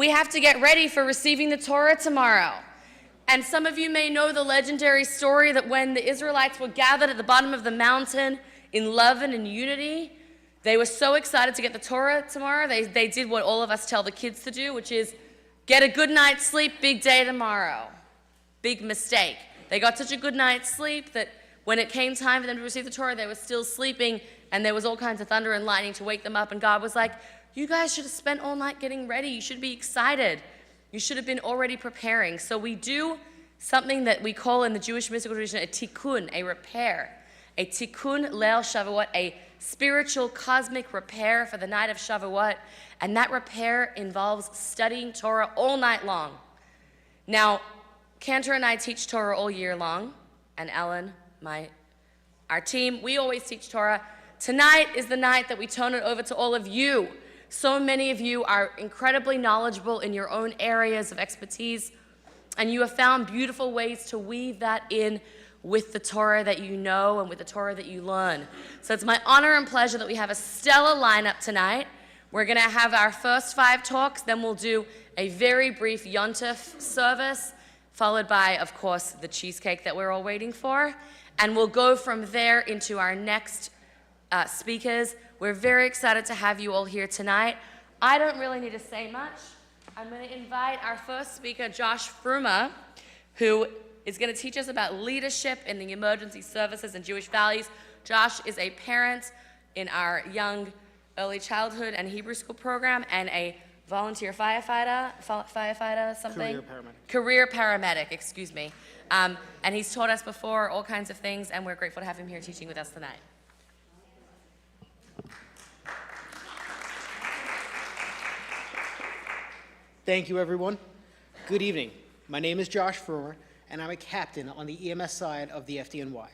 we have to get ready for receiving the Torah tomorrow. And some of you may know the legendary story that when the Israelites were gathered at the bottom of the mountain in love and in unity, they were so excited to get the Torah tomorrow, they did what all of us tell the kids to do, which is get a good night's sleep, big day tomorrow. Big mistake. They got such a good night's sleep that when it came time for them to receive the Torah, they were still sleeping, and there was all kinds of thunder and lightning to wake them up, and God was like, you guys should have spent all night getting ready. You should be excited. You should have been already preparing. So we do something that we call in the Jewish mystical tradition a tikkun, a repair. A tikkun leil Shavuot, a spiritual cosmic repair for the night of Shavuot. And that repair involves studying Torah all night long. Now, Cantor and I teach Torah all year long. And Ellen, our team, we always teach Torah. Tonight is the night that we turn it over to all of you. So many of you are incredibly knowledgeable in your own areas of expertise, and you have found beautiful ways to weave that in with the Torah that you know and with the Torah that you learn. So it's my honor and pleasure that we have a stellar lineup tonight. We're going to have our first 5 talks, then we'll do a very brief Yontif service, followed by, of course, the cheesecake that we're all waiting for, and we'll go from there into our next speakers. We're very excited to have you all here tonight. I don't really need to say much. I'm going to invite our first speaker, Josh Frumer, who is going to teach us about leadership in the emergency services and Jewish values. Josh is a parent in our young early childhood and Hebrew school program and a volunteer firefighter, something? Career paramedic, excuse me. And he's taught us before all kinds of things, and we're grateful to have him here teaching with us tonight. Thank you, everyone. Good evening. My name is Josh Frumer, and I'm a captain on the EMS side of the FDNY.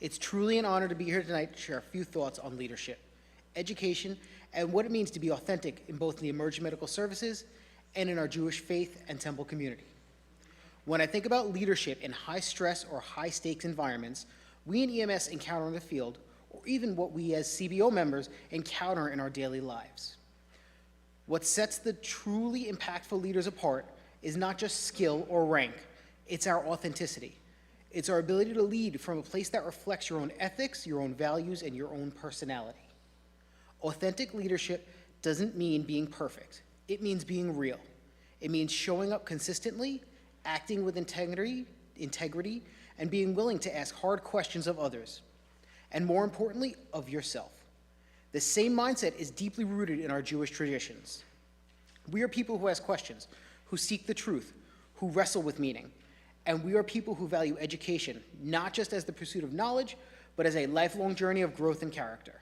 It's truly an honor to be here tonight to share a few thoughts on leadership, education, and what it means to be authentic in both the emergent medical services and in our Jewish faith and temple community. When I think about leadership in high-stress or high-stakes environments, we in EMS encounter in the field, or even what we as CBO members encounter in our daily lives. What sets the truly impactful leaders apart is not just skill or rank, it's our authenticity. It's our ability to lead from a place that reflects your own ethics, your own values, and your own personality. Authentic leadership doesn't mean being perfect. It means being real. It means showing up consistently, acting with integrity, and being willing to ask hard questions of others, and more importantly, of yourself. The same mindset is deeply rooted in our Jewish traditions. We are people who ask questions, who seek the truth, who wrestle with meaning, and we are people who value education, not just as the pursuit of knowledge, but as a lifelong journey of growth and character.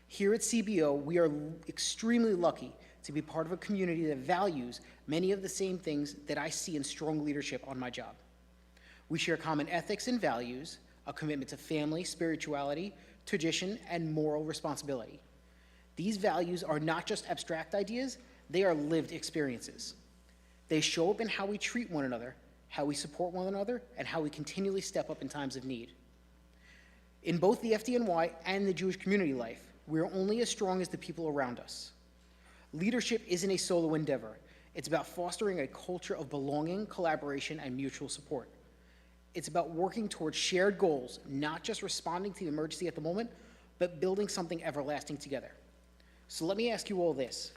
Here at CBO, we are extremely lucky to be part of a community that values many of the same things that I see in strong leadership on my job. We share common ethics and values, a commitment to family, spirituality, tradition, and moral responsibility. These values are not just abstract ideas, they are lived experiences. They show up in how we treat one another, how we support one another, and how we continually step up in times of need. In both the FDNY and the Jewish community life, we are only as strong as the people around us. Leadership isn't a solo endeavor. It's about fostering a culture of belonging, collaboration, and mutual support. It's about working towards shared goals, not just responding to the emergency at the moment, but building something everlasting together. So let me ask you all this.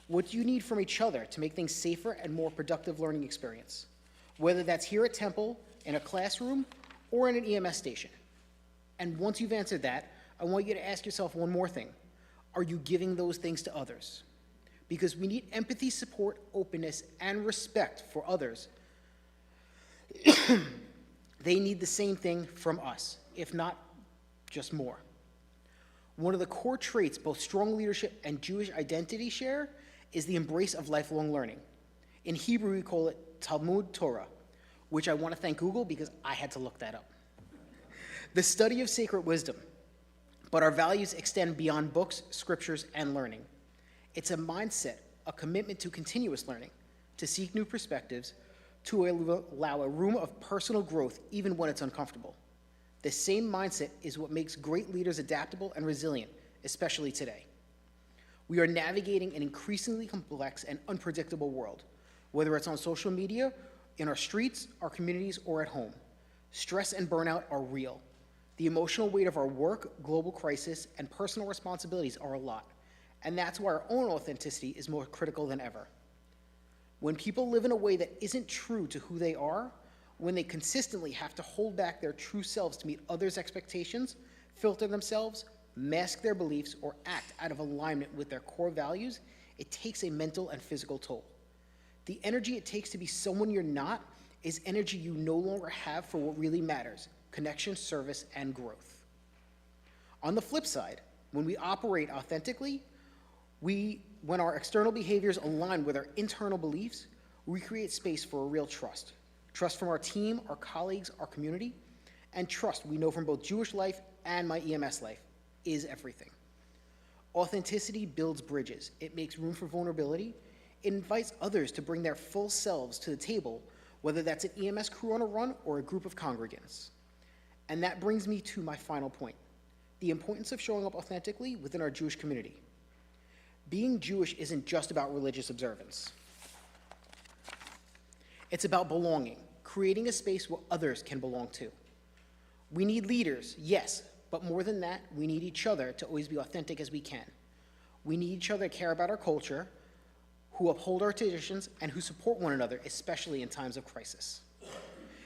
What do you need from each other to make things safer and more productive learning experience? Whether that's here at Temple, in a classroom, or in an EMS station. And once you've answered that, I want you to ask yourself one more thing. Are you giving those things to others? Because we need empathy, support, openness, and respect for others. They need the same thing from us, if not just more. One of the core traits both strong leadership and Jewish identity share is the embrace of lifelong learning. In Hebrew, we call it Talmud Torah, which I want to thank Google because I had to look that up. The study of sacred wisdom, but our values extend beyond books, scriptures, and learning. It's a mindset, a commitment to continuous learning, to seek new perspectives, to allow a room of personal growth even when it's uncomfortable. The same mindset is what makes great leaders adaptable and resilient, especially today. We are navigating an increasingly complex and unpredictable world, whether it's on social media, in our streets, our communities, or at home. Stress and burnout are real. The emotional weight of our work, global crisis, and personal responsibilities are a lot, and that's why our own authenticity is more critical than ever. When people live in a way that isn't true to who they are, when they consistently have to hold back their true selves to meet others' expectations, filter themselves, mask their beliefs, or act out of alignment with their core values, it takes a mental and physical toll. The energy it takes to be someone you're not is energy you no longer have for what really matters: connection, service, and growth. On the flip side, when we operate authentically, when our external behaviors align with our internal beliefs, we create space for a real trust. Trust from our team, our colleagues, our community, and trust we know from both Jewish life and my EMS life is everything. Authenticity builds bridges. It makes room for vulnerability. It invites others to bring their full selves to the table, whether that's an EMS crew on a run or a group of congregants. And that brings me to my final point: the importance of showing up authentically within our Jewish community. Being Jewish isn't just about religious observance. It's about belonging, creating a space where others can belong to. We need leaders, yes, but more than that, we need each other to always be authentic as we can. We need each other to care about our culture, who uphold our traditions, and who support one another, especially in times of crisis.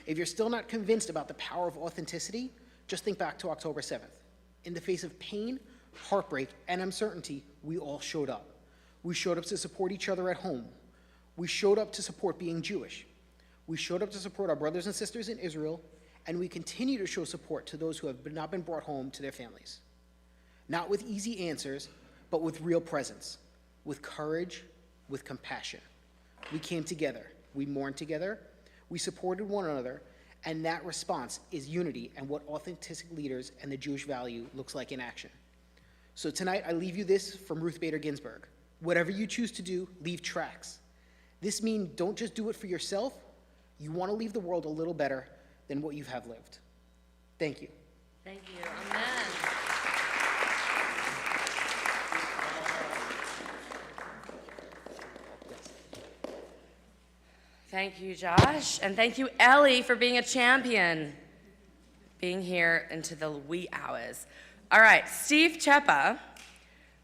If you're still not convinced about the power of authenticity, just think back to October 7th. In the face of pain, heartbreak, and uncertainty, we all showed up. We showed up to support each other at home. We showed up to support being Jewish. We showed up to support our brothers and sisters in Israel, and we continue to show support to those who have not been brought home to their families. Not with easy answers, but with real presence, with courage, with compassion. We came together, we mourned together, we supported one another, and that response is unity and what authentic leaders and the Jewish value looks like in action. So tonight I leave you this from Ruth Bader Ginsburg: whatever you choose to do, leave tracks. This means don't just do it for yourself. You want to leave the world a little better than what you have lived. Thank you. Thank you. Amen. Thank you, Josh. And thank you, Ellie, for being a champion, being here into the wee hours. All right, Steve Cheppa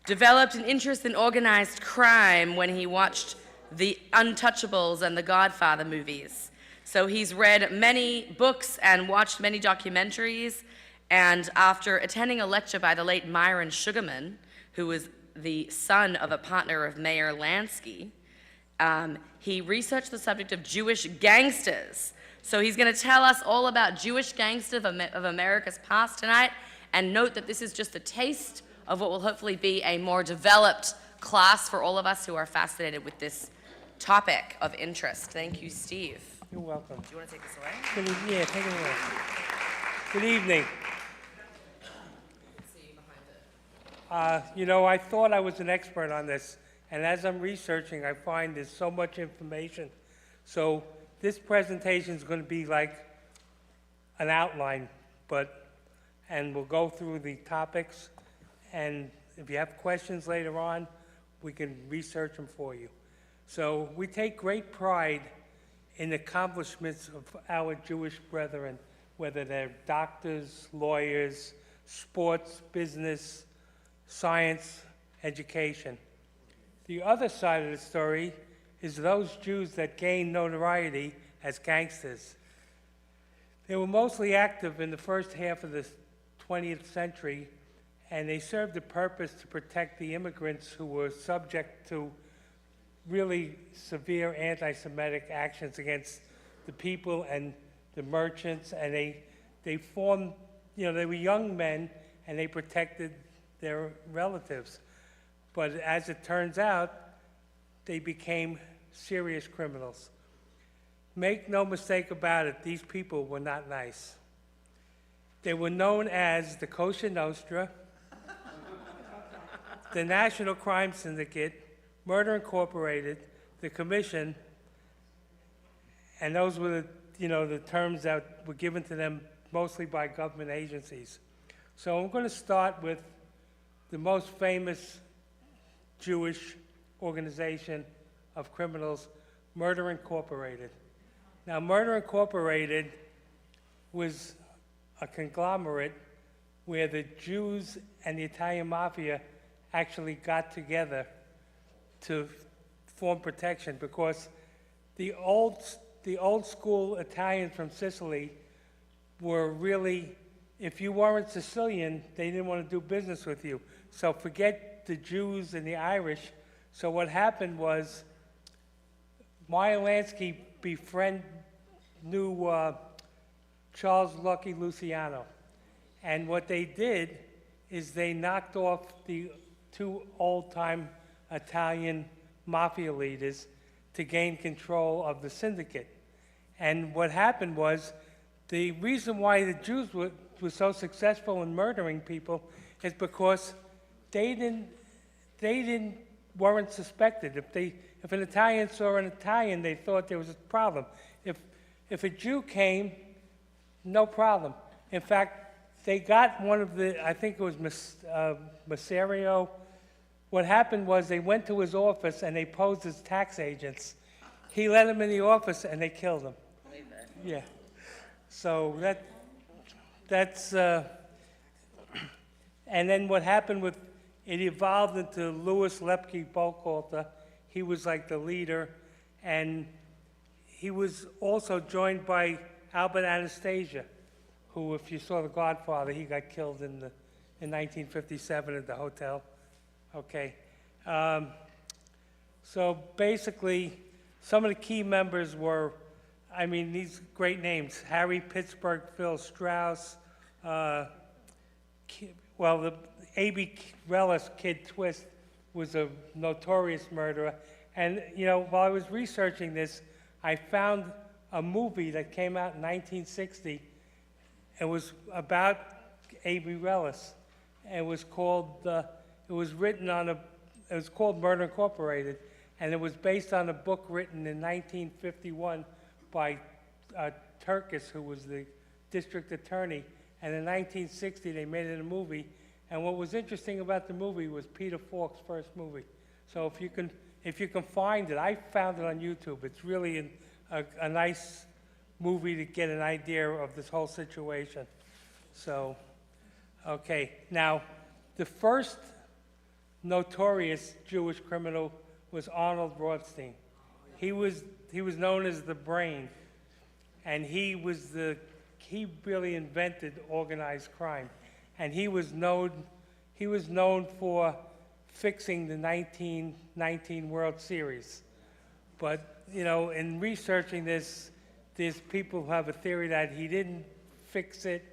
developed an interest in organized crime when he watched the Untouchables and the Godfather movies. So he's read many books and watched many documentaries, and after attending a lecture by the late Myron Sugarman, who was the son of a partner of Mayor Lansky, he researched the subject of Jewish gangsters. So he's going to tell us all about Jewish gangsters of America's past tonight, and note that this is just a taste of what will hopefully be a more developed class for all of us who are fascinated with this topic of interest. Thank you, Steve. You're welcome. Do you want to take this away? Good evening. Yeah, take it away. Good evening. See behind it. You know, I thought I was an expert on this, and as I'm researching, I find there's so much information. So this presentation is going to be like an outline, and we'll go through the topics, and if you have questions later on, we can research them for you. So we take great pride in the accomplishments of our Jewish brethren, whether they're doctors, lawyers, sports, business, science, education. The other side of the story is those Jews that gain notoriety as gangsters. They were mostly active in the first half of the 20th century, and they served the purpose to protect the immigrants who were subject to really severe anti-Semitic actions against the people and the merchants, and they formed, you know, they were young men, and they protected their relatives. But as it turns out, they became serious criminals. Make no mistake about it, these people were not nice. They were known as the Kosher Nostra, the National Crime Syndicate, Murder Incorporated, the Commission, and those were the terms that were given to them mostly by government agencies. So I'm going to start with the most famous Jewish organization of criminals, Murder Incorporated. Now, Murder Incorporated was a conglomerate where the Jews and the Italian mafia actually got together to form protection, because the old school Italians from Sicily were really, if you weren't Sicilian, they didn't want to do business with you. So forget the Jews and the Irish. So what happened was Meyer Lansky knew Charles Lucky Luciano. And what they did is they knocked off the two old-time Italian mafia leaders to gain control of the syndicate. And what happened was, the reason why the Jews were so successful in murdering people is because they weren't suspected. If an Italian saw an Italian, they thought there was a problem. If a Jew came, no problem. In fact, they got one of the, I think it was Masserio. What happened was they went to his office and they posed as tax agents. He let them in the office and they killed him. Yeah. So that's and then what happened with it evolved into Louis Lepke Buchalter. He was like the leader, and he was also joined by Albert Anastasia, who, if you saw The Godfather, he got killed in 1957 at the hotel. Okay. So basically, some of the key members were, I mean, these great names: Harry Pittsburgh, Phil Strauss, the A.B. Relis Kid Twist was a notorious murderer. And, you know, while I was researching this, I found a movie that came out in 1960. It was about A.B. Relis. It was called, it was called Murder Incorporated, and it was based on a book written in 1951 by Turkis, who was the district attorney. And in 1960, they made it a movie. And what was interesting about the movie was Peter Falk's first movie. So if you can find it, I found it on YouTube. It's really a nice movie to get an idea of this whole situation. So, okay. Now, the first notorious Jewish criminal was Arnold Rothstein. He was known as the Brain, and he really invented organized crime, and he was known for fixing the 1919 World Series. But, you know, in researching this, there's people who have a theory that he didn't fix it.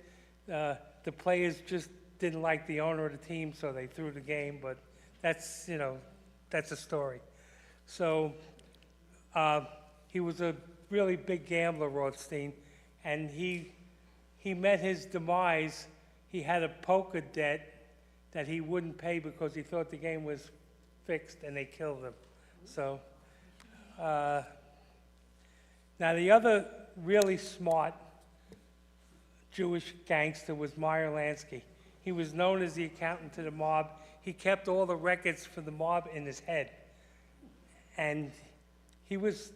The players just didn't like the owner of the team, so they threw the game. But that's, you know, that's a story. So he was a really big gambler, Rothstein, and he met his demise. He had a poker debt that he wouldn't pay because he thought the game was fixed, and they killed him. So now the other really smart Jewish gangster was Meyer Lansky. He was known as the accountant to the mob. He kept all the records for the mob in his head. And he was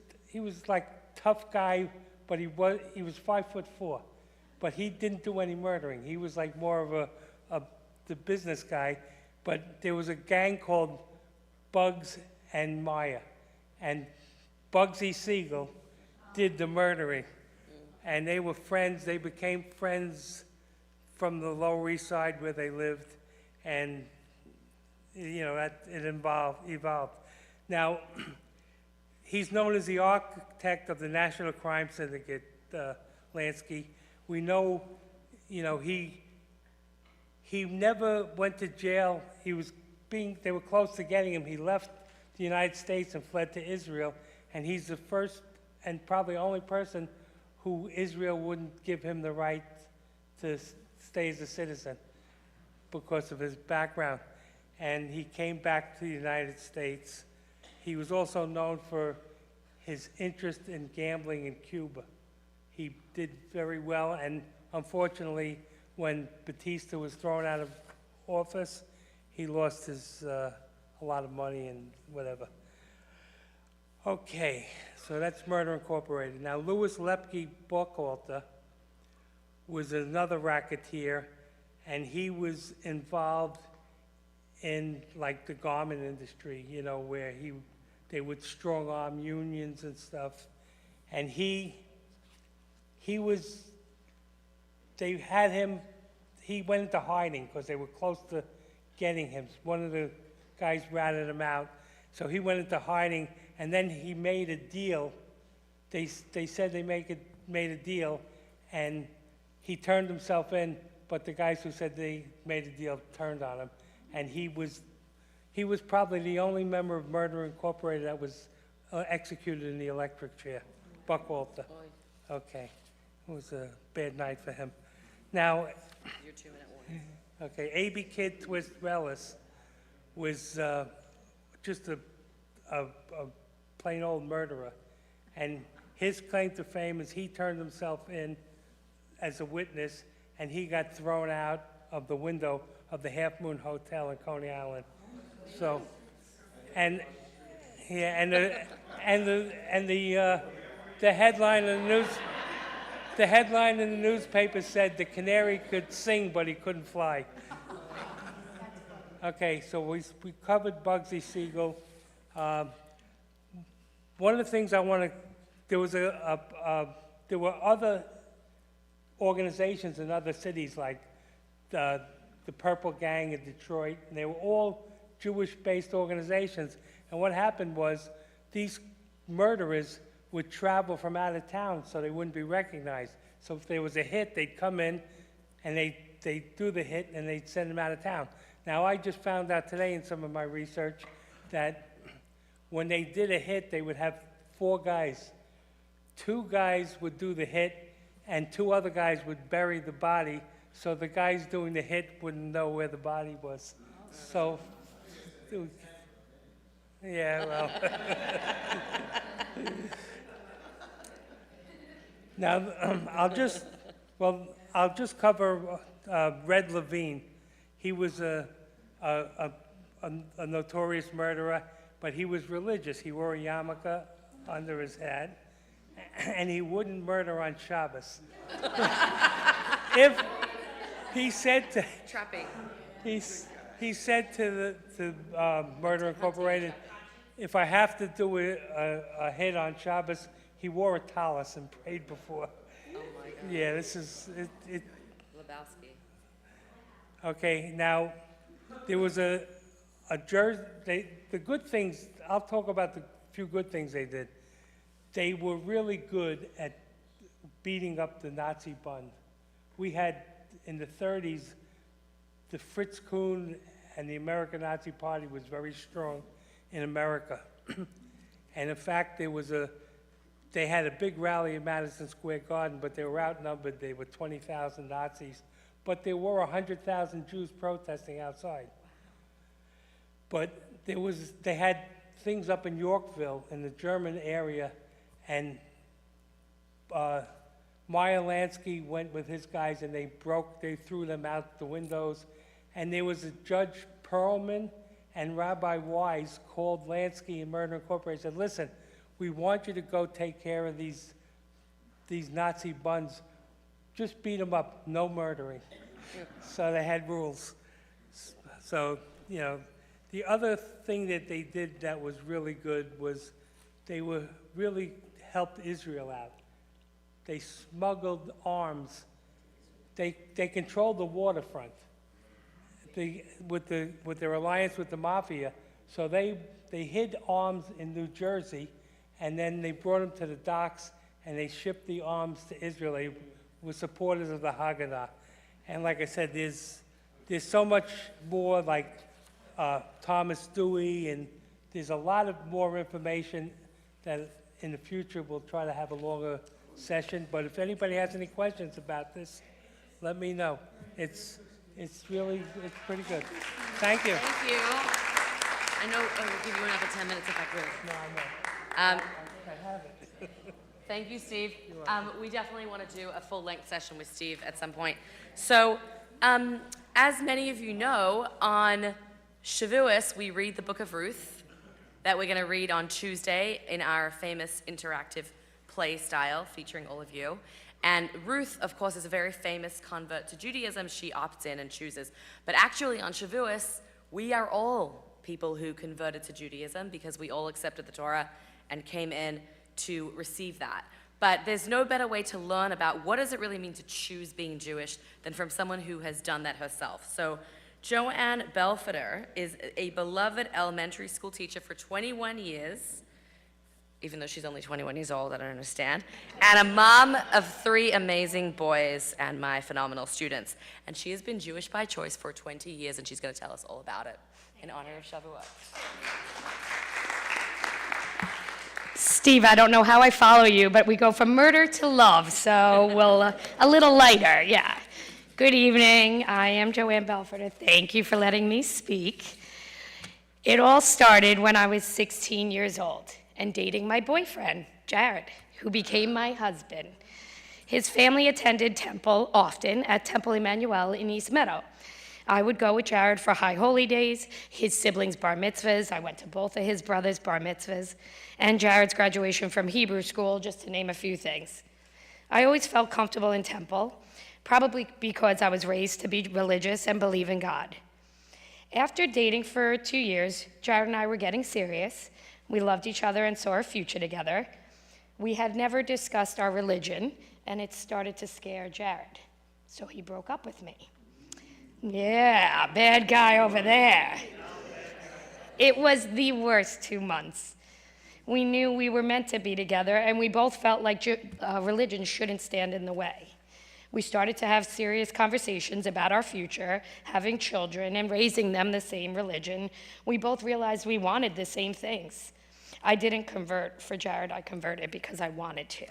like tough guy, but he was 5'4", but he didn't do any murdering. He was like more of the business guy. But there was a gang called Bugs and Meyer, and Bugsy Siegel did the murdering, and they were friends. They became friends from the Lower East Side where they lived, and you know that it evolved. Now, he's known as the architect of the National Crime Syndicate, Lansky. We know, you know, he never went to jail. They were close to getting him. He left the United States and fled to Israel, and he's the first and probably only person who Israel wouldn't give him the right to stay as a citizen because of his background. And he came back to the United States. He was also known for his interest in gambling in Cuba. He did very well, and unfortunately, when Batista was thrown out of office, he lost a a lot of money and whatever. Okay, so that's Murder Incorporated. Now, Louis Lepke Buchalter was another racketeer, and he was involved in like the garment industry, you know, where they would strong arm unions and stuff. And they had him, he went into hiding because they were close to getting him. One of the guys ratted him out. So he went into hiding, and then he made a deal. They said they made a deal, and he turned himself in, but the guys who said they made a deal turned on him. And he was probably the only member of Murder Incorporated that was executed in the electric chair, Buchalter. Okay, it was a bad night for him. Now, Your 2-minute warning. okay, A.B. Kid Twist Relis was just a plain old murderer. And his claim to fame is he turned himself in as a witness, and he got thrown out of the window of the Half Moon Hotel in Coney Island. So, and the headline in the news. The headline in the newspaper said the canary could sing, but he couldn't fly. Okay, so we covered Bugsy Siegel. One of the things I want to, there were other organizations in other cities like the Purple Gang in Detroit, and they were all Jewish-based organizations. And what happened was these murderers would travel from out of town so they wouldn't be recognized. So if there was a hit, they'd come in and they'd do the hit and they'd send them out of town. Now, I just found out today in some of my research that when they did a hit, they would have 4 guys. 2 guys would do the hit and 2 other guys would bury the body, so the guys doing the hit wouldn't know where the body was. So, yeah, well. Now, I'll just cover Red Levine. He was a notorious murderer, but he was religious. He wore a yarmulke under his hat, and he wouldn't murder on Shabbos. If he said to Trapping. he said to Murder Incorporated, if I have to do a hit on Shabbos, he wore a tallis and prayed before. Oh my God. Yeah, this is it. Lebowski. Okay, now there was a jersey. The good things. I'll talk about the few good things they did. They were really good at beating up the Nazi Bund. We had in the 30s, the Fritz Kuhn and the American Nazi Party was very strong in America, and in fact they had a big rally in Madison Square Garden, but they were outnumbered. They were 20,000 Nazis, but there were 100,000 Jews protesting outside. But they had things up in Yorkville, in the German area, and Meyer Lansky went with his guys, and they threw them out the windows. And there was a Judge Perlman and Rabbi Wise called Lansky and Murder Incorporated, said, listen, we want you to go take care of these Nazi buns. Just beat them up, no murdering. So they had rules. So, you know, the other thing that they did that was really good was they were really helped Israel out. They smuggled arms. They controlled the waterfront with their alliance with the mafia. So they hid arms in New Jersey, and then they brought them to the docks, and they shipped the arms to Israel. They were supporters of the Haganah. And like I said, there's so much more, like Thomas Dewey, and there's a lot of more information that in the future we'll try to have a longer session. But if anybody has any questions about this, let me know. It's pretty good. Thank you. Thank you. I know we'll give you another 10 minutes if I could. No, I know. I have it. Thank you, Steve. We definitely want to do a full-length session with Steve at some point. So, as many of you know, on Shavuos, we read the book of Ruth that we're going to read on Tuesday in our famous interactive play style featuring all of you. And Ruth, of course, is a very famous convert to Judaism. She opts in and chooses. But actually on Shavuos, we are all people who converted to Judaism because we all accepted the Torah and came in to receive that. But there's no better way to learn about what does it really mean to choose being Jewish than from someone who has done that herself. So Joanne Belfeder is a beloved elementary school teacher for 21 years, even though she's only 21 years old, I don't understand, and a mom of 3 amazing boys and my phenomenal students. And she has been Jewish by choice for 20 years, and she's going to tell us all about it in honor of Shavuot. Steve, I don't know how I follow you, but we go from murder to love, so we'll a little lighter, yeah. Good evening, I am Joanne Belford. Thank you for letting me speak. It all started when I was 16 years old and dating my boyfriend, Jared, who became my husband. His family attended temple often at Temple Emmanuel in East Meadow. I would go with Jared for high holy days, his siblings' bar mitzvahs. I went to both of his brothers' bar mitzvahs, and Jared's graduation from Hebrew school, just to name a few things. I always felt comfortable in temple, probably because I was raised to be religious and believe in God. After dating for 2 years, Jared and I were getting serious. We loved each other and saw a future together. We had never discussed our religion, and it started to scare Jared, so he broke up with me. Yeah, bad guy over there. It was the worst 2 months. We knew we were meant to be together, and we both felt like religion shouldn't stand in the way. We started to have serious conversations about our future, having children and raising them the same religion. We both realized we wanted the same things. I didn't convert for Jared, I converted because I wanted to.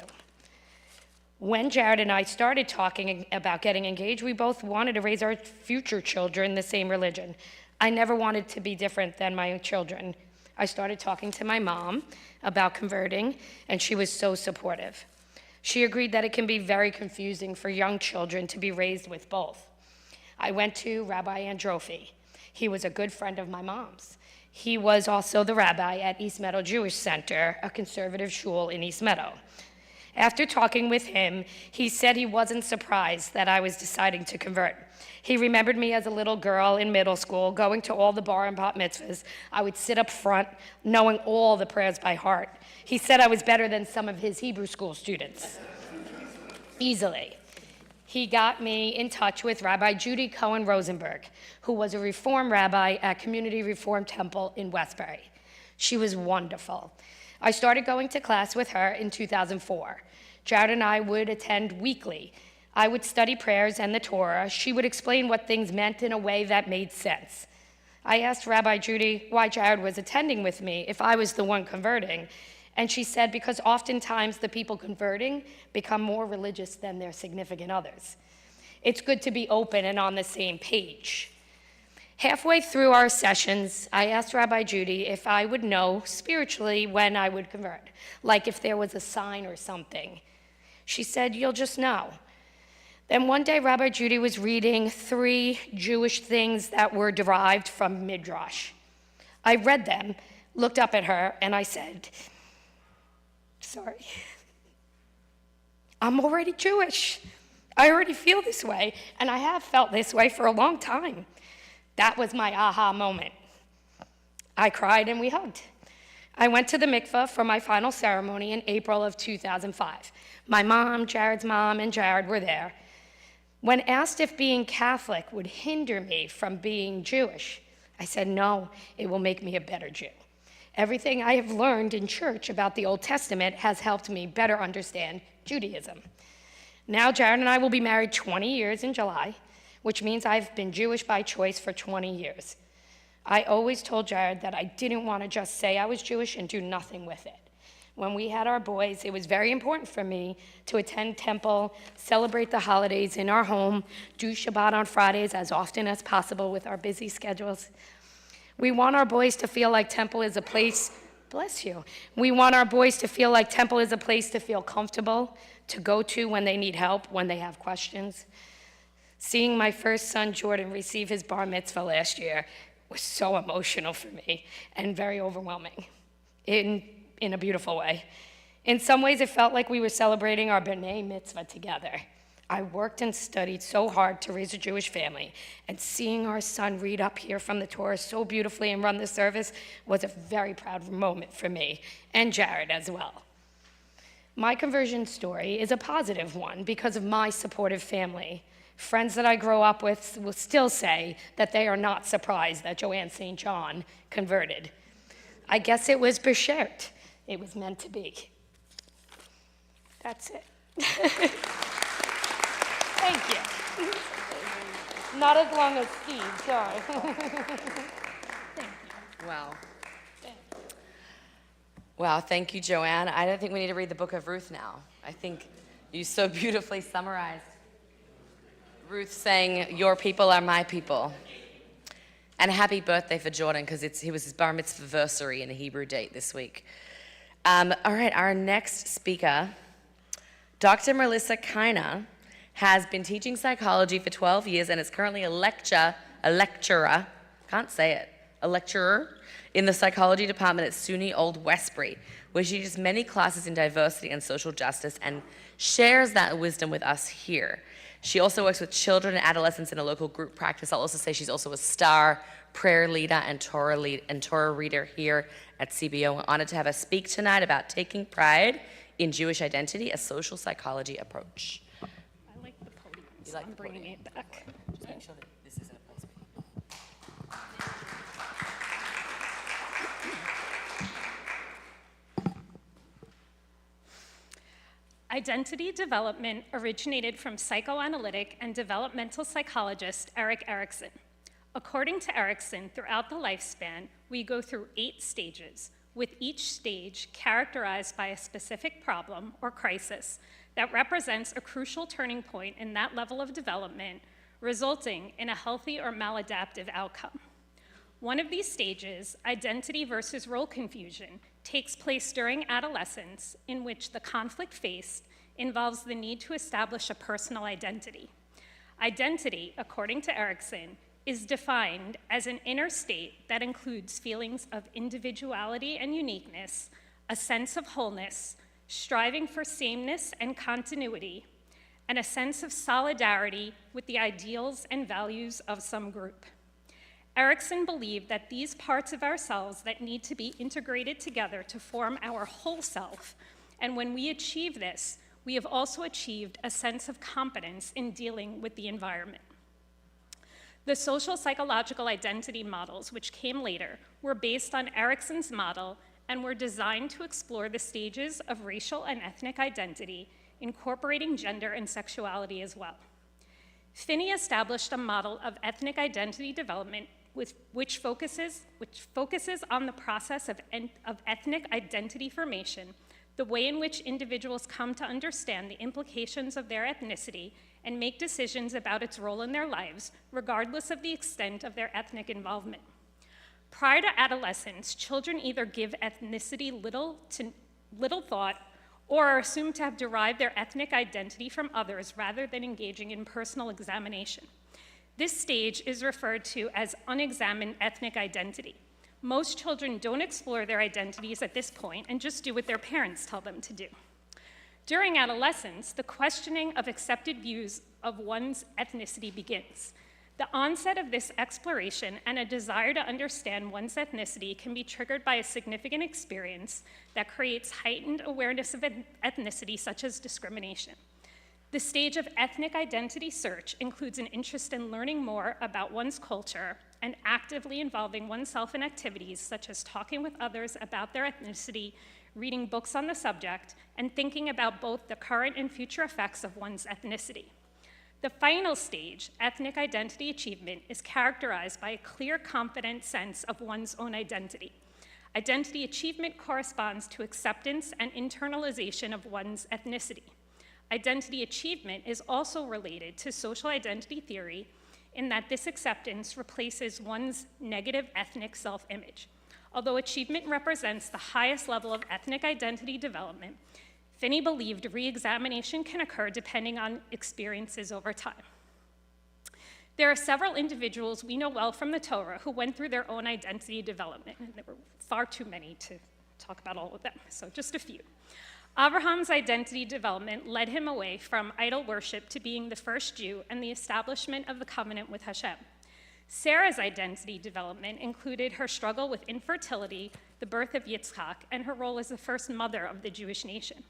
When Jared and I started talking about getting engaged, we both wanted to raise our future children the same religion. I never wanted to be different than my children. I started talking to my mom about converting, and she was so supportive. She agreed that it can be very confusing for young children to be raised with both. I went to Rabbi Androfi. He was a good friend of my mom's. He was also the rabbi at East Meadow Jewish Center, a conservative shul in East Meadow. After talking with him, he said he wasn't surprised that I was deciding to convert. He remembered me as a little girl in middle school, going to all the bar and bat mitzvahs. I would sit up front, knowing all the prayers by heart. He said I was better than some of his Hebrew school students, easily. He got me in touch with Rabbi Judy Cohen Rosenberg, who was a Reform rabbi at Community Reform Temple in Westbury. She was wonderful. I started going to class with her in 2004. Jared and I would attend weekly. I would study prayers and the Torah. She would explain what things meant in a way that made sense. I asked Rabbi Judy why Jared was attending with me if I was the one converting, and she said because oftentimes the people converting become more religious than their significant others. It's good to be open and on the same page. Halfway through our sessions, I asked Rabbi Judy if I would know spiritually when I would convert, like if there was a sign or something. She said, "You'll just know." Then one day, Rabbi Judy was reading 3 Jewish things that were derived from Midrash. I read them, looked up at her, and I said, "Sorry, I'm already Jewish. I already feel this way, and I have felt this way for a long time." That was my aha moment. I cried and we hugged. I went to the mikveh for my final ceremony in April of 2005. My mom, Jared's mom, and Jared were there. When asked if being Catholic would hinder me from being Jewish, I said, no, it will make me a better Jew. Everything I have learned in church about the Old Testament has helped me better understand Judaism. Now Jared and I will be married 20 years in July, which means I've been Jewish by choice for 20 years. I always told Jared that I didn't want to just say I was Jewish and do nothing with it. When we had our boys, it was very important for me to attend temple, celebrate the holidays in our home, do Shabbat on Fridays as often as possible with our busy schedules. We want our boys to feel like temple is a place, bless you. We want our boys to feel like temple is a place to feel comfortable, to go to when they need help, when they have questions. Seeing my first son, Jordan, receive his bar mitzvah last year was so emotional for me and very overwhelming in a beautiful way. In some ways, it felt like we were celebrating our B'nai Mitzvah together. I worked and studied so hard to raise a Jewish family, and seeing our son read up here from the Torah so beautifully and run the service was a very proud moment for me, and Jared as well. My conversion story is a positive one because of my supportive family. Friends that I grow up with will still say that they are not surprised that Joanne St. John converted. I guess it was b'shert. It was meant to be. That's it. Thank you. Not as long as Steve, sorry. Wow. Wow, thank you, Joanne. I don't think we need to read the book of Ruth now. I think you so beautifully summarized Ruth saying, "Your people are my people." And happy birthday for Jordan, because it was his bar mitzvah-versary in a Hebrew date this week. All right, our next speaker, Dr. Melissa Kiner, has been teaching psychology for 12 years and is currently a lecturer in the psychology department at SUNY Old Westbury, where she teaches many classes in diversity and social justice and shares that wisdom with us here. She also works with children and adolescents in a local group practice. I'll also say she's also a star prayer leader and Torah reader here at CBO. We're honored to have her speak tonight about taking pride in Jewish identity, a social psychology approach. I like the podium, so like I'm the bringing podium? it back. Just make sure that this isn't a place. Identity development originated from psychoanalytic and developmental psychologist Erik Erikson. According to Erikson, throughout the lifespan, we go through 8 stages, with each stage characterized by a specific problem or crisis that represents a crucial turning point in that level of development, resulting in a healthy or maladaptive outcome. One of these stages, identity versus role confusion, takes place during adolescence, in which the conflict faced involves the need to establish a personal identity. Identity, according to Erikson, is defined as an inner state that includes feelings of individuality and uniqueness, a sense of wholeness, striving for sameness and continuity, and a sense of solidarity with the ideals and values of some group. Erikson believed that these parts of ourselves that need to be integrated together to form our whole self, and when we achieve this, we have also achieved a sense of competence in dealing with the environment. The social psychological identity models, which came later, were based on Erikson's model and were designed to explore the stages of racial and ethnic identity, incorporating gender and sexuality as well. Finney established a model of ethnic identity development which focuses on the process of ethnic identity formation, the way in which individuals come to understand the implications of their ethnicity and make decisions about its role in their lives, regardless of the extent of their ethnic involvement. Prior to adolescence, children either give ethnicity little thought or are assumed to have derived their ethnic identity from others rather than engaging in personal examination. This stage is referred to as unexamined ethnic identity. Most children don't explore their identities at this point and just do what their parents tell them to do. During adolescence, the questioning of accepted views of one's ethnicity begins. The onset of this exploration and a desire to understand one's ethnicity can be triggered by a significant experience that creates heightened awareness of ethnicity, such as discrimination. The stage of ethnic identity search includes an interest in learning more about one's culture and actively involving oneself in activities such as talking with others about their ethnicity, reading books on the subject, and thinking about both the current and future effects of one's ethnicity. The final stage, ethnic identity achievement, is characterized by a clear, confident sense of one's own identity. Identity achievement corresponds to acceptance and internalization of one's ethnicity. Identity achievement is also related to social identity theory in that this acceptance replaces one's negative ethnic self-image. Although achievement represents the highest level of ethnic identity development, Finney believed re-examination can occur depending on experiences over time. There are several individuals we know well from the Torah who went through their own identity development, and there were far too many to talk about all of them, so just a few. Abraham's identity development led him away from idol worship to being the first Jew and the establishment of the covenant with Hashem. Sarah's identity development included her struggle with infertility, the birth of Yitzchak, and her role as the first mother of the Jewish nation.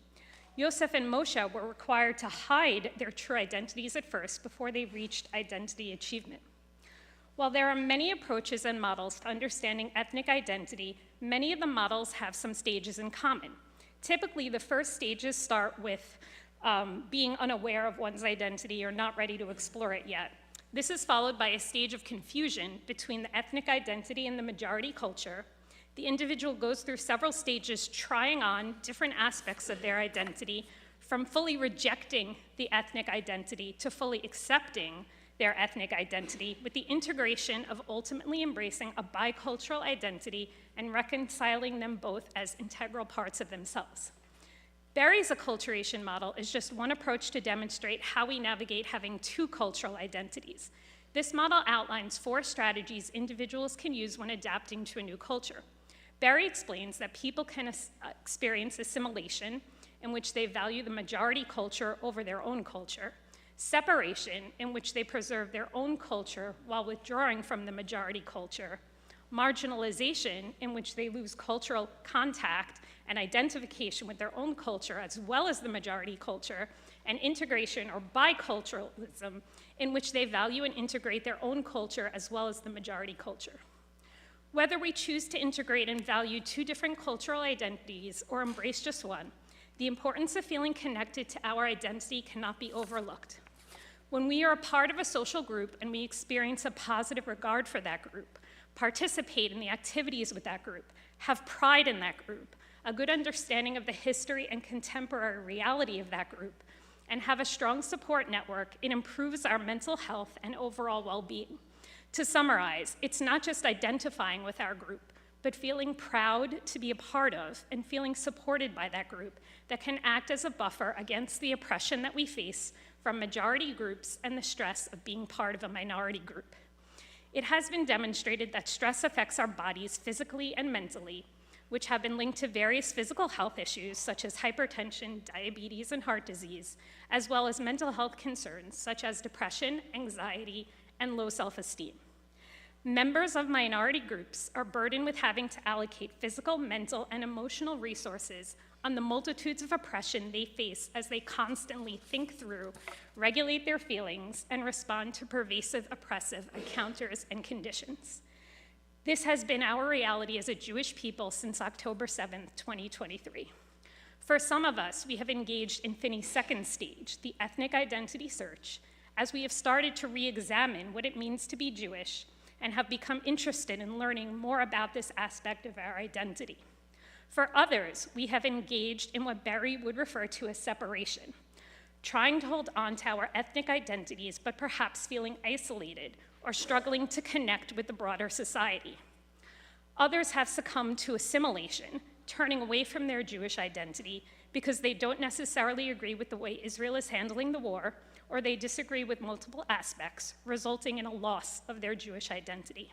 Yosef and Moshe were required to hide their true identities at first before they reached identity achievement. While there are many approaches and models to understanding ethnic identity, many of the models have some stages in common. Typically, the first stages start with being unaware of one's identity or not ready to explore it yet. This is followed by a stage of confusion between the ethnic identity and the majority culture. The individual goes through several stages trying on different aspects of their identity, from fully rejecting the ethnic identity to fully accepting their ethnic identity, with the integration of ultimately embracing a bicultural identity and reconciling them both as integral parts of themselves. Berry's acculturation model is just one approach to demonstrate how we navigate having two cultural identities. This model outlines 4 strategies individuals can use when adapting to a new culture. Berry explains that people can experience assimilation, in which they value the majority culture over their own culture, separation, in which they preserve their own culture while withdrawing from the majority culture, marginalization, in which they lose cultural contact and identification with their own culture as well as the majority culture, and integration or biculturalism, in which they value and integrate their own culture as well as the majority culture. Whether we choose to integrate and value 2 different cultural identities or embrace just one, the importance of feeling connected to our identity cannot be overlooked. When we are a part of a social group and we experience a positive regard for that group, participate in the activities with that group, have pride in that group, a good understanding of the history and contemporary reality of that group, and have a strong support network, it improves our mental health and overall well-being. To summarize, it's not just identifying with our group, but feeling proud to be a part of and feeling supported by that group that can act as a buffer against the oppression that we face from majority groups and the stress of being part of a minority group. It has been demonstrated that stress affects our bodies physically and mentally, which have been linked to various physical health issues such as hypertension, diabetes, and heart disease, as well as mental health concerns such as depression, anxiety, and low self-esteem. Members of minority groups are burdened with having to allocate physical, mental, and emotional resources on the multitudes of oppression they face as they constantly think through, regulate their feelings, and respond to pervasive oppressive encounters and conditions. This has been our reality as a Jewish people since October 7th, 2023. For some of us, we have engaged in Finney's second stage, the ethnic identity search, as we have started to re-examine what it means to be Jewish and have become interested in learning more about this aspect of our identity. For others, we have engaged in what Berry would refer to as separation, trying to hold on to our ethnic identities, but perhaps feeling isolated or struggling to connect with the broader society. Others have succumbed to assimilation, turning away from their Jewish identity because they don't necessarily agree with the way Israel is handling the war, or they disagree with multiple aspects, resulting in a loss of their Jewish identity.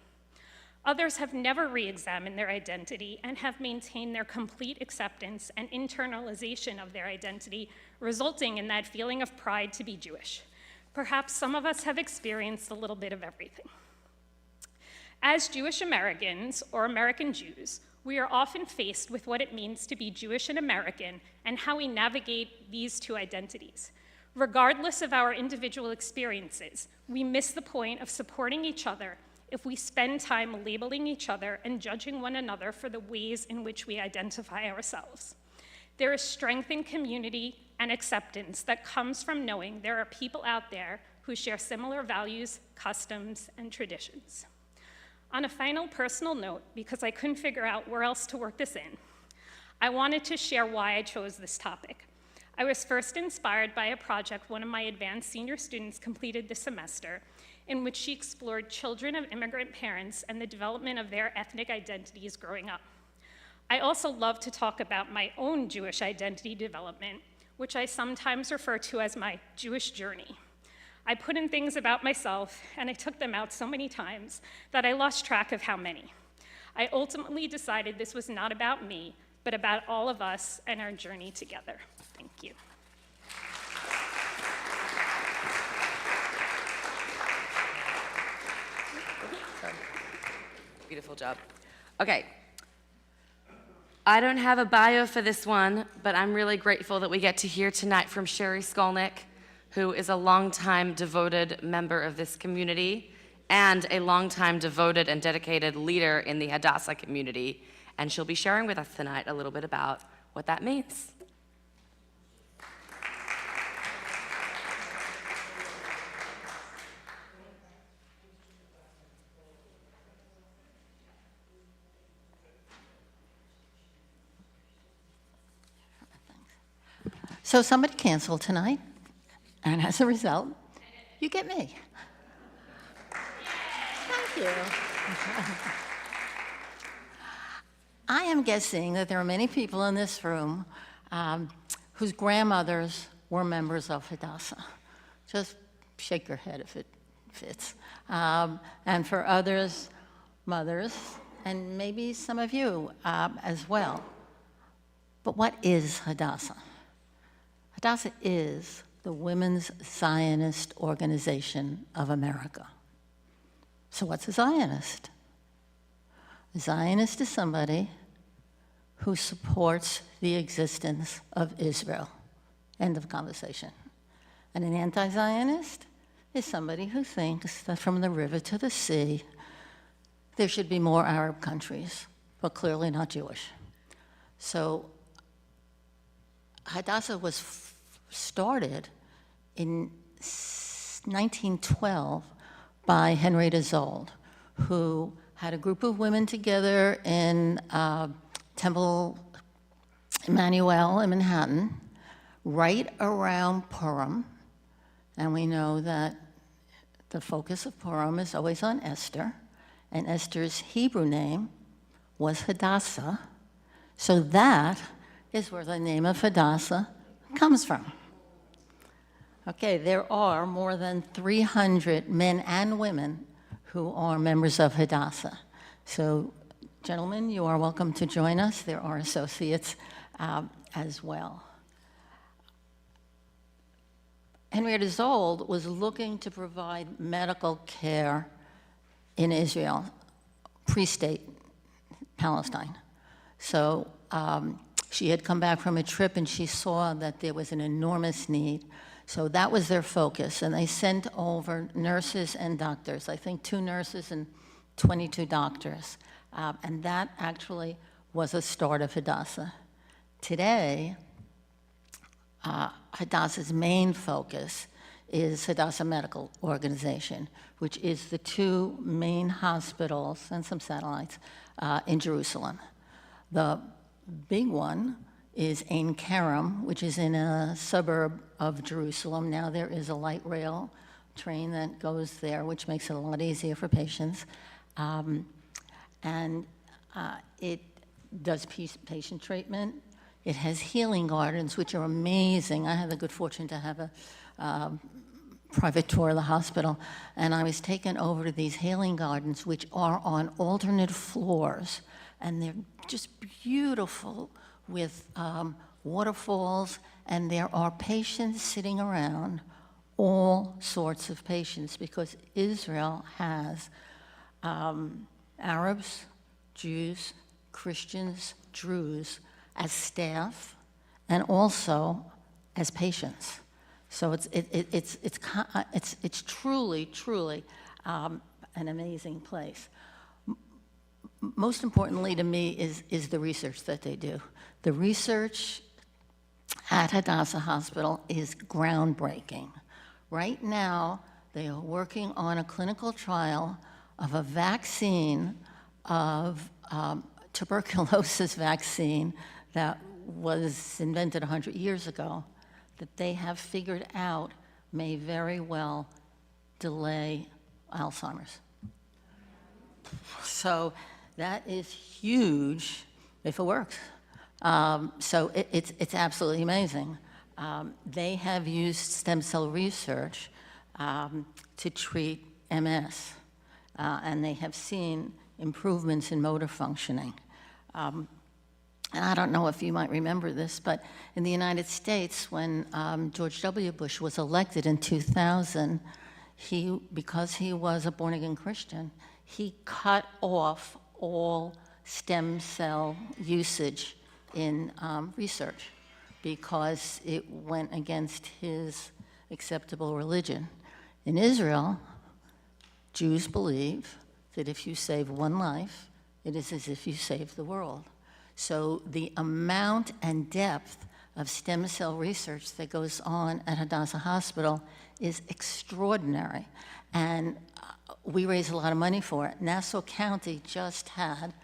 Others have never re-examined their identity and have maintained their complete acceptance and internalization of their identity, resulting in that feeling of pride to be Jewish. Perhaps some of us have experienced a little bit of everything. As Jewish Americans, or American Jews, we are often faced with what it means to be Jewish and American and how we navigate these 2 identities. Regardless of our individual experiences, we miss the point of supporting each other if we spend time labeling each other and judging one another for the ways in which we identify ourselves. There is strength in community and acceptance that comes from knowing there are people out there who share similar values, customs, and traditions. On a final personal note, because I couldn't figure out where else to work this in, I wanted to share why I chose this topic. I was first inspired by a project one of my advanced senior students completed this semester, in which she explored children of immigrant parents and the development of their ethnic identities growing up. I also love to talk about my own Jewish identity development, which I sometimes refer to as my Jewish journey. I put in things about myself, and I took them out so many times that I lost track of how many. I ultimately decided this was not about me, but about all of us and our journey together. Thank you. Beautiful job. Okay. I don't have a bio for this one, but I'm really grateful that we get to hear tonight from Sherry Skolnick, who is a longtime devoted member of this community and a longtime devoted and dedicated leader in the Hadassah community. And she'll be sharing with us tonight a little bit about what that means. So somebody canceled tonight, and as a result, you get me. Thank you. I am guessing that there are many people in this room whose grandmothers were members of Hadassah. Just shake your head if it fits. And for others, mothers, and maybe some of you as well. But what is Hadassah? Hadassah is the Women's Zionist Organization of America. So what's a Zionist? A Zionist is somebody who supports the existence of Israel. End of conversation. And an anti-Zionist is somebody who thinks that from the river to the sea, there should be more Arab countries, but clearly not Jewish. So Hadassah was started in 1912 by Henrietta Zold, who had a group of women together in Temple Emmanuel in Manhattan, right around Purim. And we know that the focus of Purim is always on Esther, and Esther's Hebrew name was Hadassah. So that is where the name of Hadassah comes from. Okay, there are more than 300 men and women who are members of Hadassah. So, gentlemen, you are welcome to join us. There are associates as well. Henrietta Zold was looking to provide medical care in Israel, pre-state Palestine. So she had come back from a trip and she saw that there was an enormous need. So that was their focus, and they sent over nurses and doctors, I think 2 nurses and 22 doctors. And that actually was a start of Hadassah. Today, Hadassah's main focus is Hadassah Medical Organization, which is the 2 main hospitals and some satellites in Jerusalem. The big one is Ein Kerem, which is in a suburb of Jerusalem. Now there is a light rail train that goes there, which makes it a lot easier for patients. It does patient treatment. It has healing gardens, which are amazing. I had the good fortune to have a private tour of the hospital, and I was taken over to these healing gardens, which are on alternate floors, and they're just beautiful with waterfalls, and there are patients sitting around, all sorts of patients, because Israel has Arabs, Jews, Christians, Druze as staff, and also as patients. So it's truly an amazing place. Most importantly to me is the research that they do. The research at Hadassah Hospital is groundbreaking. Right now, they are working on a clinical trial of a vaccine of tuberculosis vaccine that was invented 100 years ago, that they have figured out may very well delay Alzheimer's. So that is huge if it works. So it's absolutely amazing. They have used stem cell research to treat MS, and they have seen improvements in motor functioning. And I don't know if you might remember this, but in the United States, when George W. Bush was elected in 2000, because he was a born-again Christian, he cut off all stem cell usage in research because it went against his acceptable religion. In Israel, Jews believe that if you save one life, it is as if you saved the world. So the amount and depth of stem cell research that goes on at Hadassah Hospital is extraordinary. And we raise a lot of money for it. Nassau County just had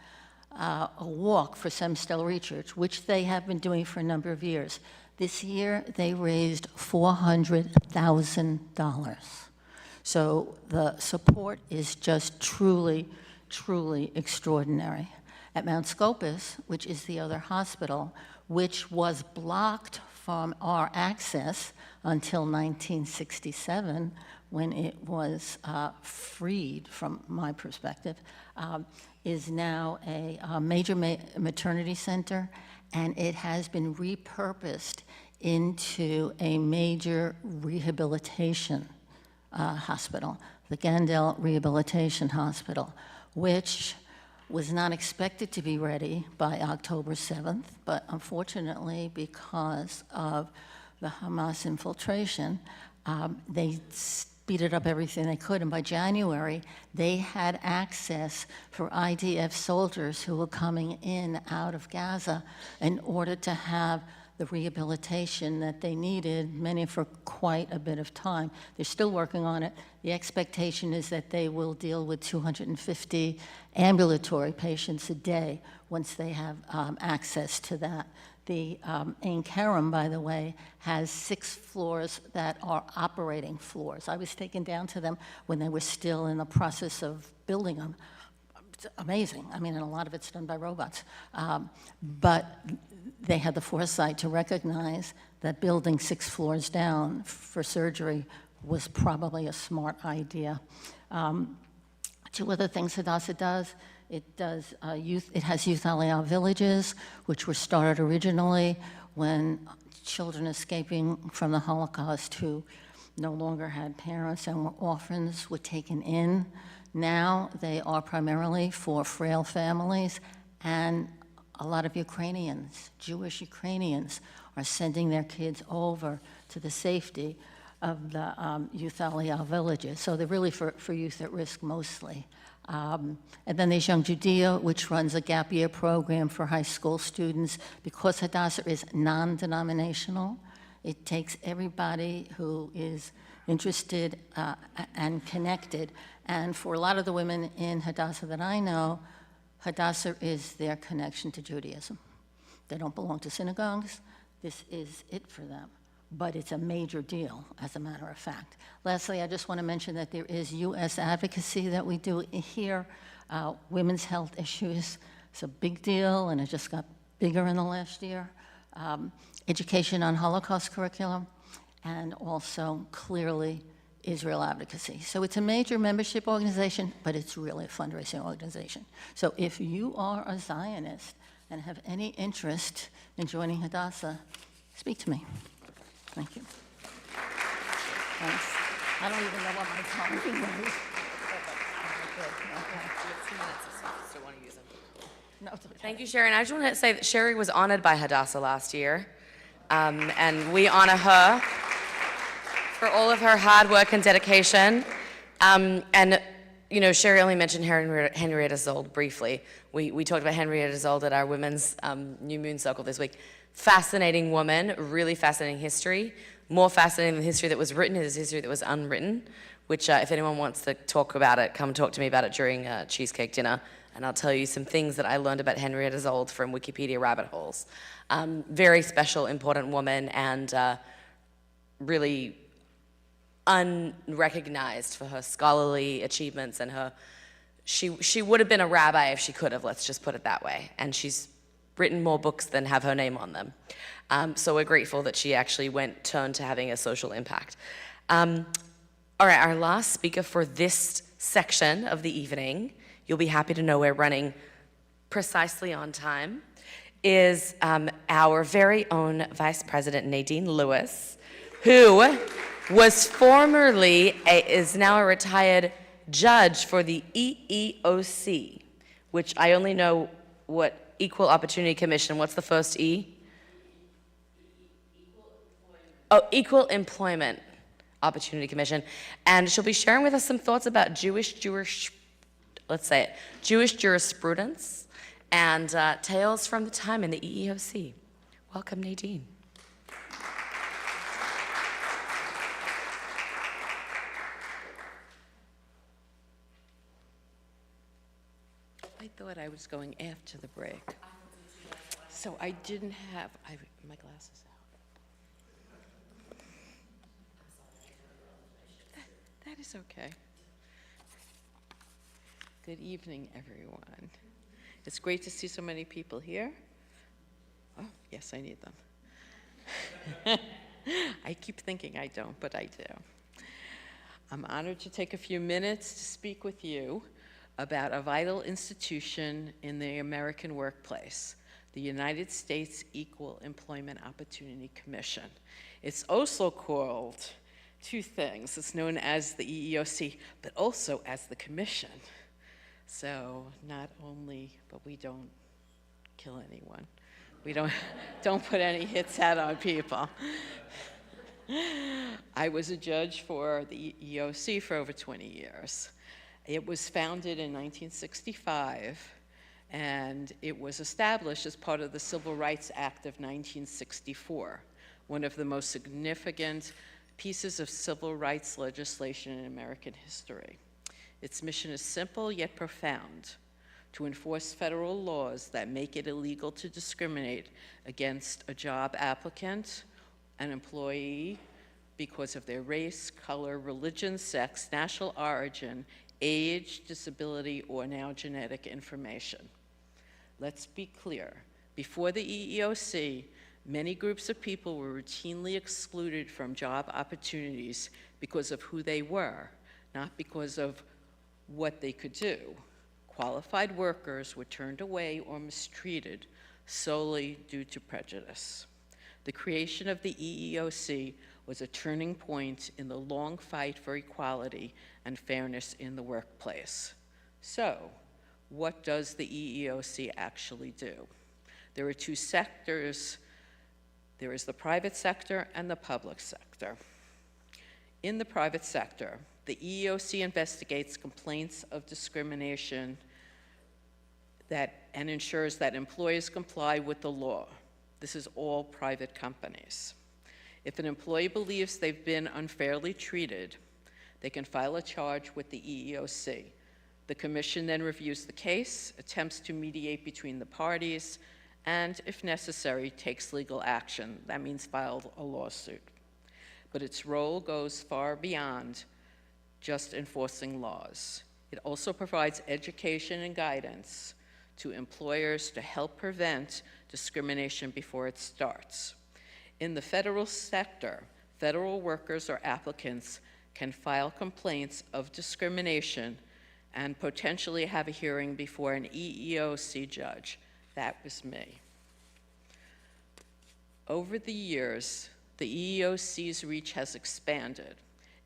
a walk for stem cell research, which they have been doing for a number of years. This year, they raised $400,000. So the support is just truly, truly extraordinary. At Mount Scopus, which is the other hospital, which was blocked from our access until 1967, when it was freed, from my perspective, is now a major maternity center, and it has been repurposed into a major rehabilitation hospital, the Gandel Rehabilitation Hospital, which was not expected to be ready by October 7th, but unfortunately, because of the Hamas infiltration, they speeded up everything they could, and by January, they had access for IDF soldiers who were coming in out of Gaza in order to have the rehabilitation that they needed, many for quite a bit of time. They're still working on it. The expectation is that they will deal with 250 ambulatory patients a day once they have access to that. The Ein Kerem, by the way, has 6 floors that are operating floors. I was taken down to them when they were still in the process of building them. It's amazing. I mean, and a lot of it's done by robots. But they had the foresight to recognize that building 6 floors down for surgery was probably a smart idea. 2 other things Hadassah does. It has youth Aliyah villages, which were started originally when children escaping from the Holocaust who no longer had parents and were orphans were taken in. Now they are primarily for frail families, and a lot of Ukrainians, Jewish Ukrainians, are sending their kids over to the safety of the youth Aliyah villages. So they're really for youth at risk mostly. And then there's Young Judea, which runs a gap year program for high school students. Because Hadassah is non-denominational, it takes everybody who is interested and connected. And for a lot of the women in Hadassah that I know, Hadassah is their connection to Judaism. They don't belong to synagogues. This is it for them. But it's a major deal, as a matter of fact. Lastly, I just want to mention that there is U.S. advocacy that we do here. Women's health issues, it's a big deal, and it just got bigger in the last year. Education on Holocaust curriculum, and also, clearly, Israel advocacy. So it's a major membership organization, but it's really a fundraising organization. So if you are a Zionist and have any interest in joining Hadassah, speak to me. Thank you. Thanks. I don't even know what my timing is. No, it's okay. Thank you, Sherry. And I just want to say that Sherry was honored by Hadassah last year, and we honor her for all of her hard work and dedication. And, you know, Sherry only mentioned Henrietta Zold briefly. We talked about Henrietta Zold at our Women's New Moon Circle this week. Fascinating woman, really fascinating history. More fascinating than the history that was written is history that was unwritten, which if anyone wants to talk about it, come talk to me about it during cheesecake dinner, and I'll tell you some things that I learned about Henrietta Zold from Wikipedia rabbit holes. Very special, important woman, and really unrecognized for her scholarly achievements, and she would have been a rabbi if she could have, let's just put it that way. And she's written more books than have her name on them. So we're grateful that she actually turned to having a social impact. All right, our last speaker for this section of the evening, you'll be happy to know we're running precisely on time, is our very own Vice President Nadine Lewis, who was formerly, is now a retired judge for the EEOC, which I only know what Equal Opportunity Commission, what's the first E? Oh, Equal Employment Opportunity Commission. And she'll be sharing with us some thoughts about Jewish jurisprudence and tales from the time in the EEOC. Welcome, Nadine. I thought I was going after the break. So I didn't have, my glasses out. That is okay. Good evening, everyone. It's great to see so many people here. Oh, yes, I need them. I keep thinking I don't, but I do. I'm honored to take a few minutes to speak with you about a vital institution in the American workplace, the United States Equal Employment Opportunity Commission. It's also called two things. It's known as the EEOC, but also as the Commission. So not only, but we don't kill anyone. We don't put any hits out on people. I was a judge for the EEOC for over 20 years. It was founded in 1965, and it was established as part of the Civil Rights Act of 1964, one of the most significant pieces of civil rights legislation in American history. Its mission is simple yet profound: to enforce federal laws that make it illegal to discriminate against a job applicant, an employee, because of their race, color, religion, sex, national origin, age, disability, or now genetic information. Let's be clear. Before the EEOC, many groups of people were routinely excluded from job opportunities because of who they were, not because of what they could do. Qualified workers were turned away or mistreated solely due to prejudice. The creation of the EEOC was a turning point in the long fight for equality and fairness in the workplace. So, what does the EEOC actually do? There are two sectors. There is the private sector and the public sector. In the private sector, the EEOC investigates complaints of discrimination and ensures that employees comply with the law. This is all private companies. If an employee believes they've been unfairly treated, they can file a charge with the EEOC. The commission then reviews the case, attempts to mediate between the parties, and if necessary, takes legal action. That means file a lawsuit. But its role goes far beyond just enforcing laws. It also provides education and guidance to employers to help prevent discrimination before it starts. In the federal sector, federal workers or applicants can file complaints of discrimination and potentially have a hearing before an EEOC judge. That was me. Over the years, the EEOC's reach has expanded.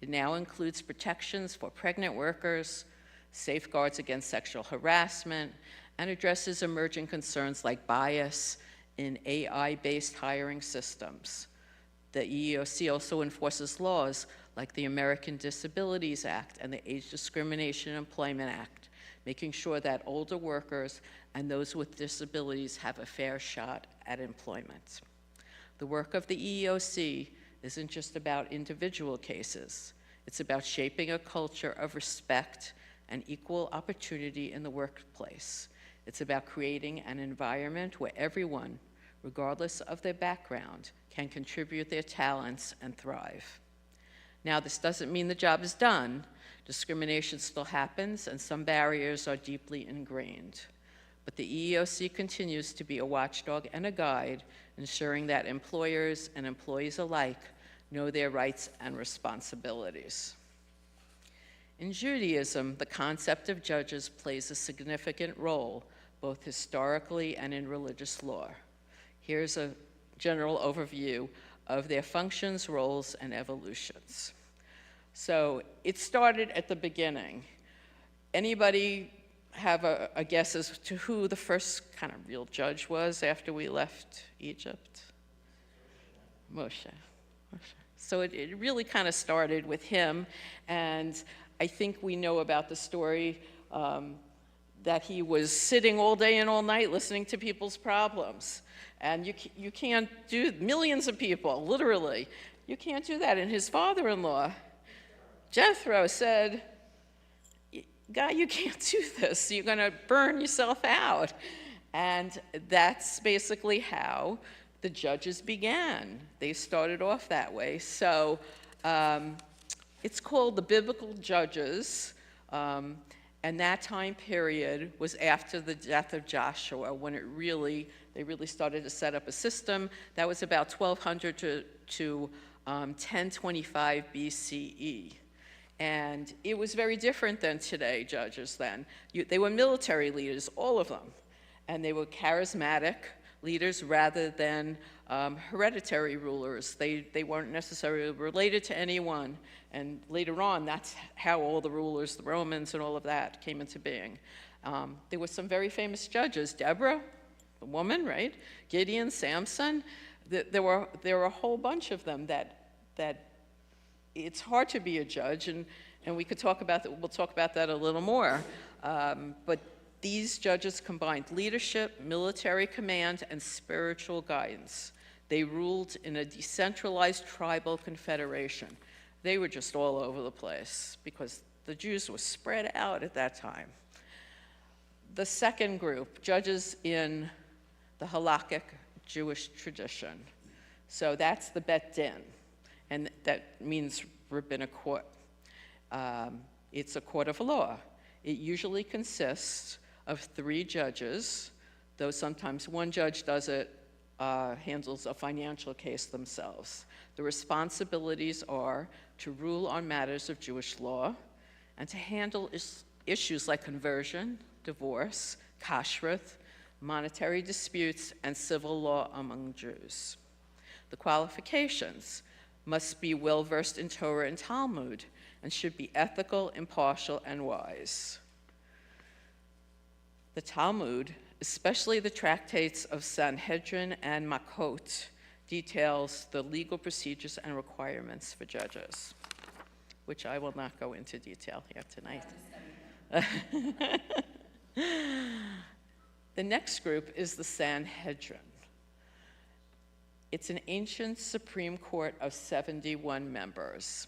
It now includes protections for pregnant workers, safeguards against sexual harassment, and addresses emerging concerns like bias in AI-based hiring systems. The EEOC also enforces laws like the American Disabilities Act and the Age Discrimination Employment Act, making sure that older workers and those with disabilities have a fair shot at employment. The work of the EEOC isn't just about individual cases. It's about shaping a culture of respect and equal opportunity in the workplace. It's about creating an environment where everyone, regardless of their background, can contribute their talents and thrive. Now, this doesn't mean the job is done. Discrimination still happens, and some barriers are deeply ingrained. But the EEOC continues to be a watchdog and a guide, ensuring that employers and employees alike know their rights and responsibilities. In Judaism, the concept of judges plays a significant role, both historically and in religious law. Here's a general overview of their functions, roles, and evolutions. So it started at the beginning. Anybody have a guess as to who the first kind of real judge was after we left Egypt? Moshe. So it really kind of started with him, and I think we know about the story that he was sitting all day and all night listening to people's problems. And you can't do, millions of people, literally, you can't do that. And his father-in-law, Jethro, said, "Guy, you can't do this. You're going to burn yourself out." And that's basically how the judges began. They started off that way. So it's called the Biblical Judges, and that time period was after the death of Joshua, when they really started to set up a system. That was about 1200 to 1025 BCE. And it was very different than today, judges then. They were military leaders, all of them. And they were charismatic leaders rather than hereditary rulers. They weren't necessarily related to anyone. And later on, that's how all the rulers, the Romans and all of that, came into being. There were some very famous judges. Deborah, the woman, right? Gideon, Samson. There were a whole bunch of them that it's hard to be a judge, and we could talk about that. We'll talk about that a little more. But these judges combined leadership, military command, and spiritual guidance. They ruled in a decentralized tribal confederation. They were just all over the place because the Jews were spread out at that time. The second group, judges in the halakhic Jewish tradition. So that's the Bet Din, and that means rabbinic court. It's a court of law. It usually consists of 3 judges, though sometimes one judge handles a financial case themselves. The responsibilities are to rule on matters of Jewish law and to handle issues like conversion, divorce, kashrut, monetary disputes, and civil law among Jews. The qualifications must be well-versed in Torah and Talmud and should be ethical, impartial, and wise. The Talmud, especially the tractates of Sanhedrin and Makot, details the legal procedures and requirements for judges, which I will not go into detail here tonight. The next group is the Sanhedrin. It's an ancient Supreme Court of 71 members.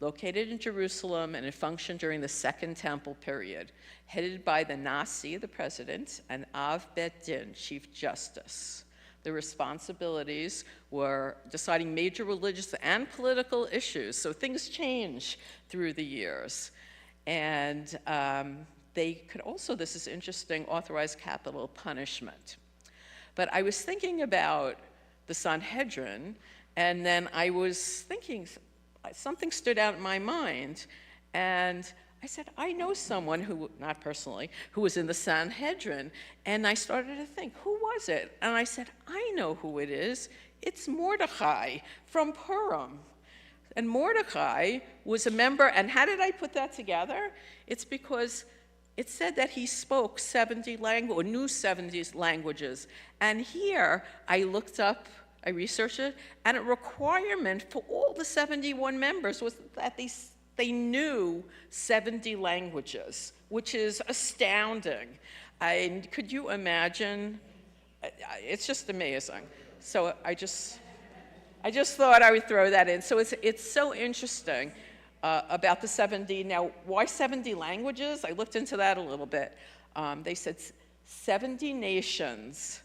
Located in Jerusalem, and it functioned during the Second Temple period, headed by the Nasi, the president, and Av Bet Din, chief justice. The responsibilities were deciding major religious and political issues, so things change through the years. And they could also, this is interesting, authorize capital punishment. But I was thinking about the Sanhedrin, and then I was thinking, something stood out in my mind, and I said, I know someone who, not personally, who was in the Sanhedrin, and I started to think, who was it? And I said, I know who it is. It's Mordecai from Purim. And Mordecai was a member, and how did I put that together? It's because it said that he spoke 70 languages, or knew 70 languages. And here, I looked up, I researched it, and a requirement for all the 71 members was that they knew 70 languages, which is astounding. And could you imagine? It's just amazing. So I just thought I would throw that in. So it's so interesting about the 70. Now, why 70 languages? I looked into that a little bit. They said 70 nations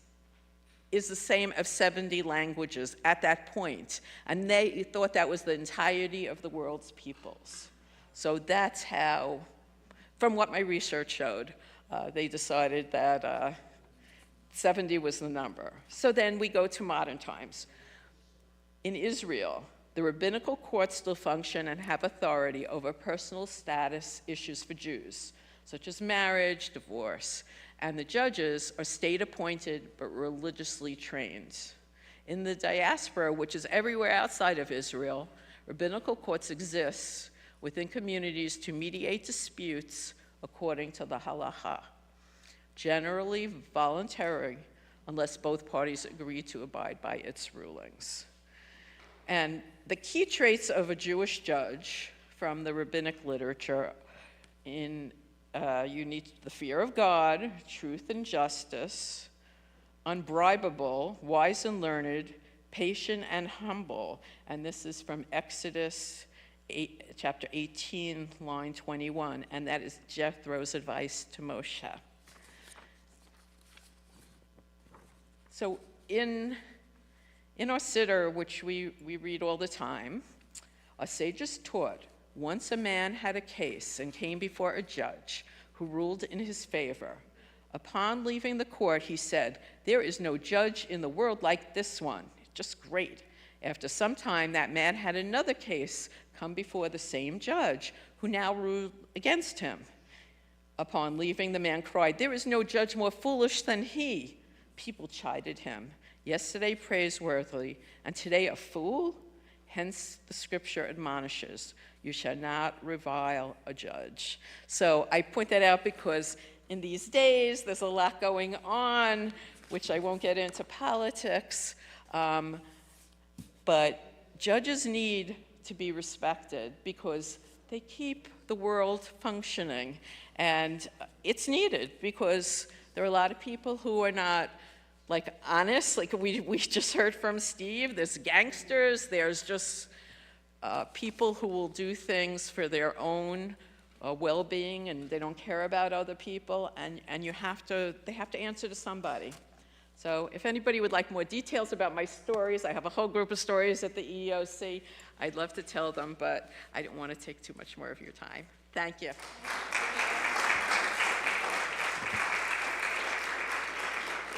is the same as 70 languages at that point. And they thought that was the entirety of the world's peoples. So that's how, from what my research showed, they decided that 70 was the number. So then we go to modern times. In Israel, The rabbinical courts still function and have authority over personal status issues for Jews, such as marriage, divorce, and the judges are state-appointed but religiously trained. In the diaspora, which is everywhere outside of Israel, rabbinical courts exist within communities to mediate disputes according to the halacha, generally voluntary unless both parties agree to abide by its rulings. And the key traits of a Jewish judge from the rabbinic literature you need the fear of God, truth and justice, unbribable, wise and learned, patient and humble. And this is from Exodus chapter 18, line 21, and that is Jethro's advice to Moshe. So in our Siddur, which we read all the time, our sages taught, once a man had a case and came before a judge who ruled in his favor. Upon leaving the court, he said, "There is no judge in the world like this one. Just great." After some time, that man had another case come before the same judge, who now ruled against him. Upon leaving, the man cried, "There is no judge more foolish than he." People chided him. Yesterday praiseworthy, and today a fool? Hence the scripture admonishes, you shall not revile a judge. So I point that out because in these days, there's a lot going on, which I won't get into politics, but judges need to be respected because they keep the world functioning. And it's needed because there are a lot of people who are not honest, like we just heard from Steve. There's gangsters, there's just people who will do things for their own well-being, and they don't care about other people, and they have to answer to somebody. So if anybody would like more details about my stories, I have a whole group of stories at the EEOC. I'd love to tell them, but I don't want to take too much more of your time. Thank you.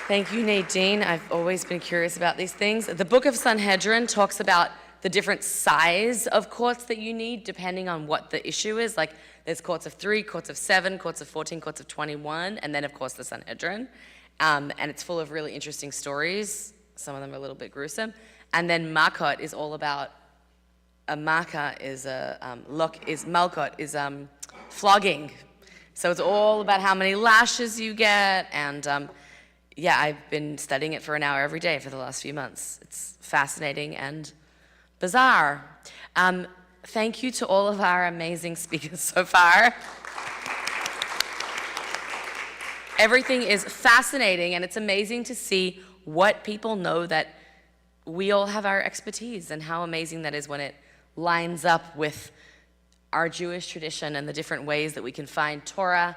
Thank you, Nadine. I've always been curious about these things. The Book of Sanhedrin talks about the different size of courts that you need depending on what the issue is. Like there's courts of 3, courts of 7, courts of 14, courts of 21, and then of course the Sanhedrin. And it's full of really interesting stories. Some of them are a little bit gruesome. And then Makot is all about, a Maka is Malkot is flogging. So it's all about how many lashes you get, and yeah, I've been studying it for an hour every day for the last few months. It's fascinating and bizarre. Thank you to all of our amazing speakers so far. Everything is fascinating, and it's amazing to see what people know, that we all have our expertise, and how amazing that is when it lines up with our Jewish tradition and the different ways that we can find Torah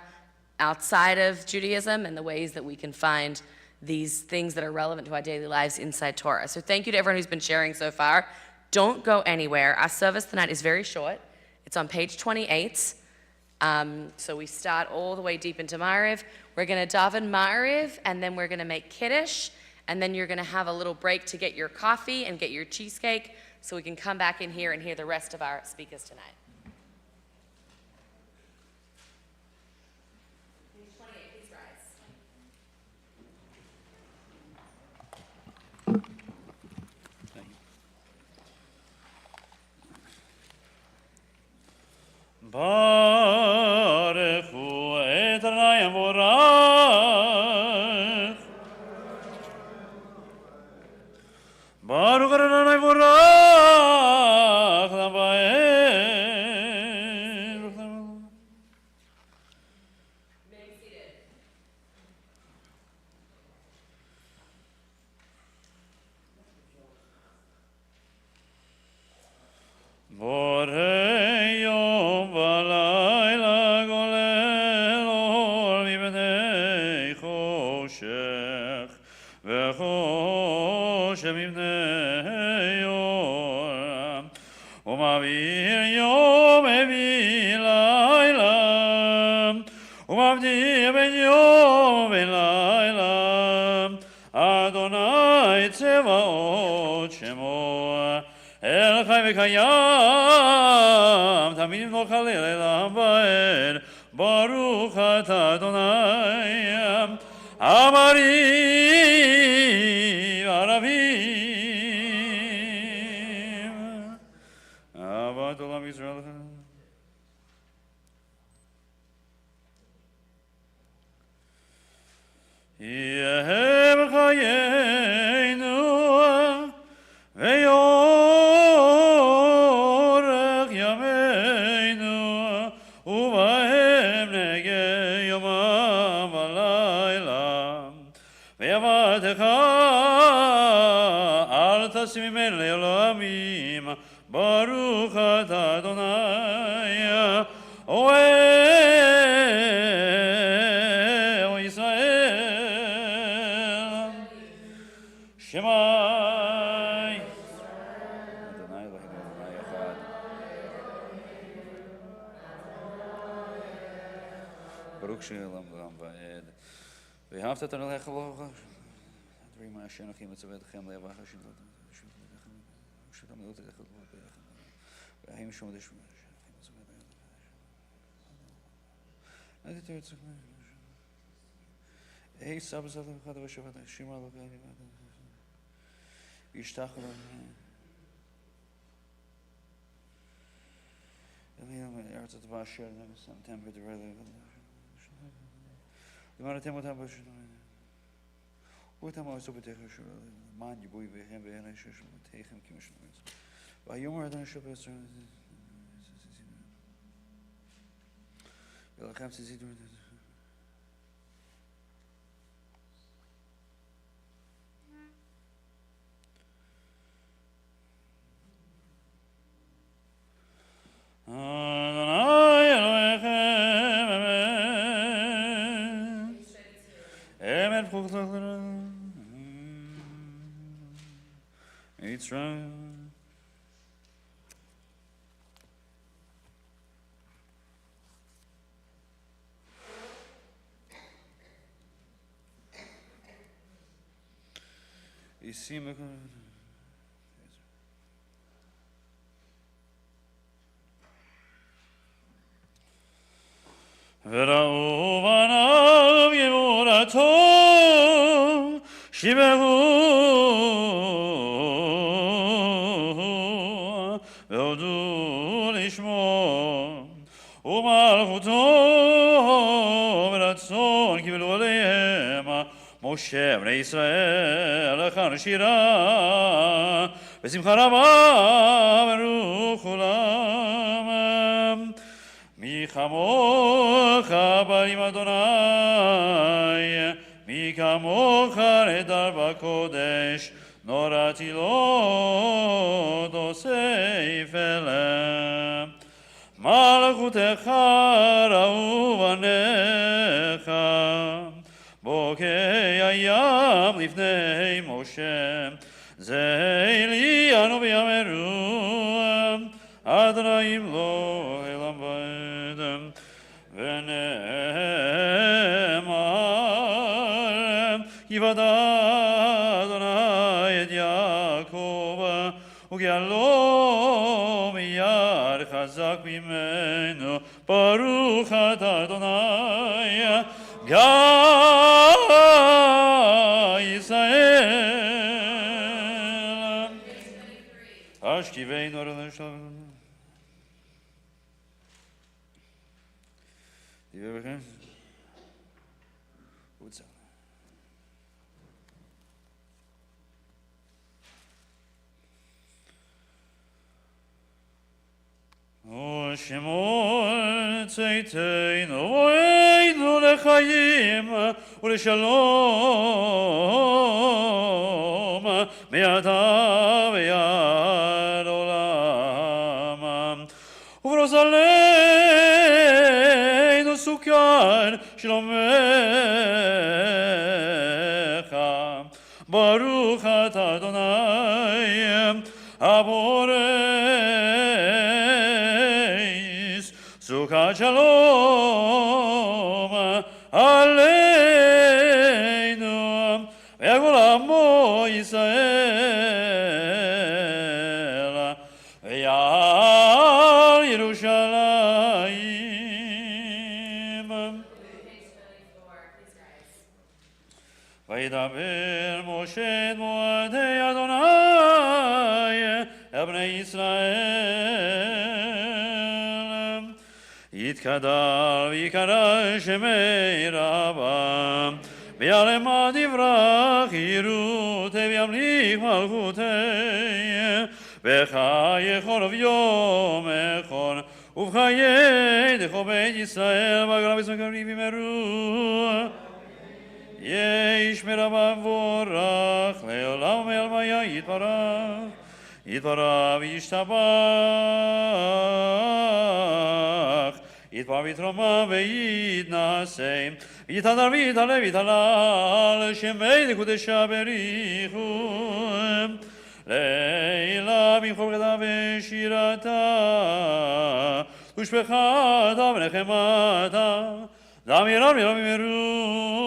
outside of Judaism and the ways that we can find these things that are relevant to our daily lives inside Torah. So thank you to everyone who's been sharing so far. Don't go anywhere. Our service tonight is very short. It's on page 28. So we start all the way deep into Ma'ariv. We're going to daven Ma'ariv, and then we're going to make Kiddush, and then you're going to have a little break to get your coffee and get your cheesecake so we can come back in here and hear the rest of our speakers tonight. Baruchu et Adonai Vorach. Baruch Adonai Vorach Lavael. Borei yom v'layla golel or mibnei choshech v'choshech mibnei or umavir yom evi layla umavdir ben yom ben layla Adonai tzevaot shemo אל חי וקיים, תמיד נמלוך על לעולם ועד. ברוך אתה אדוני, המרים הרבים. אהבת עולם ישראל. יהם חיינו ויורך ימינו ובהם נגה יומם ולילה ויעבדך אל תשים ממנו לעולמים. ברוך אתה אדוני אוהב ישראל. שמאי אדוני אלוהינו אדוני אחד. ברוך שם לעולם ועד. ואהבת את אלוהיך לאהוב הדברים אשר אנוכי מצווה אתכם לאהבה השם שתמלאו תלך והאם שום דשו אל תתרצו היי סבא זלו אחד ושבת שימה לו ישתח לו ארצות באשר סמתם בדברי למענתם אותם ואותם עשו בתיכם שלו למען יבואי בהם ואין אשר שלמותיכם כמו שלמות והיומר אדוני של בעצר ולכם תזידו אדוני אלוהיכם אמת פקוח Israel. וראו בניו גבורתו שיבחו והודו לשמו ומלכותו ברצון קיבלו עליהם משה בני ישראל לכן שירה בשמחה רבה ברוך כולם. מי כמוך באים אדוני, מי כמוך נדר בקודש, נורתי לו תוסיף אליהם. מלכותך ראו בניך, בוקי הים לפני משה, זה אלינו ויאמרו, אדוני ימלוך עולם ועד. ונאמר, יוודע אדוני את יעקב, וגאלו מיד חזק ממנו. ברוך אתה אדוני, גיא ישראל. השכיבנו אדוני שלום. דיבר הוצא. שמור צאתנו ובואנו לחיים ולשלום מעתה ועד עולם. וברוס עלינו סוכר שלומך. ברוך אתה אדוני הבורא סוכת שלום עלינו ועל עמו ישראל אל בני ישראל. יתקדל ויקרא שמי רבם, ויעלמה דברך חירותי וימליך מלכותי, בחיי חורב יום אחד, ובחיי דכל בית ישראל, והגרם וסמכרים ימרו. יש מרבם מבורך, לעולם ועלמיה יתברך, יתברך וישתבח, יתברך ויתרומם ויתנשא, ויתהדר ויתהלל ויתהלל, שמי לקודשה בריחו. לילה במחול גדה ושירתה, ושפחתה ונחמתה, דמירה מירום ימרו.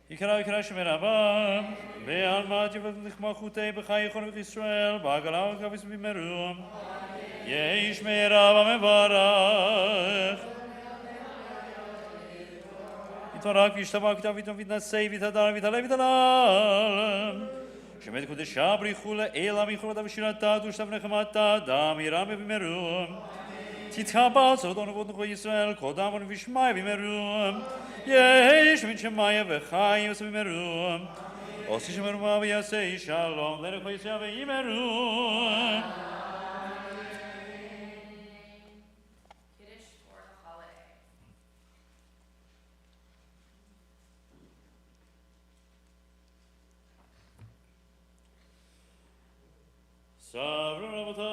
יקרא שמי רבם, בעלמת יבדך מלכותי בחיי חורב ישראל, בעגלה וכבש במרום. יהי שמי רבם מברך. יתברך וישתבח כתב ויתום ויתנשא ויתהדר ויתהלל ויתהלל. שמי קודשה בריחו לעילה מחורבתה ושירתה ושתב נחמתה, דמירה במרום. תתקבל צודון ובודנכו ישראל, קודם ונשמע במרום. יש מן שמיה וחיים במרום. עושי שמרומה ויעשה שלום, לנכו ישראל וימרום. סברו רבותיי,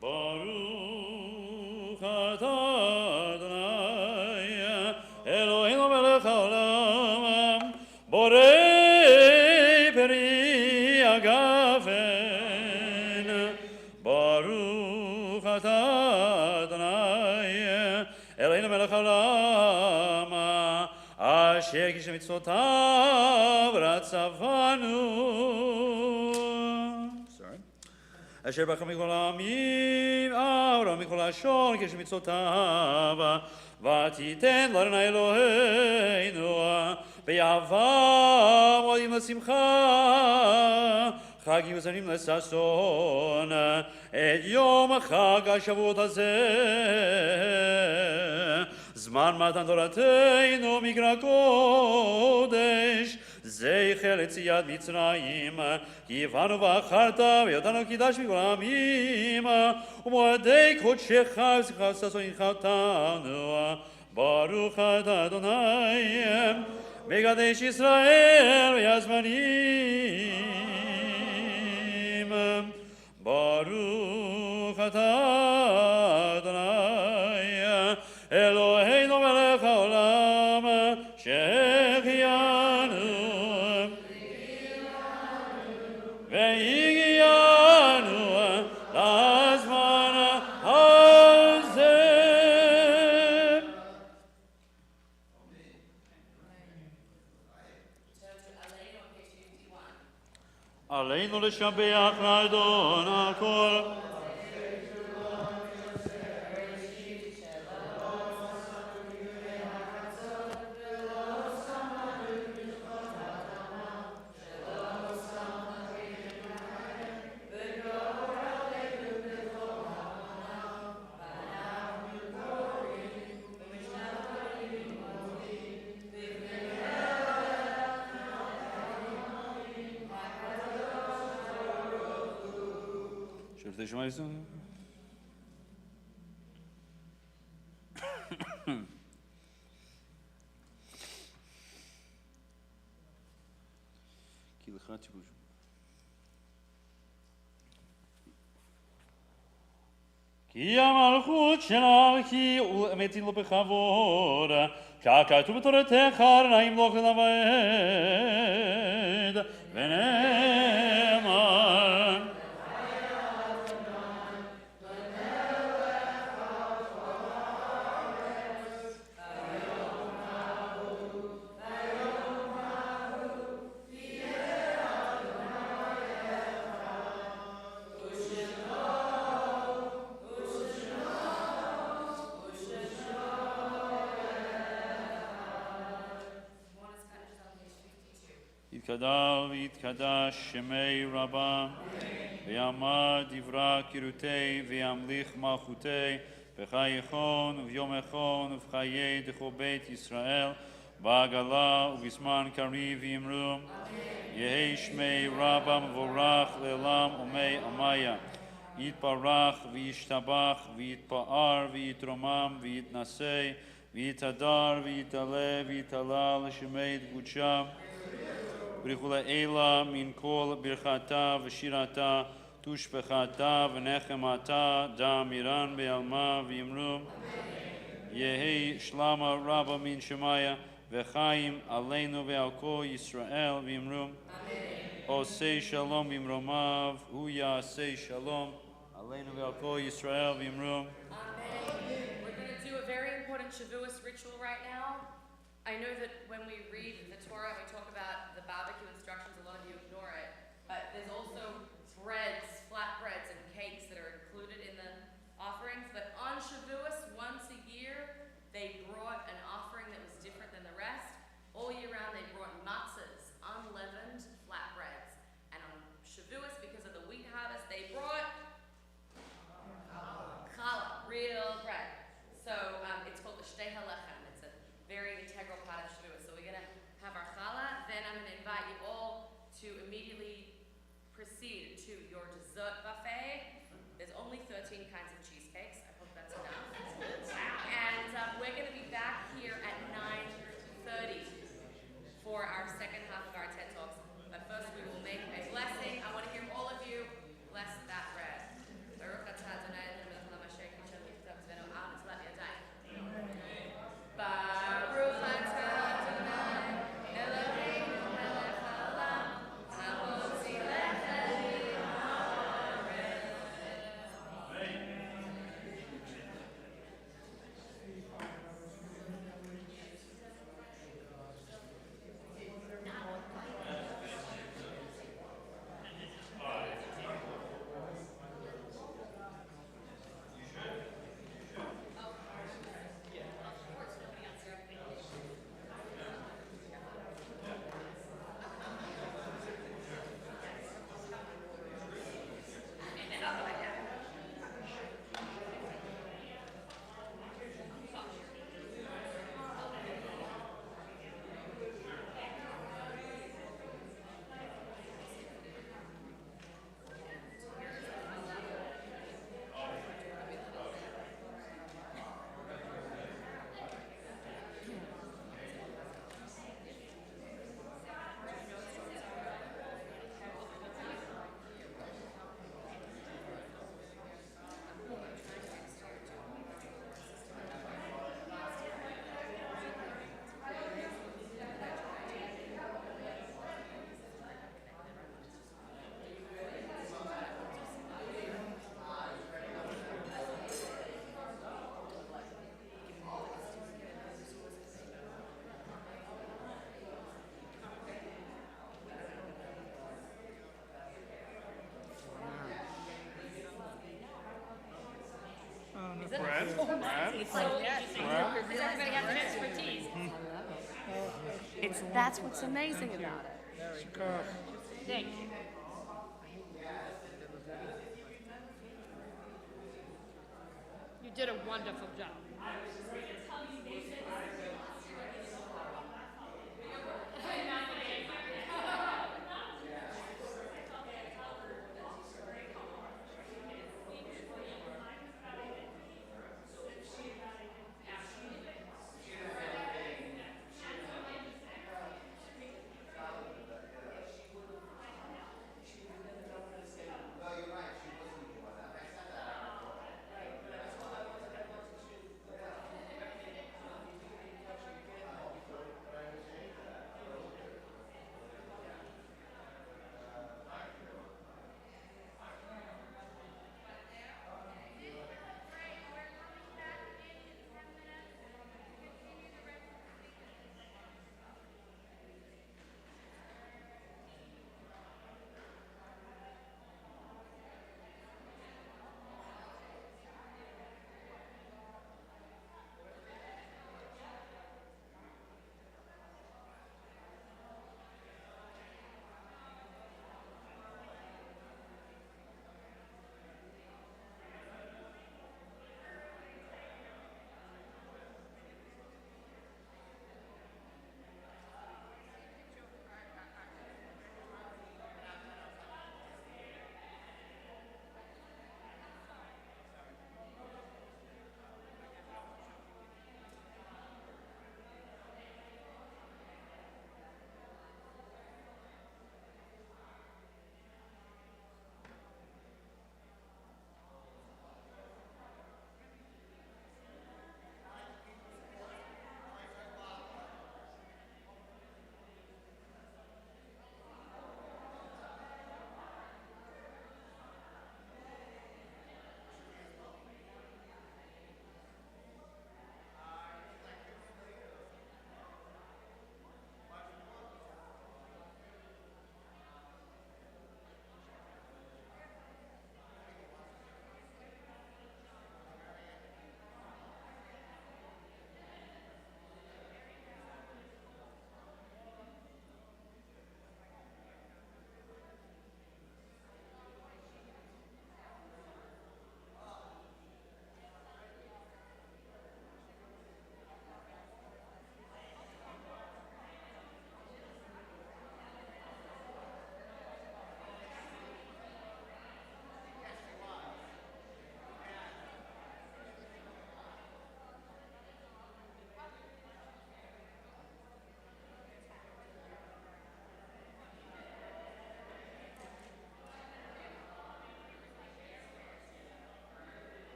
ברוך אתה אדוני, אלוהינו מלך העולם, בורא פרי הגפן. ברוך אתה אדוני, אלוהינו מלך העולם, אשר קיש מצוותיו רצפנו. אשר ברכה מכל העמים, אברהם מכל לשון, כשמצוותיו, ותיתן לאדוני אלוהינו, באהבה מועדים לשמחה, חגים וזמנים לששון, את יום החג השבועות הזה, זמן מתן תורתנו מקרא קודש, זכר ליציאת מצרים, כי הבנו ואכלת ויותנו קידש מכל העמים, ומועדי קודשך ושמחה ששון הנחלתנו, ברוך אתה אדוני, מקדש ישראל והזמנים. ברוך אתה אדוני, אלוהינו מלך העולם, שהחיינו. והגיענו לזמן הזה. עלינו לשבח לאדון הכל. שופטי שמע ישראל. כי לך תיבוש. כי המלכות שלך היא ולאמתין לו בכבוד, ככתוב בתורתך רעים לא כלבד, ונאמר יתקדש ויתקדש שמי רבה, ויעמד דברה קירותי, וימליך מלכותי, בחייכון וביומכון ובחיי דכל בית ישראל, בעגלה ובזמן קריב ויאמרו, יהי שמי רבה מבורך לעולם ומי עמיה. יתברך וישתבח ויתפאר ויתרומם ויתנשא ויתהדר ויתעלה ויתעלה לשמי קדושה. ברכו לאלה מן כל ברכתה ושירתה, תושבחתה ונחמתה, דאמירן בעלמה ויאמרו, יהי שלמה רבה מן שמיה, וחיים עלינו ועל כל ישראל ויאמרו, עושה שלום במרומיו, הוא יעשה שלום עלינו ועל כל ישראל ויאמרו. Amen. We're going to do a very important Shavuos ritual right now. I know that when we read the Torah, we talk about the barbecue instructions, a lot of you ignore it, but there's also breads, flatbreads, and cakes that are included in the offerings. But on Shavuos, once a year, they brought an offering that was different than the rest. All year round, they brought matzahs, unleavened flatbreads. And on Shavuos, because of the wheat harvest, they brought challah, real bread. So it's called the shtei halechem. It's a very integral part of Shavuos. So we're going to have our challah. Then I'm going to invite you all to immediately proceed to your dessert buffet. There's only 13 kinds of cheesecakes. I hope that's enough. And we're going to be back here at 9:30 for our second half of our TED Talks. But first we will make a blessing. I want to hear all of you bless that bread. Baruch atah Adonai Eloheinu melech haolam asher קידשנו לכתוב tzvenu al mitzvot yadayim. Baruch atah Adonai Eloheinu melech haolam hamotzi lechem ha'aretz. Everybody has an expertise. That's what's amazing about it. Thank you. You did a wonderful job.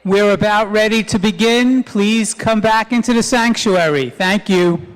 We're about ready to begin. Please come back into the sanctuary. Thank you.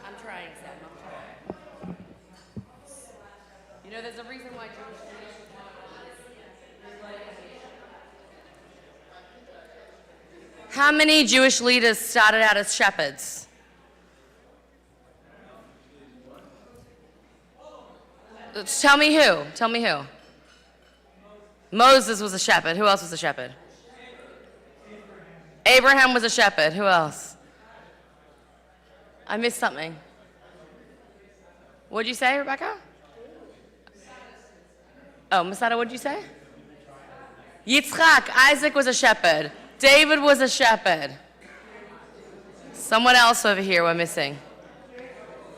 I'm trying, Sam. I'm trying. You know, there's a reason why Jewish leadership How many Jewish leaders started out as shepherds? Tell me who. Tell me who. Moses was a shepherd. Who else was a shepherd? Abraham was a shepherd. Who else? I missed something. What'd you say, Rebecca? Oh, Masada, what'd you say? Yitzchak, Isaac was a shepherd. David was a shepherd. Someone else over here we're missing.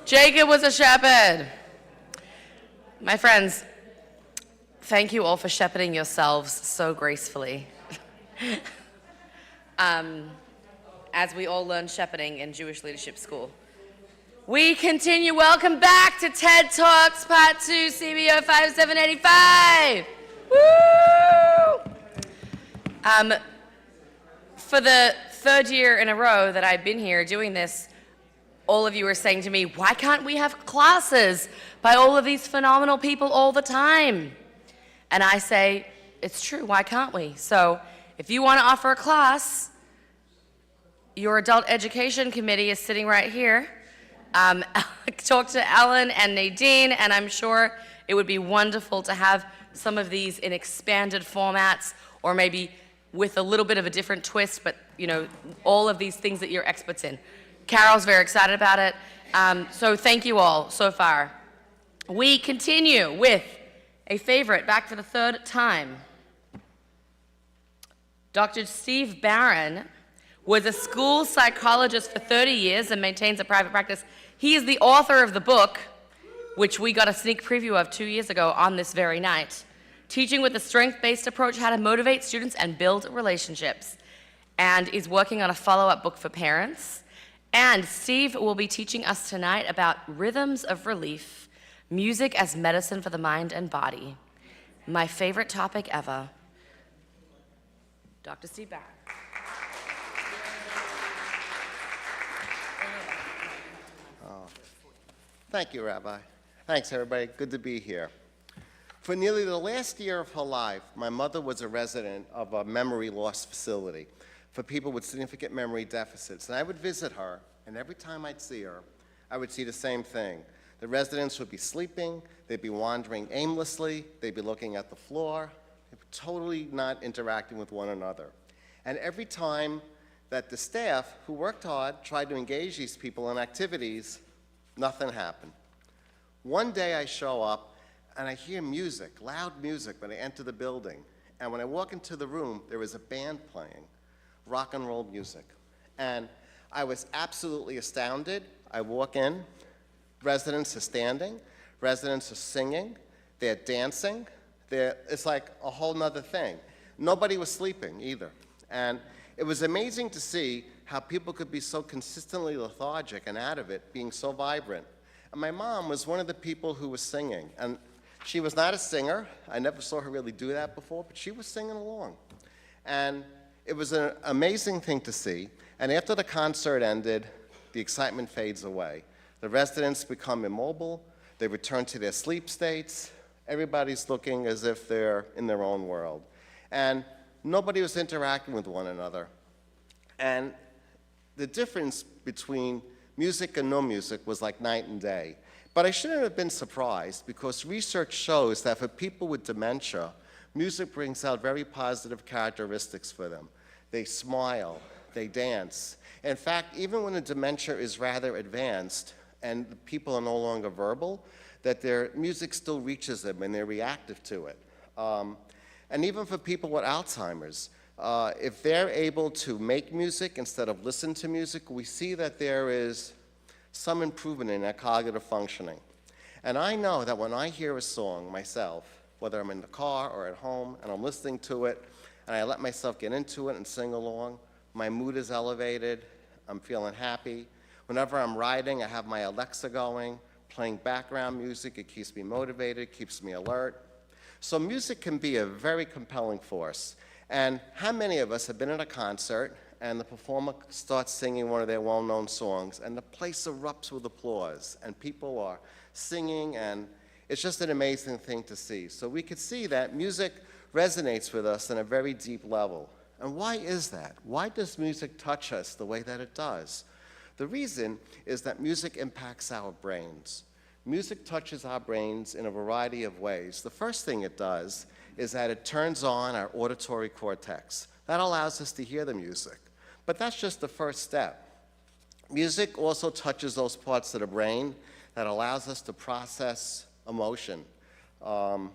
Jacob was a shepherd. My friends, thank you all for shepherding yourselves so gracefully. As we all learn shepherding in Jewish Leadership School. We continue. Welcome back to TED Talks, Part 2, CBO 5785. Woo! For the third year in a row that I've been here doing this, all of you are saying to me, why can't we have classes by all of these phenomenal people all the time? And I say, it's true, why can't we? So if you want to offer a class, your adult education committee is sitting right here. Talk to Ellen and Nadine, and I'm sure it would be wonderful to have some of these in expanded formats, or maybe with a little bit of a different twist, but you know, all of these things that you're experts in. Carol's very excited about it. So thank you all so far. We continue with a favorite, back for the third time. Dr. Steve Barron was a school psychologist for 30 years and maintains a private practice. He is the author of the book, which we got a sneak preview of 2 years ago on this very night, Teaching with a Strength-Based Approach, How to Motivate Students and Build Relationships, and is working on a follow-up book for parents. And Steve will be teaching us tonight about rhythms of relief, music as medicine for the mind and body. My favorite topic ever. Dr. Steve Barron. Thank you, Rabbi. Thanks, everybody. Good to be here. For nearly the last year of her life, my mother was a resident of a memory loss facility for people with significant memory deficits. And I would visit her, and every time I'd see her, I would see the same thing. The residents would be sleeping, they'd be wandering aimlessly, they'd be looking at the floor, they were totally not interacting with one another. And every time that the staff, who worked hard, tried to engage these people in activities, nothing happened. One day I show up and I hear music, loud music, when I enter the building. And when I walk into the room, there was a band playing rock and roll music. And I was absolutely astounded. I walk in, residents are standing, residents are singing, they're dancing. It's like a whole nother thing. Nobody was sleeping either. And it was amazing to see how people could be so consistently lethargic and out of it, being so vibrant. And my mom was one of the people who was singing. And she was not a singer. I never saw her really do that before, but she was singing along. And it was an amazing thing to see. And after the concert ended, the excitement fades away. The residents become immobile. They return to their sleep states. Everybody's looking as if they're in their own world. And nobody was interacting with one another. And the difference between music and no music was like night and day. But I shouldn't have been surprised, because research shows that for people with dementia, music brings out very positive characteristics for them. They smile, they dance. In fact, even when the dementia is rather advanced and the people are no longer verbal, that their music still reaches them and they're reactive to it. And even for people with Alzheimer's, if they're able to make music instead of listen to music, we see that there is some improvement in their cognitive functioning. And I know that when I hear a song myself, whether I'm in the car or at home and I'm listening to it, and I let myself get into it and sing along, my mood is elevated, I'm feeling happy. Whenever I'm riding, I have my Alexa going, playing background music. It keeps me motivated, keeps me alert. So music can be a very compelling force. And how many of us have been at a concert and the performer starts singing one of their well-known songs and the place erupts with applause and people are singing, and it's just an amazing thing to see. So we could see that music resonates with us on a very deep level. And why is that? Why does music touch us the way that it does? The reason is that music impacts our brains. Music touches our brains in a variety of ways. The first thing it does is that it turns on our auditory cortex. That allows us to hear the music. But that's just the first step. Music also touches those parts of the brain that allows us to process emotion. And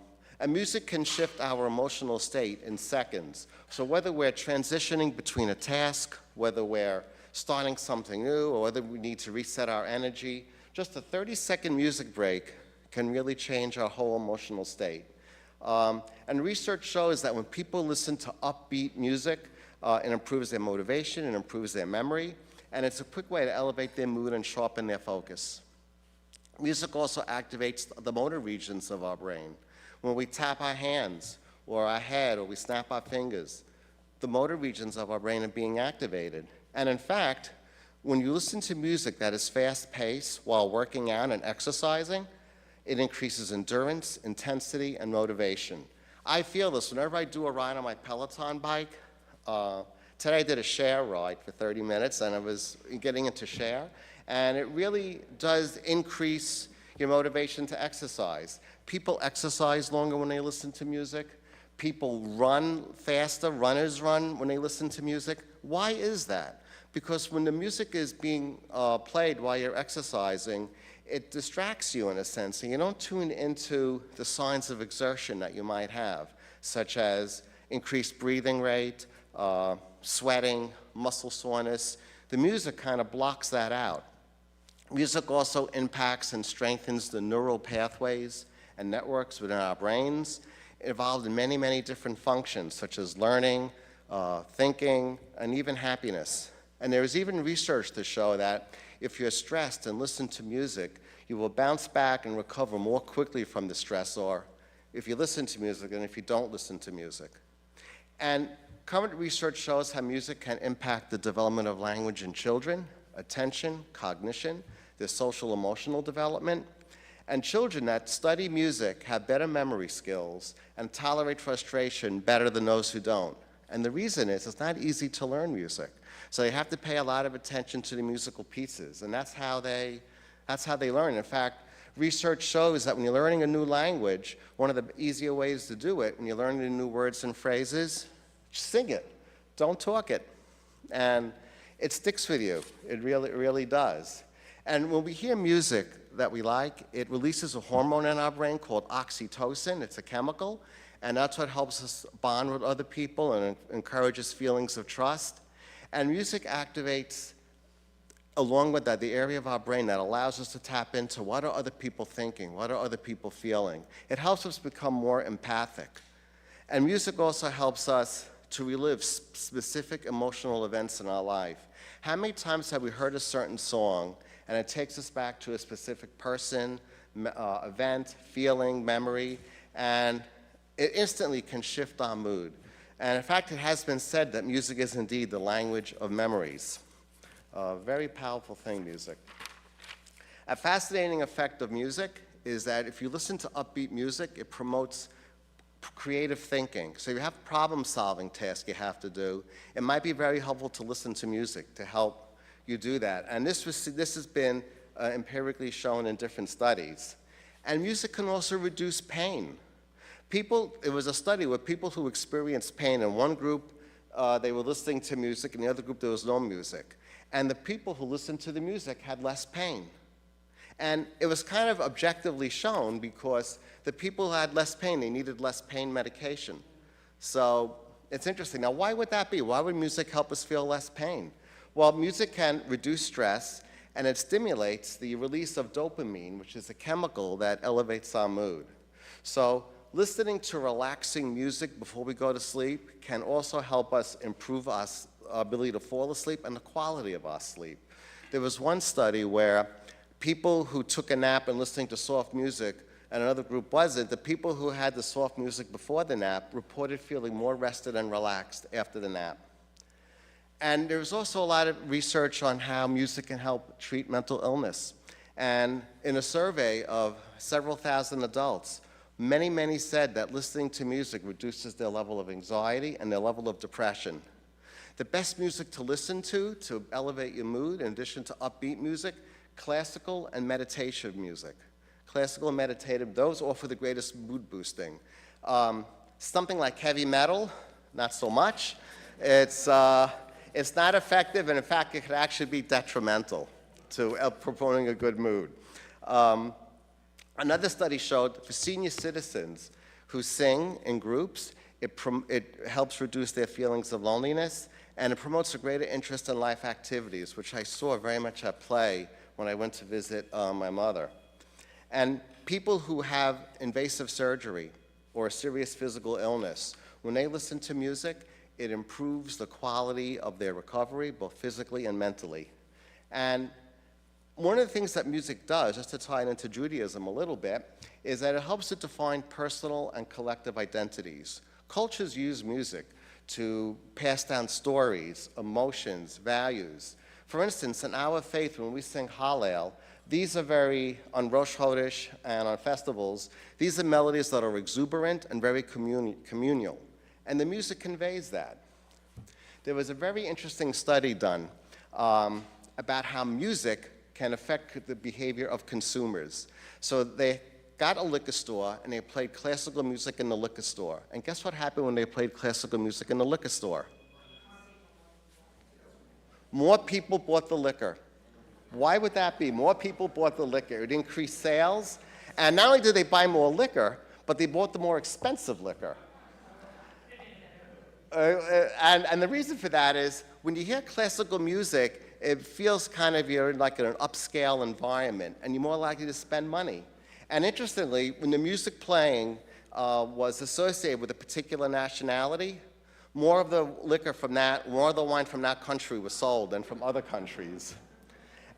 music can shift our emotional state in seconds. So whether we're transitioning between a task, whether we're starting something new, or whether we need to reset our energy, just a 30-second music break can really change our whole emotional state. And research shows that when people listen to upbeat music, it improves their motivation, it improves their memory, and it's a quick way to elevate their mood and sharpen their focus. Music also activates the motor regions of our brain. When we tap our hands or our head or we snap our fingers, the motor regions of our brain are being activated. And in fact, when you listen to music that is fast-paced while working out and exercising, it increases endurance, intensity, and motivation. I feel this whenever I do a ride on my Peloton bike. Today I did a share ride for 30 minutes, and I was getting into share, and it really does increase your motivation to exercise. People exercise longer when they listen to music. People run faster, runners run when they listen to music. Why is that? Because when the music is being played while you're exercising, it distracts you in a sense, and you don't tune into the signs of exertion that you might have, such as increased breathing rate, sweating, muscle soreness. The music kind of blocks that out. Music also impacts and strengthens the neural pathways and networks within our brains, involved in many, many different functions, such as learning, thinking, and even happiness. And there is even research to show that if you're stressed and listen to music, you will bounce back and recover more quickly from the stressor if you listen to music than if you don't listen to music. And current research shows how music can impact the development of language in children, attention, cognition, their social emotional development. And children that study music have better memory skills and tolerate frustration better than those who don't. And the reason is it's not easy to learn music. So you have to pay a lot of attention to the musical pieces, and that's how they learn. In fact, research shows that when you're learning a new language, one of the easier ways to do it, when you're learning the new words and phrases, sing it, don't talk it. And it sticks with you, it really does. And when we hear music that we like, it releases a hormone in our brain called oxytocin. It's a chemical, and that's what helps us bond with other people and encourages feelings of trust. And music activates, along with that, the area of our brain that allows us to tap into what are other people thinking, what are other people feeling. It helps us become more empathic. And music also helps us to relive specific emotional events in our life. How many times have we heard a certain song and it takes us back to a specific person, event, feeling, memory, and it instantly can shift our mood. And in fact, it has been said that music is indeed the language of memories. A very powerful thing, music. A fascinating effect of music is that if you listen to upbeat music, it promotes creative thinking. So you have problem-solving tasks you have to do. It might be very helpful to listen to music to help you do that. And this has been empirically shown in different studies. And music can also reduce pain. It was a study where people who experienced pain, in one group, they were listening to music, in the other group, there was no music. And the people who listened to the music had less pain. And it was kind of objectively shown because the people who had less pain, they needed less pain medication. So it's interesting. Now, why would that be? Why would music help us feel less pain? Well, music can reduce stress, and it stimulates the release of dopamine, which is a chemical that elevates our mood. So listening to relaxing music before we go to sleep can also help us improve our ability to fall asleep and the quality of our sleep. There was one study where people who took a nap and listening to soft music and another group wasn't, the people who had the soft music before the nap reported feeling more rested and relaxed after the nap. And there's also a lot of research on how music can help treat mental illness. And in a survey of several thousand adults, many said that listening to music reduces their level of anxiety and their level of depression. The best music to listen to elevate your mood, in addition to upbeat music, classical and meditation music. Classical and meditative, those offer the greatest mood boosting. Something like heavy metal, not so much. It's not effective, and in fact, it could actually be detrimental to promoting a good mood. Another study showed for senior citizens who sing in groups, it helps reduce their feelings of loneliness, and it promotes a greater interest in life activities, which I saw very much at play when I went to visit my mother. And people who have invasive surgery or a serious physical illness, when they listen to music, it improves the quality of their recovery, both physically and mentally. And one of the things that music does, just to tie it into Judaism a little bit, is that it helps to define personal and collective identities. Cultures use music to pass down stories, emotions, values. For instance, in our faith, when we sing Hallel, these are on Rosh Chodesh and on festivals, these are melodies that are exuberant and very communal. And the music conveys that. There was a very interesting study done about how music can affect the behavior of consumers. So they got a liquor store and they played classical music in the liquor store. And guess what happened when they played classical music in the liquor store? More people bought the liquor. Why would that be? More people bought the liquor. It increased sales. And not only did they buy more liquor, but they bought the more expensive liquor. And the reason for that is when you hear classical music, it feels kind of you're like in an upscale environment, and you're more likely to spend money. And interestingly, when the music playing was associated with a particular nationality, more of the more of the wine from that country was sold than from other countries.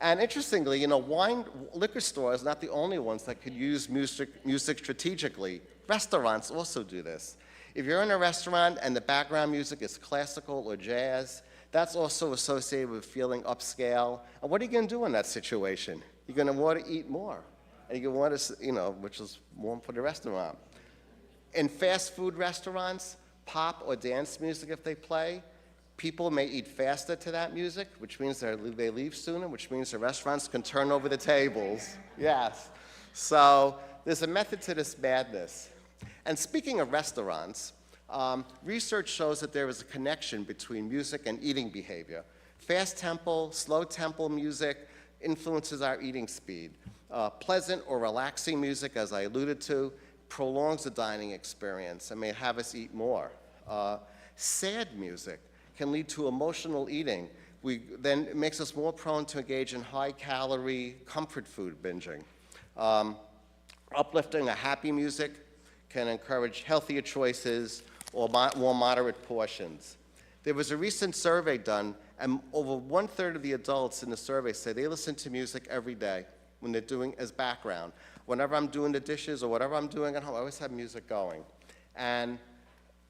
And interestingly, liquor stores are not the only ones that could use music strategically. Restaurants also do this. If you're in a restaurant and the background music is classical or jazz, that's also associated with feeling upscale. And what are you going to do in that situation? You're going to want to eat more. And you're going to want to, which is more for the restaurant. In fast food restaurants, pop or dance music, if they play, people may eat faster to that music, which means they leave sooner, which means the restaurants can turn over the tables. Yes. So there's a method to this madness. And speaking of restaurants, research shows that there is a connection between music and eating behavior. Fast tempo, slow tempo music influences our eating speed. Pleasant or relaxing music, as I alluded to, prolongs the dining experience and may have us eat more. Sad music can lead to emotional eating. Then it makes us more prone to engage in high-calorie comfort food binging. Uplifting or happy music can encourage healthier choices or more moderate portions. There was a recent survey done, and over 1/3 of the adults in the survey say they listen to music every day when they're doing as background. Whenever I'm doing the dishes or whatever I'm doing at home, I always have music going. And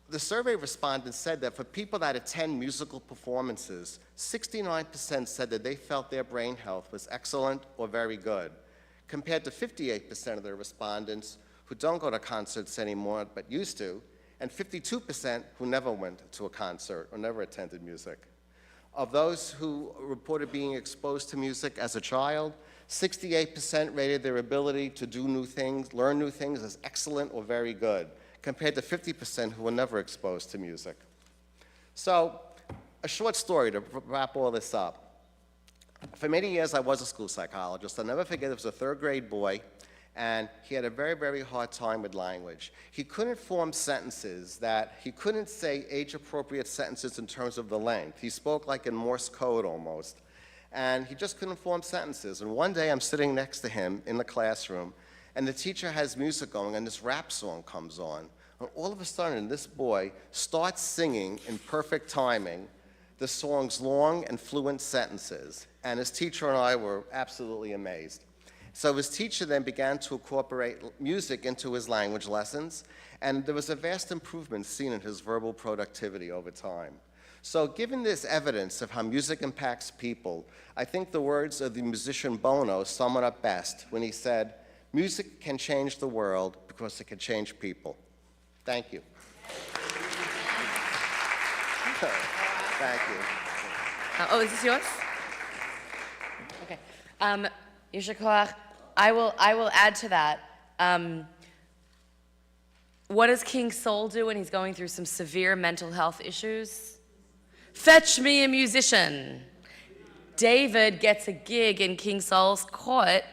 the survey respondents said that for people that attend musical performances, 69% said that they felt their brain health was excellent or very good, compared to 58% of the respondents who don't go to concerts anymore but used to, and 52% who never went to a concert or never attended music. Of those who reported being exposed to music as a child, 68% rated their ability to do new things, learn new things as excellent or very good, compared to 50% who were never exposed to music. So, a short story to wrap all this up. For many years, I was a school psychologist. I'll never forget, there was a 3rd grade boy, and he had a very, very hard time with language. He couldn't form sentences he couldn't say age-appropriate sentences in terms of the length. He spoke like in Morse code almost. And he just couldn't form sentences. And one day I'm sitting next to him in the classroom, and the teacher has music going, and this rap song comes on. And all of a sudden, this boy starts singing in perfect timing the song's long and fluent sentences. And his teacher and I were absolutely amazed. So his teacher then began to incorporate music into his language lessons, and there was a vast improvement seen in his verbal productivity over time. So given this evidence of how music impacts people, I think the words of the musician Bono sum it up best when he said, "Music can change the world because it can change people." Thank you. Thank you. Oh, is this yours? Okay. Yasher Koach, I will add to that. What does King Saul do when he's going through some severe mental health issues? Fetch me a musician. David gets a gig in King Saul's court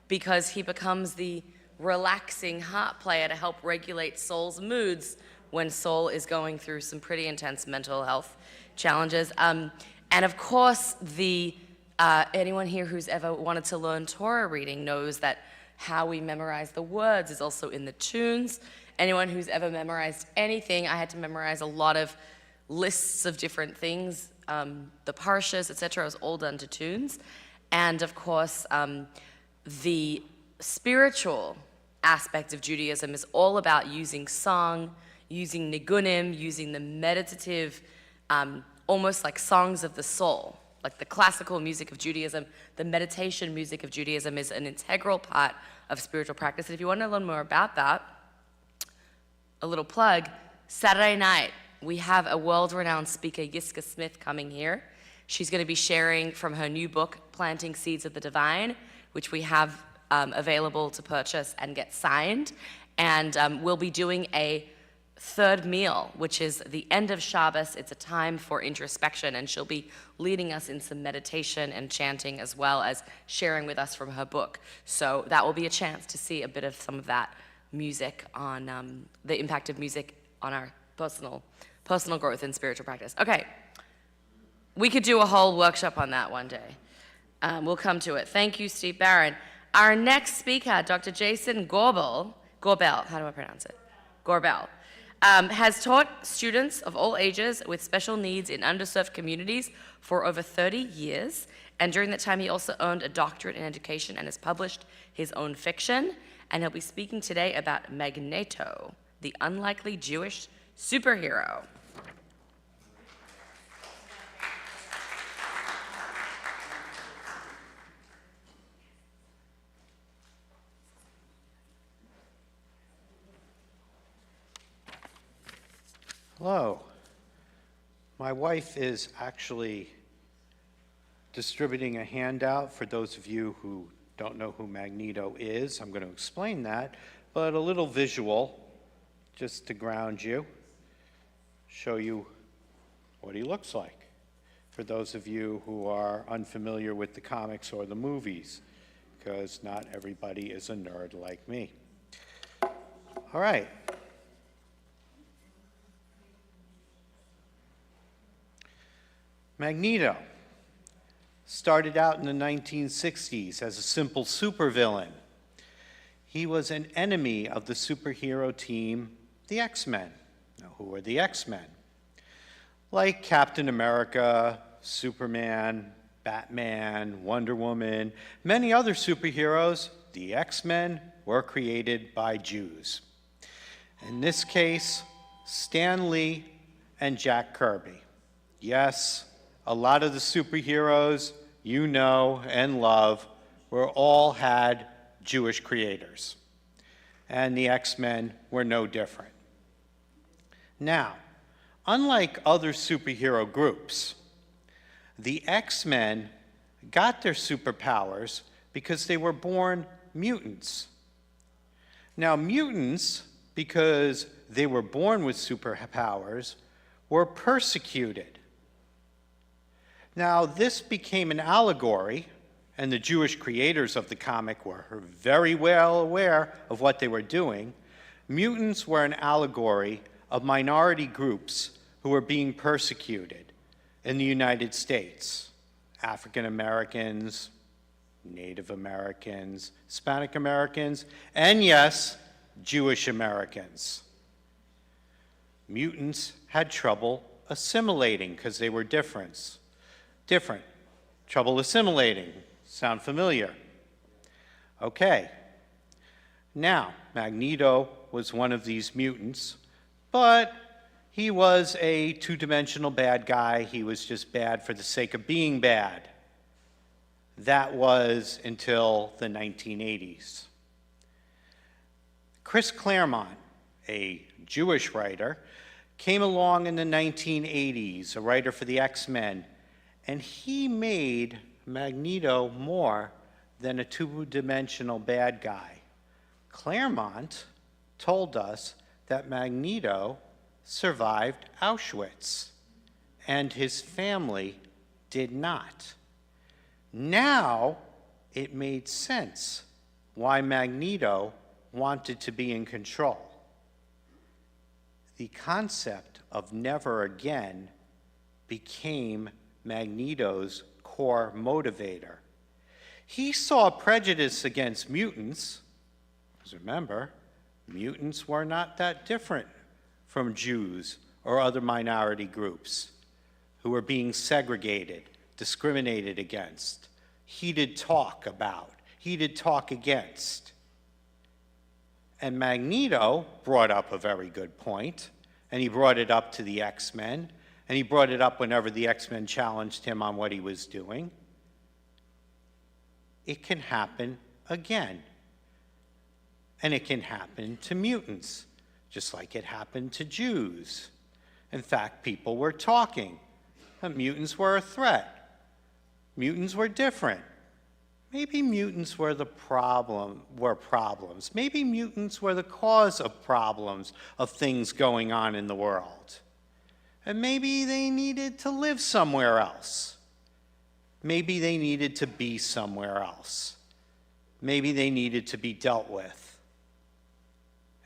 because he becomes the relaxing harp player to help regulate Saul's moods when Saul is going through some pretty intense mental health challenges. And of course, anyone here who's ever wanted to learn Torah reading knows that how we memorize the words is also in the tunes. Anyone who's ever memorized anything, I had to memorize a lot of lists of different things, the parshas, etc. was all done to tunes. And of course, the spiritual aspect of Judaism is all about using song, using nigunim, using the meditative, almost like songs of the soul. Like the classical music of Judaism, the meditation music of Judaism is an integral part of spiritual practice. And if you want to learn more about that, a little plug, Saturday night, we have a world-renowned speaker, Yiska Smith, coming here. She's going to be sharing from her new book, Planting Seeds of the Divine, which we have available to purchase and get signed. And we'll be doing a third meal, which is the end of Shabbos. It's a time for introspection, and she'll be leading us in some meditation and chanting, as well as sharing with us from her book. So that will be a chance to see a bit of some of that music on the impact of music on our personal growth and spiritual practice. Okay, we could do a whole workshop on that one day. We'll come to it. Thank you, Steve Barron. Our next speaker, Dr. Jason Gorbel, how do I pronounce it? Gorbel, has taught students of all ages with special needs in underserved communities for over 30 years. And during that time, he also earned a doctorate in education and has published his own fiction. And he'll be speaking today about Magneto, the unlikely Jewish superhero. Hello. My wife is actually distributing a handout for those of you who don't know who Magneto is. I'm going to explain that, but a little visual just to ground you, show you what he looks like. For those of you who are unfamiliar with the comics or the movies, because not everybody is a nerd like me. All right. Magneto started out in the 1960s as a simple supervillain. He was an enemy of the superhero team, the X-Men. Now, who were the X-Men? Like Captain America, Superman, Batman, Wonder Woman, many other superheroes, the X-Men were created by Jews. In this case, Stan Lee and Jack Kirby. Yes, a lot of the superheroes you know and love were all had Jewish creators. And the X-Men were no different. Now, unlike other superhero groups, the X-Men got their superpowers because they were born mutants. Now, mutants, because they were born with superpowers, were persecuted. Now, this became an allegory, and the Jewish creators of the comic were very well aware of what they were doing. Mutants were an allegory of minority groups who were being persecuted in the United States. African Americans, Native Americans, Hispanic Americans, and yes, Jewish Americans. Mutants had trouble assimilating because they were different. Trouble assimilating. Sound familiar? Okay. Now, Magneto was one of these mutants, but he was a two-dimensional bad guy. He was just bad for the sake of being bad. That was until the 1980s. Chris Claremont, a Jewish writer, came along in the 1980s, a writer for the X-Men, and he made Magneto more than a two-dimensional bad guy. Claremont told us that Magneto survived Auschwitz, and his family did not. Now it made sense why Magneto wanted to be in control. The concept of never again became Magneto's core motivator. He saw prejudice against mutants, because remember, mutants were not that different from Jews or other minority groups who were being segregated, discriminated against, heated talk about, heated talk against. And Magneto brought up a very good point, and he brought it up to the X-Men, and he brought it up whenever the X-Men challenged him on what he was doing. It can happen again. And it can happen to mutants, just like it happened to Jews. In fact, people were talking that mutants were a threat. Mutants were different. Maybe mutants were problems. Maybe mutants were the cause of problems of things going on in the world. And maybe they needed to live somewhere else. Maybe they needed to be somewhere else. Maybe they needed to be dealt with.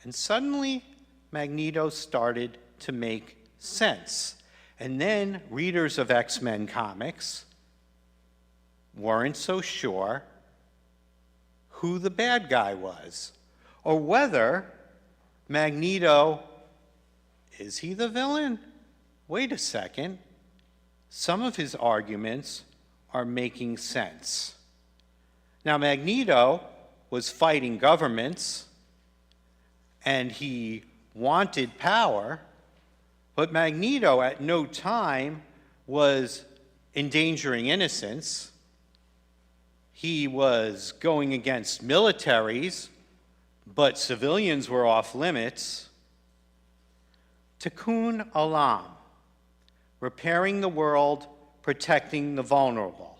And suddenly, Magneto started to make sense. And then readers of X-Men comics weren't so sure who the bad guy was, or whether Magneto, is he the villain? Wait a second. Some of his arguments are making sense. Now, Magneto was fighting governments, and he wanted power, but Magneto at no time was endangering innocents. He was going against militaries, but civilians were off limits. Tikkun Olam, repairing the world, protecting the vulnerable.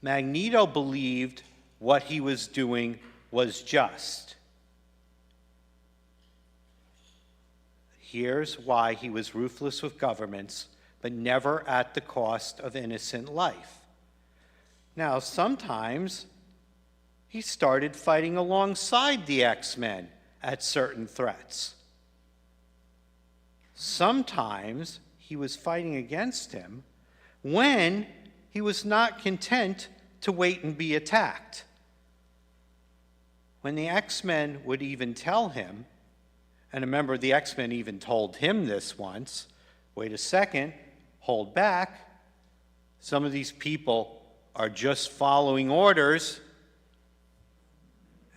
Magneto believed what he was doing was just. Here's why he was ruthless with governments, but never at the cost of innocent life. Now, sometimes he started fighting alongside the X-Men at certain threats. Sometimes he was fighting against him when he was not content to wait and be attacked. When the X-Men would even tell him, and a member of the X-Men even told him this once, wait a second, hold back. Some of these people are just following orders.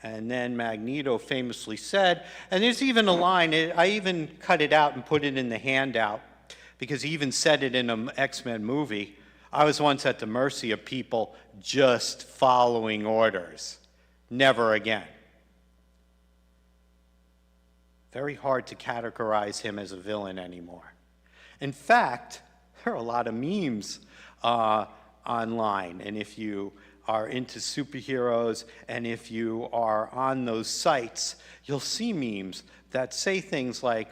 And then Magneto famously said, and there's even a line, I even cut it out and put it in the handout, because he even said it in an X-Men movie, I was once at the mercy of people just following orders. Never again. Very hard to categorize him as a villain anymore. In fact, there are a lot of memes online, and if you are into superheroes and if you are on those sites, you'll see memes that say things like,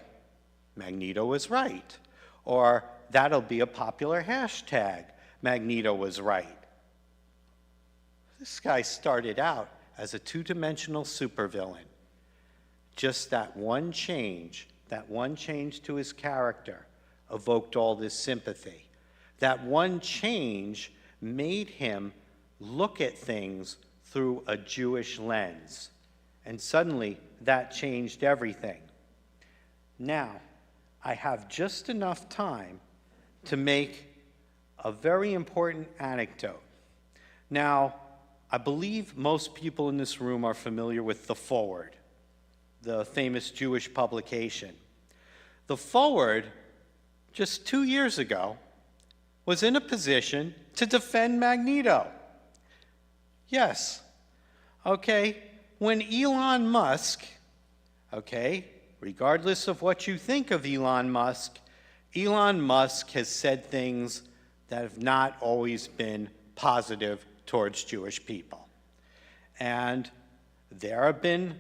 Magneto was right, or that'll be a popular hashtag, Magneto was right. This guy started out as a two-dimensional supervillain. Just that one change to his character evoked all this sympathy. That one change made him look at things through a Jewish lens. And suddenly, that changed everything. Now, I have just enough time to make a very important anecdote. Now, I believe most people in this room are familiar with The Forward, the famous Jewish publication. The Forward, just 2 years ago, was in a position to defend Magneto. Yes, okay, when Elon Musk, okay, regardless of what you think of Elon Musk has said things that have not always been positive towards Jewish people. And there have been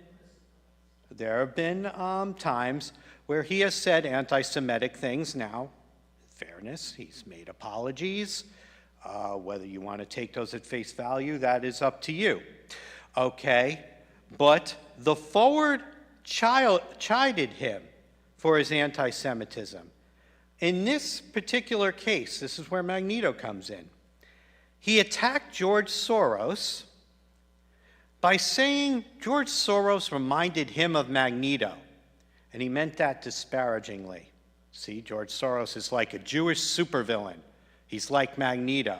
times where he has said anti-Semitic things. Now, in fairness, he's made apologies. Whether you want to take those at face value, that is up to you. Okay, but the Forward chided him for his anti-Semitism. In this particular case, this is where Magneto comes in. He attacked George Soros by saying George Soros reminded him of Magneto, and he meant that disparagingly. See, George Soros is like a Jewish supervillain. He's like Magneto.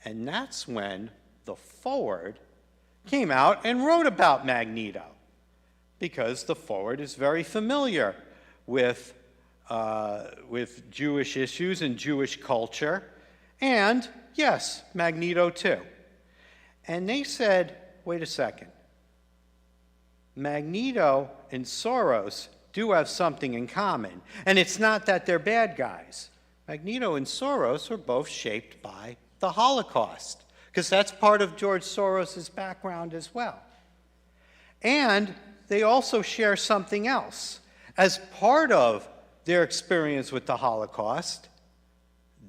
And that's when The Forward came out and wrote about Magneto, because The Forward is very familiar with Jewish issues and Jewish culture, and yes, Magneto too. And they said, wait a second, Magneto and Soros do have something in common, and it's not that they're bad guys. Magneto and Soros were both shaped by the Holocaust, because that's part of George Soros' background as well. And they also share something else. As part of their experience with the Holocaust,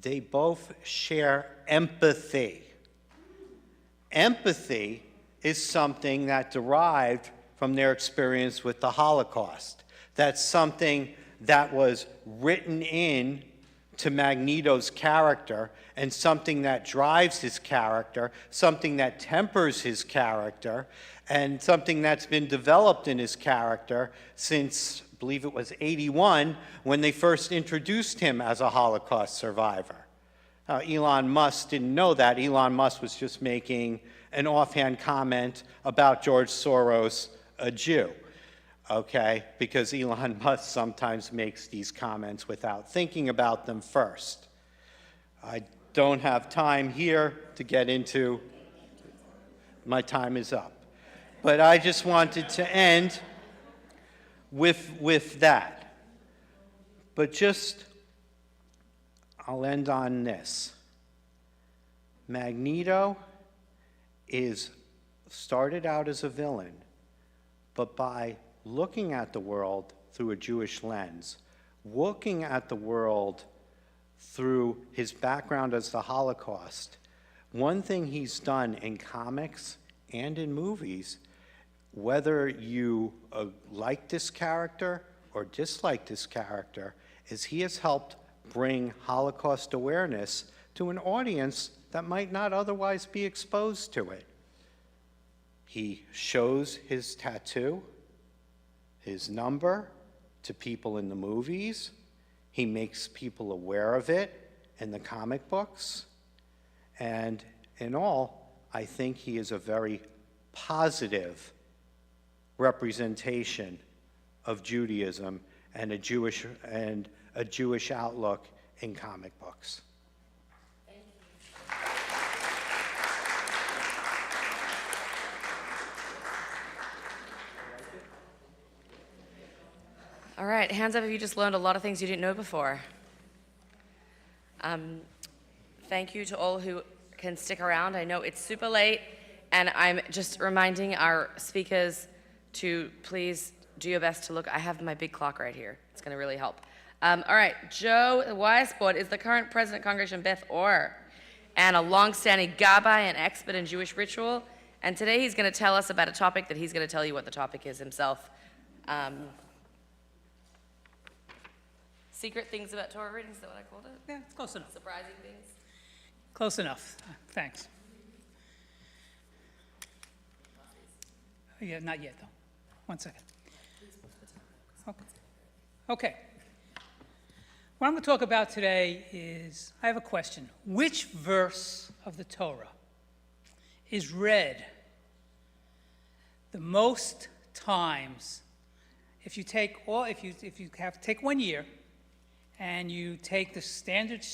they both share empathy. Empathy is something that derived from their experience with the Holocaust. That's something that was written in to Magneto's character, and something that drives his character, something that tempers his character, and something that's been developed in his character since, I believe it was 81, when they first introduced him as a Holocaust survivor. Elon Musk didn't know that. Elon Musk was just making an offhand comment about George Soros, a Jew. Okay, because Elon Musk sometimes makes these comments without thinking about them first. I don't have time here to get into, my time is up. But I just wanted to end with that. But just, I'll end on this. Magneto started out as a villain, but by looking at the world through a Jewish lens, looking at the world through his background as the Holocaust, one thing he's done in comics and in movies whether you like this character or dislike this character, is he has helped bring Holocaust awareness to an audience that might not otherwise be exposed to it. He shows his tattoo, his number, to people in the movies. He makes people aware of it in the comic books. And in all, I think he is a very positive representation of Judaism and a Jewish outlook in comic books. All right, hands up if you just learned a lot of things you didn't know before. Thank you to all who can stick around. I know it's super late, and I'm just reminding our speakers to please do your best to look. I have my big clock right here. It's going to really help. All right, Joe Weisbord is the current president of Congregation Beth Or, and a long-standing gabbai and expert in Jewish ritual. And today he's going to tell us about a topic that he's going to tell you what the topic is himself. Secret things about Torah reading, is that what I called it? Yeah, it's close enough. Surprising things? Close enough. Thanks. Yeah, not yet, though. 1 second. Okay. What I'm going to talk about today is, I have a question. Which verse of the Torah is read the most times? If you take take 1 year and you take the standard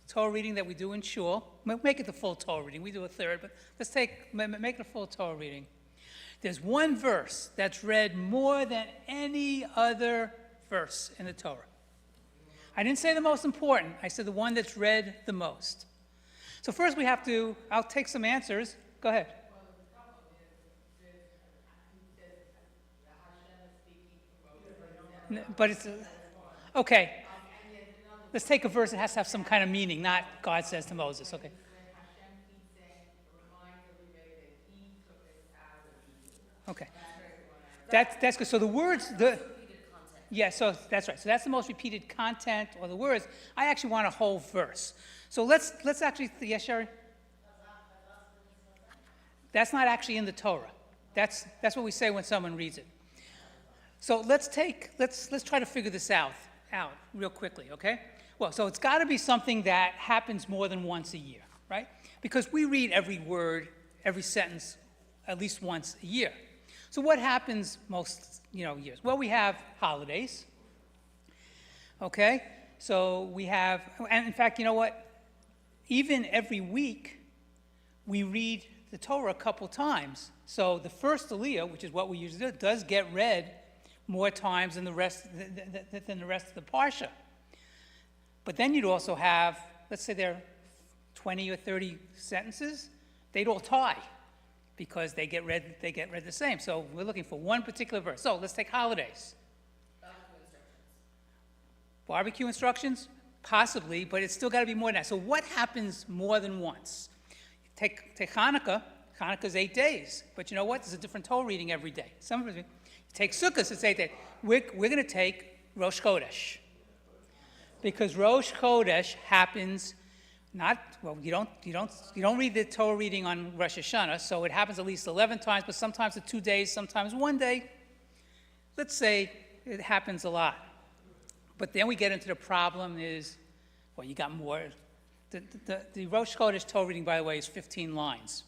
Torah reading that we do in shul, make it the full Torah reading. We do a third, but let's make it a full Torah reading. There's one verse that's read more than any other verse in the Torah. I didn't say the most important. I said the one that's read the most. So first I'll take some answers. Go ahead. But it's, okay. Let's take a verse that has to have some kind of meaning, not God says to Moses, okay? Okay. That's good. So the words, yeah, so that's right. So that's the most repeated content or the words. I actually want a whole verse. So let's actually, yes, Sherry? That's not actually in the Torah. That's what we say when someone reads it. So let's try to figure this out real quickly, okay? Well, so it's got to be something that happens more than once a year, right? Because we read every word, every sentence, at least once a year. So what happens most, years? Well, we have holidays, okay? So we have, and in fact, you know what? Even every week, we read the Torah a couple times. So the first Aliyah, which is what we usually do, does get read more times than the rest of the Parsha. But then you'd also have, let's say there are 20 or 30 sentences, they'd all tie because they get read the same. So we're looking for one particular verse. So let's take holidays. Barbecue instructions? Possibly, but it's still got to be more than that. So what happens more than once? Take Hanukkah. Hanukkah's 8 days. But you know what? There's a different Torah reading every day. Take Sukkot, it's 8 days. We're going to take Rosh Chodesh. Because Rosh Chodesh happens you don't read the Torah reading on Rosh Hashanah, so it happens at least 11 times, but sometimes it's 2 days, sometimes 1 day. Let's say it happens a lot. But then we get into the problem is, well, you got more. The Rosh Chodesh Torah reading, by the way, is 15 lines.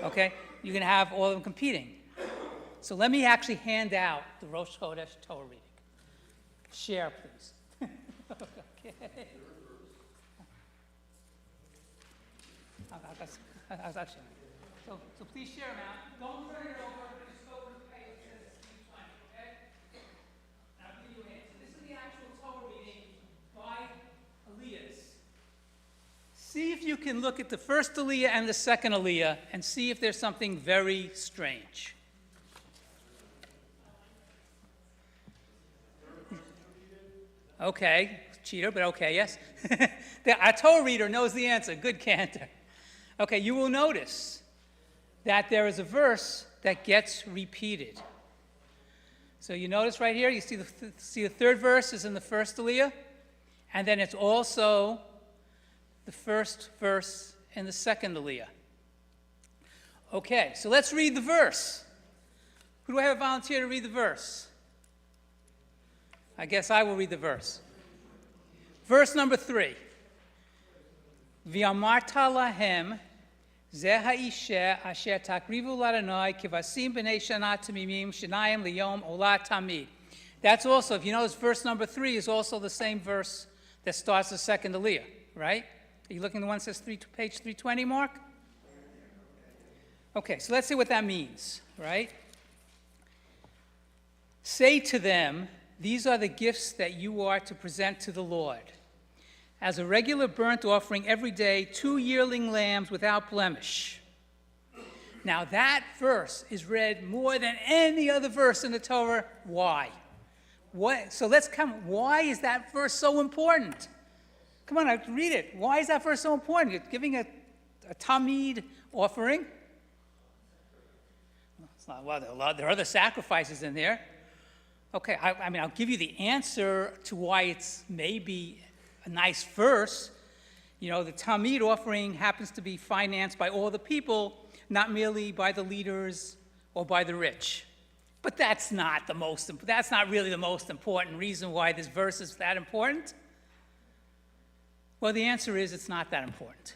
Okay? You're going to have all of them competing. So let me actually hand out the Rosh Chodesh Torah reading. Share, please. Okay. So please share them out. Don't turn it over, but just go to the page that says Steve 20, okay? And I'll give you a hint. So this is the actual Torah reading by Aliyahs. See if you can look at the first Aliyah and the second Aliyah and see if there's something very strange. Okay, cheater, but okay, yes. Our Torah reader knows the answer. Good Cantor. Okay, you will notice that there is a verse that gets repeated. So you notice right here, you see the third verse is in the first aliyah, and then it's also the first verse in the second aliyah. Okay, so let's read the verse. Who do I have volunteer to read the verse? I guess I will read the verse. Verse number 3. V'amarta lahem zeh ha'isha asher takrivu l'Adonai kivasim b'nei shana tamimim shenayim liyom ola tamid. That's also, if you notice, verse number 3 is also the same verse that starts the second aliyah, right? Are you looking at the one that says page 320, Mark? Okay, so let's see what that means, right? Say to them, these are the gifts that you are to present to the Lord. As a regular burnt offering every day, 2 yearling lambs without blemish. Now that verse is read more than any other verse in the Torah. Why? So why is that verse so important? Come on, read it. Why is that verse so important? You're giving a tamid offering. Well, there are other sacrifices in there. Okay, I mean, I'll give you the answer to why it's maybe a nice verse. You know, the tamid offering happens to be financed by all the people, not merely by the leaders or by the rich. But that's not really the most important reason why this verse is that important. Well, the answer is it's not that important.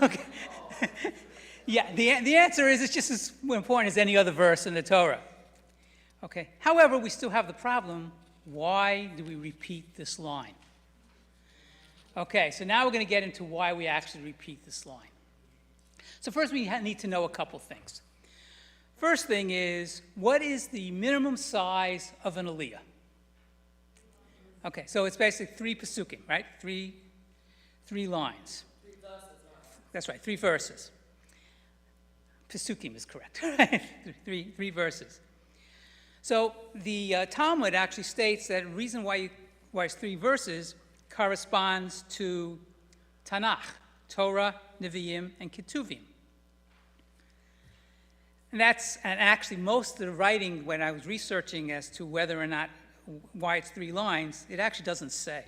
Okay. Yeah, the answer is it's just as important as any other verse in the Torah. Okay. However, we still have the problem, why do we repeat this line? Okay, so now we're going to get into why we actually repeat this line. So first we need to know a couple things. First thing is, what is the minimum size of an aliyah? Okay, so it's basically 3 pesukim, right? Three lines. 3 verses. That's right, 3 verses. Pesukim is correct, right? Three verses. So the Talmud actually states that the reason why it's 3 verses corresponds to Tanakh, Torah, Nevi'im, and Ketuvim. And actually most of the writing, when I was researching as to whether or not why it's 3 lines, it actually doesn't say.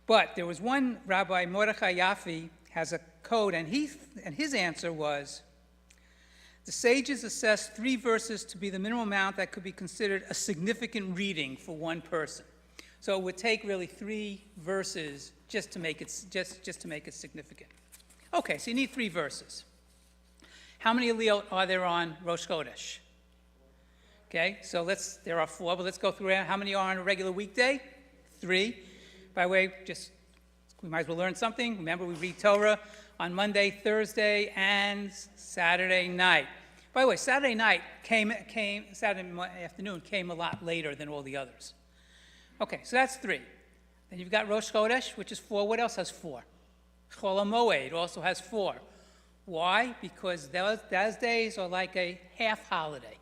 But there was one Rabbi, Mordechai Yaffe, has a code, and his answer was, the sages assessed 3 verses to be the minimum amount that could be considered a significant reading for one person. So it would take really 3 verses just to make it significant. Okay, so you need 3 verses. How many aliyot are there on Rosh Chodesh? Okay, so there are 4, but let's go through how many are on a regular weekday? 3. By the way, we might as well learn something. Remember, we read Torah on Monday, Thursday, and Saturday night. By the way, Saturday afternoon came a lot later than all the others. Okay, so that's 3. Then you've got Rosh Chodesh, which is 4. What else has 4? Chol HaMoed also has 4. Why? Because those days are like a half holiday.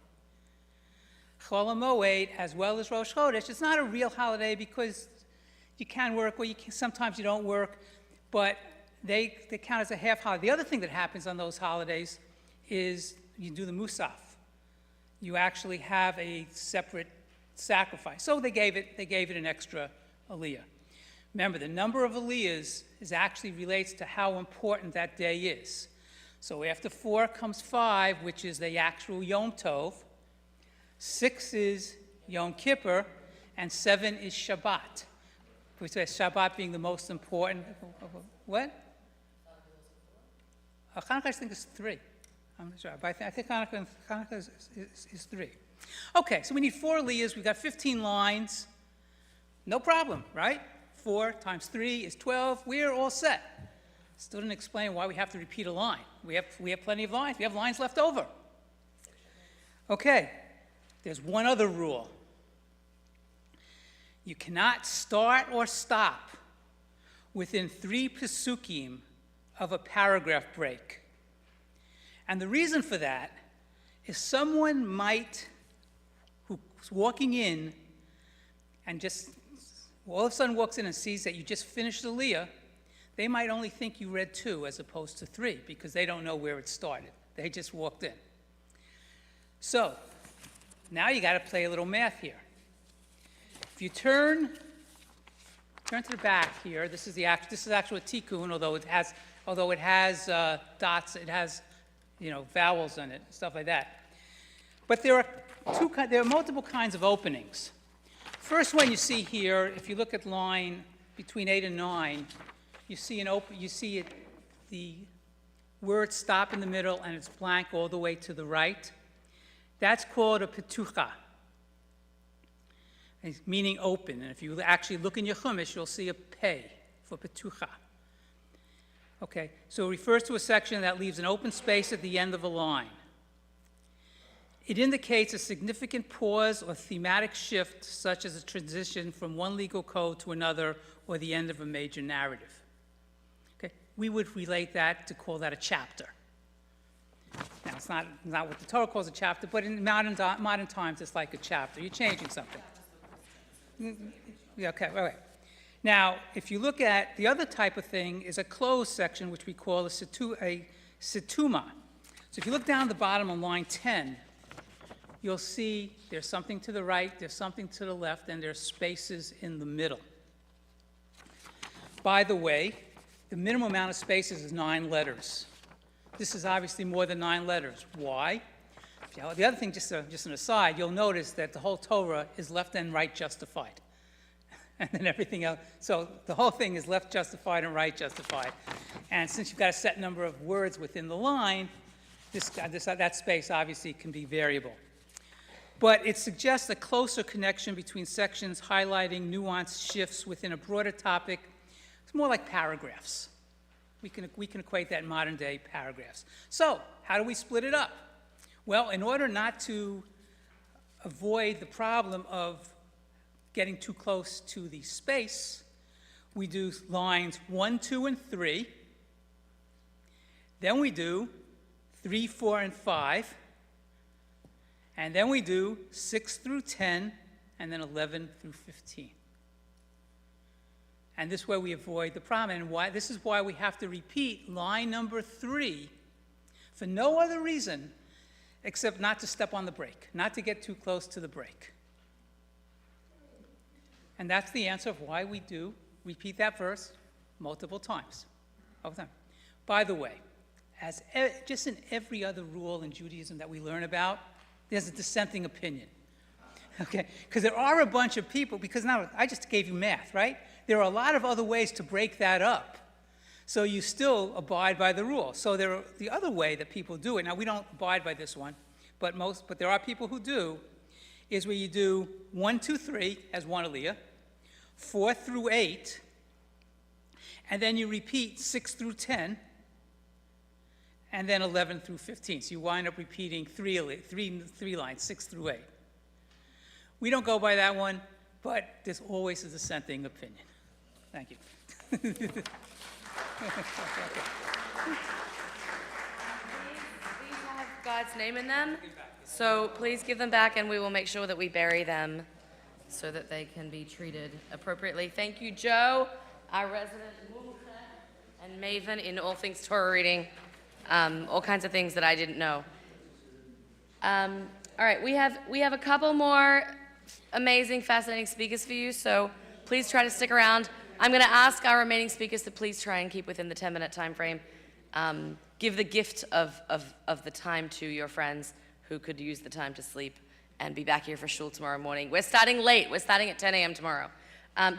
Chol HaMoed, as well as Rosh Chodesh, it's not a real holiday because you can work, or sometimes you don't work, but they count as a half holiday. The other thing that happens on those holidays is you do the Musaf. You actually have a separate sacrifice. So they gave it an extra aliyah. Remember, the number of aliyahs actually relates to how important that day is. So after 4 comes 5, which is the actual Yom Tov. 6 is Yom Kippur, and 7 is Shabbat. We say Shabbat being the most important. What? Hanukkah, I think, is 3. I'm not sure, but I think Hanukkah is 3. Okay, so we need 4 aliyahs. We've got 15 lines. No problem, right? 4 times 3 is 12. We're all set. Still didn't explain why we have to repeat a line. We have plenty of lines. We have lines left over. Okay, there's one other rule. You cannot start or stop within 3 pesukim of a paragraph break. And the reason for that is someone who's walking in and just all of a sudden walks in and sees that you just finished the aliyah, they might only think you read 2 as opposed to 3 because they don't know where it started. They just walked in. So, now you got to play a little math here. If you turn to the back here, this is actually a tikkun, although it has dots, it has, vowels in it, stuff like that. But there are multiple kinds of openings. First one you see here, if you look at line between 8 and 9, you see the word stop in the middle and it's blank all the way to the right. That's called a petucha, meaning open. And if you actually look in your chumash, you'll see a pei for petucha. Okay, so it refers to a section that leaves an open space at the end of a line. It indicates a significant pause or thematic shift, such as a transition from one legal code to another or the end of a major narrative. Okay, we would relate that to call that a chapter. Now, it's not what the Torah calls a chapter, but in modern times, it's like a chapter. You're changing something. Yeah, okay, all right. Now, if you look at the other type of thing is a closed section, which we call a situma. So if you look down the bottom on line 10, you'll see there's something to the right, there's something to the left, and there's spaces in the middle. By the way, the minimum amount of spaces is 9 letters. This is obviously more than 9 letters. Why? The other thing, just an aside, you'll notice that the whole Torah is left and right justified. And then everything else. So the whole thing is left justified and right justified. And since you've got a set number of words within the line, that space obviously can be variable. But it suggests a closer connection between sections highlighting nuanced shifts within a broader topic. It's more like paragraphs. We can equate that in modern day paragraphs. So how do we split it up? Well, in order not to avoid the problem of getting too close to the space, we do lines 1, 2, and 3. Then we do 3, 4, and 5. And then we do 6 through 10, and then 11 through 15. And this way we avoid the problem. And this is why we have to repeat line number 3 for no other reason except not to step on the brake, not to get too close to the brake. And that's the answer of why we do repeat that verse multiple times. All the time. By the way, just in every other rule in Judaism that we learn about, there's a dissenting opinion. Okay? Because there are a bunch of people, because now I just gave you math, right? There are a lot of other ways to break that up. So you still abide by the rule. So the other way that people do it, now we don't abide by this one, but there are people who do, is where you do 1, 2, 3 as one aliyah, 4 through 8, and then you repeat 6 through 10, and then 11 through 15. So you wind up repeating three lines, 6 through 8. We don't go by that one, but there's always a dissenting opinion. Thank you. These have God's name in them, so please give them back and we will make sure that we bury them so that they can be treated appropriately. Thank you, Joe, our resident mumcha and maven in all things Torah reading, all kinds of things that I didn't know. All right, we have a couple more amazing, fascinating speakers for you, so please try to stick around. I'm going to ask our remaining speakers to please try and keep within the 10-minute time frame. Give the gift of the time to your friends who could use the time to sleep and be back here for shul tomorrow morning. We're starting late. We're starting at 10 a.m. tomorrow.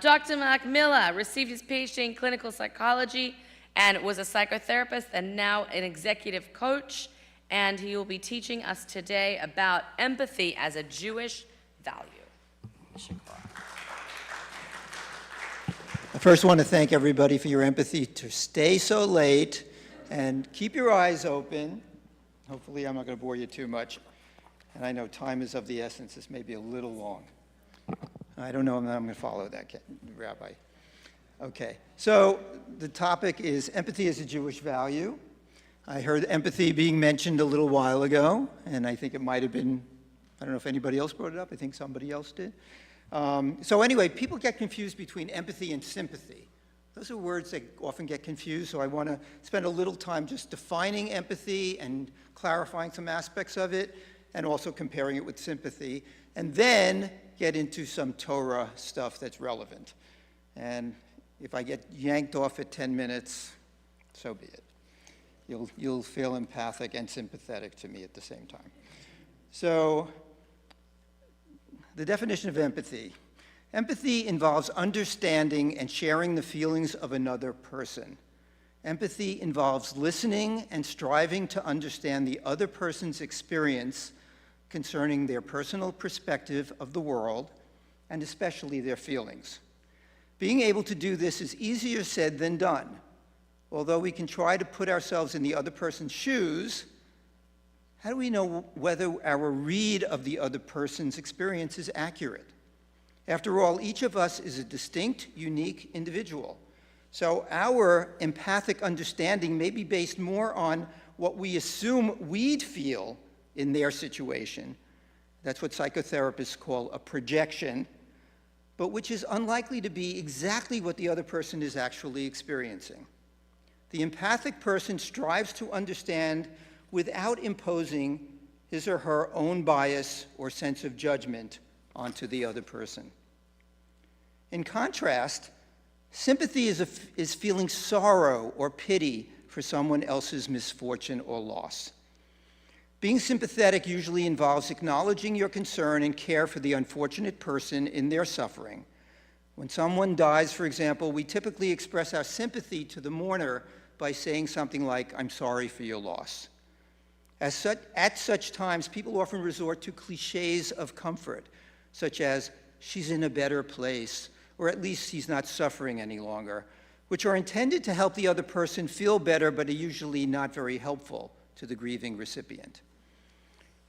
Dr. Mark Miller received his PhD in clinical psychology and was a psychotherapist and now an executive coach. And he will be teaching us today about empathy as a Jewish value. I first want to thank everybody for your empathy to stay so late and keep your eyes open. Hopefully I'm not going to bore you too much. And I know time is of the essence. This may be a little long. I don't know if I'm going to follow that, Rabbi. Okay, so the topic is empathy as a Jewish value. I heard empathy being mentioned a little while ago, and I think it might have been, I don't know if anybody else brought it up. I think somebody else did. So anyway, people get confused between empathy and sympathy. Those are words that often get confused, so I want to spend a little time just defining empathy and clarifying some aspects of it. and also comparing it with sympathy, and then get into some Torah stuff that's relevant. And if I get yanked off at 10 minutes, so be it. You'll feel empathic and sympathetic to me at the same time. So, the definition of empathy. Empathy involves understanding and sharing the feelings of another person. Empathy involves listening and striving to understand the other person's experience concerning their personal perspective of the world, and especially their feelings. Being able to do this is easier said than done. Although we can try to put ourselves in the other person's shoes, how do we know whether our read of the other person's experience is accurate? After all, each of us is a distinct, unique individual. So our empathic understanding may be based more on what we assume we'd feel in their situation. That's what psychotherapists call a projection, but which is unlikely to be exactly what the other person is actually experiencing. The empathic person strives to understand without imposing his or her own bias or sense of judgment onto the other person. In contrast, sympathy is feeling sorrow or pity for someone else's misfortune or loss. Being sympathetic usually involves acknowledging your concern and care for the unfortunate person in their suffering. When someone dies, for example, we typically express our sympathy to the mourner by saying something like, "I'm sorry for your loss." At such times, people often resort to cliches of comfort, such as, "She's in a better place," or "at least he's not suffering any longer," which are intended to help the other person feel better, but are usually not very helpful to the grieving recipient.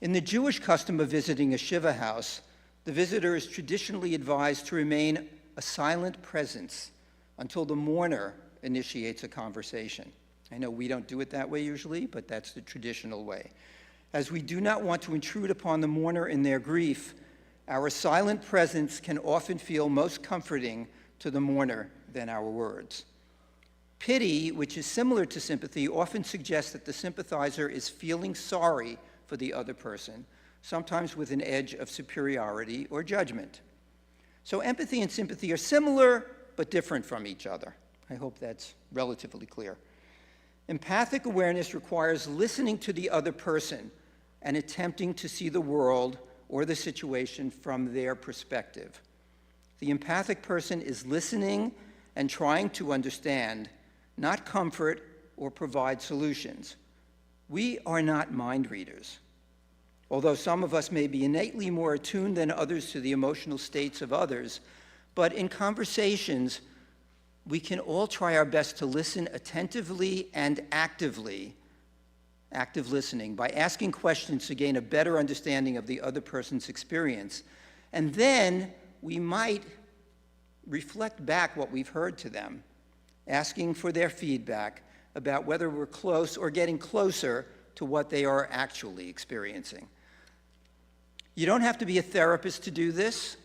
In the Jewish custom of visiting a Shiva house, the visitor is traditionally advised to remain a silent presence until the mourner initiates a conversation. I know we don't do it that way usually, but that's the traditional way. As we do not want to intrude upon the mourner in their grief, our silent presence can often feel most comforting to the mourner than our words. Pity, which is similar to sympathy, often suggests that the sympathizer is feeling sorry for the other person, sometimes with an edge of superiority or judgment. So empathy and sympathy are similar but different from each other. I hope that's relatively clear. Empathic awareness requires listening to the other person and attempting to see the world or the situation from their perspective. The empathic person is listening and trying to understand, not comfort or provide solutions. We are not mind readers. Although some of us may be innately more attuned than others to the emotional states of others, but in conversations, we can all try our best to listen attentively and actively, active listening, by asking questions to gain a better understanding of the other person's experience. And then we might reflect back what we've heard to them, asking for their feedback about whether we're close or getting closer to what they are actually experiencing. You don't have to be a therapist to do this,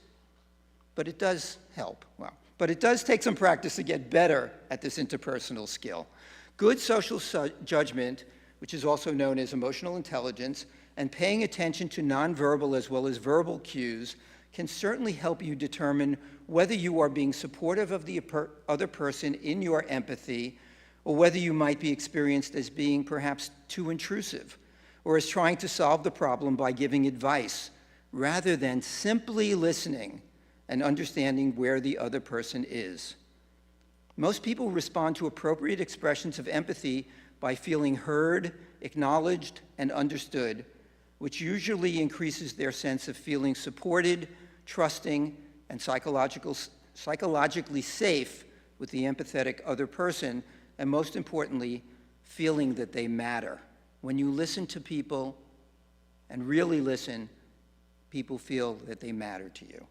but it does help. But it does take some practice to get better at this interpersonal skill. Good social judgment, which is also known as emotional intelligence, and paying attention to nonverbal as well as verbal cues can certainly help you determine whether you are being supportive of the other person in your empathy, or whether you might be experienced as being perhaps too intrusive, or as trying to solve the problem by giving advice, rather than simply listening and understanding where the other person is. Most people respond to appropriate expressions of empathy by feeling heard, acknowledged, and understood, which usually increases their sense of feeling supported, trusting, and psychologically safe with the empathetic other person, and most importantly, feeling that they matter. When you listen to people and really listen, people feel that they matter to you.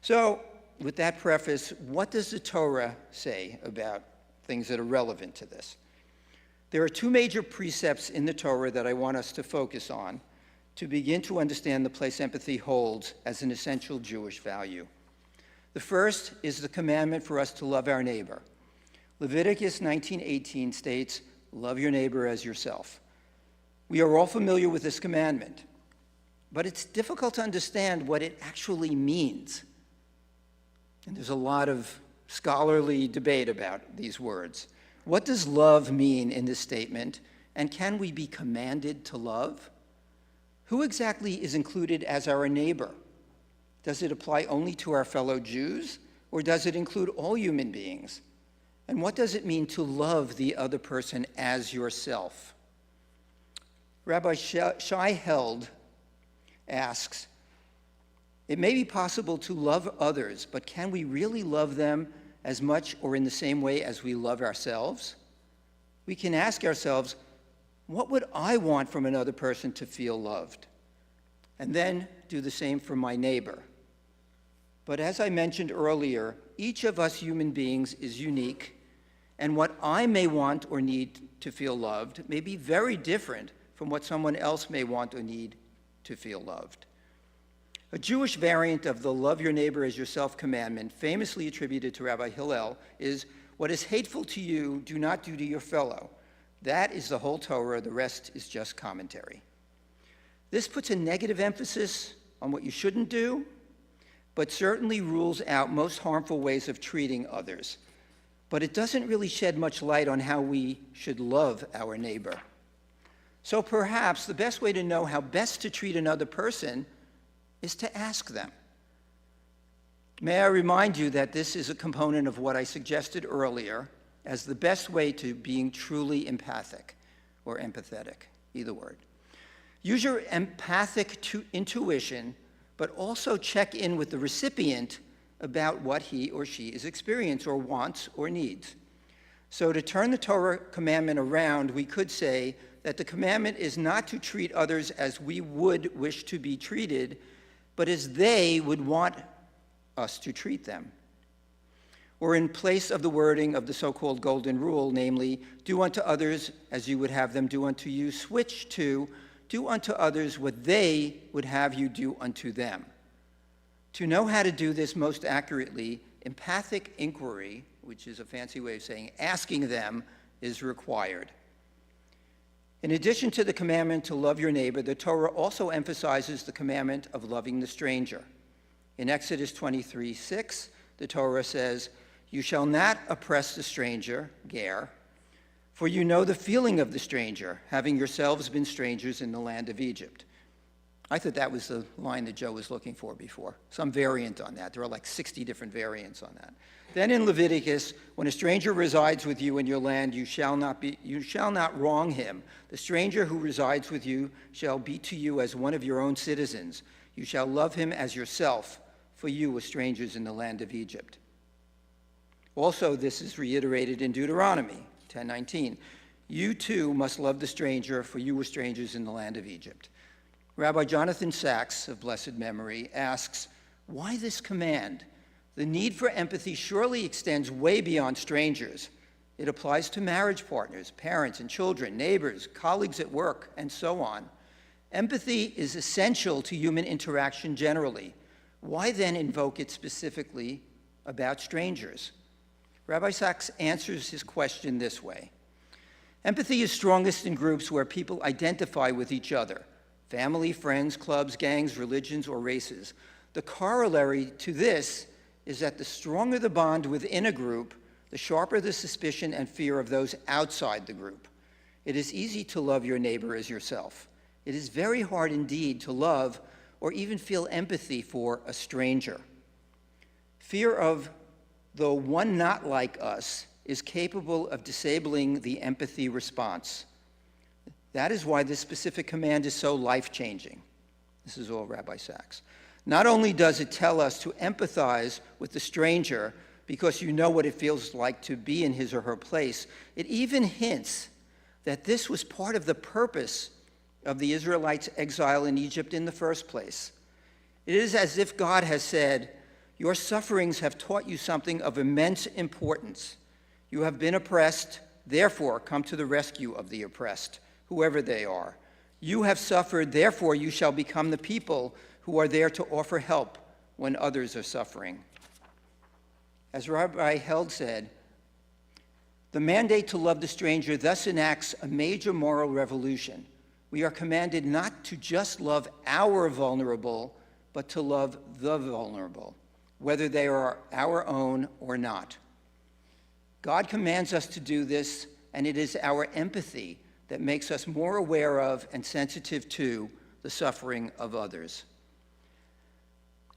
So, with that preface, what does the Torah say about things that are relevant to this? There are two major precepts in the Torah that I want us to focus on to begin to understand the place empathy holds as an essential Jewish value. The first is the commandment for us to love our neighbor. Leviticus 19:18 states, "Love your neighbor as yourself." We are all familiar with this commandment. but it's difficult to understand what it actually means. And there's a lot of scholarly debate about these words. What does love mean in this statement, and can we be commanded to love? Who exactly is included as our neighbor? Does it apply only to our fellow Jews, or does it include all human beings? And what does it mean to love the other person as yourself? Rabbi Shai Held asks, it may be possible to love others, but can we really love them as much or in the same way as we love ourselves? We can ask ourselves, what would I want from another person to feel loved? And then do the same for my neighbor. But as I mentioned earlier, each of us human beings is unique, and what I may want or need to feel loved may be very different from what someone else may want or need to feel loved. A Jewish variant of the love your neighbor as yourself commandment, famously attributed to Rabbi Hillel, is, what is hateful to you, do not do to your fellow. That is the whole Torah, the rest is just commentary. This puts a negative emphasis on what you shouldn't do, but certainly rules out most harmful ways of treating others. But it doesn't really shed much light on how we should love our neighbor. So perhaps the best way to know how best to treat another person is to ask them. May I remind you that this is a component of what I suggested earlier as the best way to being truly empathic or empathetic, either word. Use your empathic intuition, but also check in with the recipient about what he or she is experiencing or wants or needs. So to turn the Torah commandment around, we could say that the commandment is not to treat others as we would wish to be treated, but as they would want us to treat them. Or in place of the wording of the so-called golden rule, namely, do unto others as you would have them do unto you, switch to do unto others what they would have you do unto them. To know how to do this most accurately, empathic inquiry, which is a fancy way of saying asking them, is required. In addition to the commandment to love your neighbor, the Torah also emphasizes the commandment of loving the stranger. In Exodus 23:6, the Torah says, you shall not oppress the stranger, ger, for you know the feeling of the stranger, having yourselves been strangers in the land of Egypt. I thought that was the line that Joe was looking for before, some variant on that. There are like 60 different variants on that. Then in Leviticus, when a stranger resides with you in your land, you shall not wrong him. The stranger who resides with you shall be to you as one of your own citizens. You shall love him as yourself, for you were strangers in the land of Egypt. Also, this is reiterated in Deuteronomy 10:19. You too must love the stranger, for you were strangers in the land of Egypt. Rabbi Jonathan Sachs, of blessed memory, asks, why this command? The need for empathy surely extends way beyond strangers. It applies to marriage partners, parents and children, neighbors, colleagues at work, and so on. Empathy is essential to human interaction generally. Why then invoke it specifically about strangers? Rabbi Sachs answers his question this way. Empathy is strongest in groups where people identify with each other, family, friends, clubs, gangs, religions, or races. The corollary to this is that the stronger the bond within a group, the sharper the suspicion and fear of those outside the group. It is easy to love your neighbor as yourself. It is very hard indeed to love or even feel empathy for a stranger. Fear of the one not like us is capable of disabling the empathy response. That is why this specific command is so life-changing. This is all Rabbi Sachs. Not only does it tell us to empathize with the stranger because you know what it feels like to be in his or her place, it even hints that this was part of the purpose of the Israelites' exile in Egypt in the first place. It is as if God has said, your sufferings have taught you something of immense importance. You have been oppressed, therefore come to the rescue of the oppressed, whoever they are. You have suffered, therefore you shall become the people who are there to offer help when others are suffering. As Rabbi Held said, the mandate to love the stranger thus enacts a major moral revolution. We are commanded not to just love our vulnerable, but to love the vulnerable, whether they are our own or not. God commands us to do this, and it is our empathy that makes us more aware of and sensitive to the suffering of others.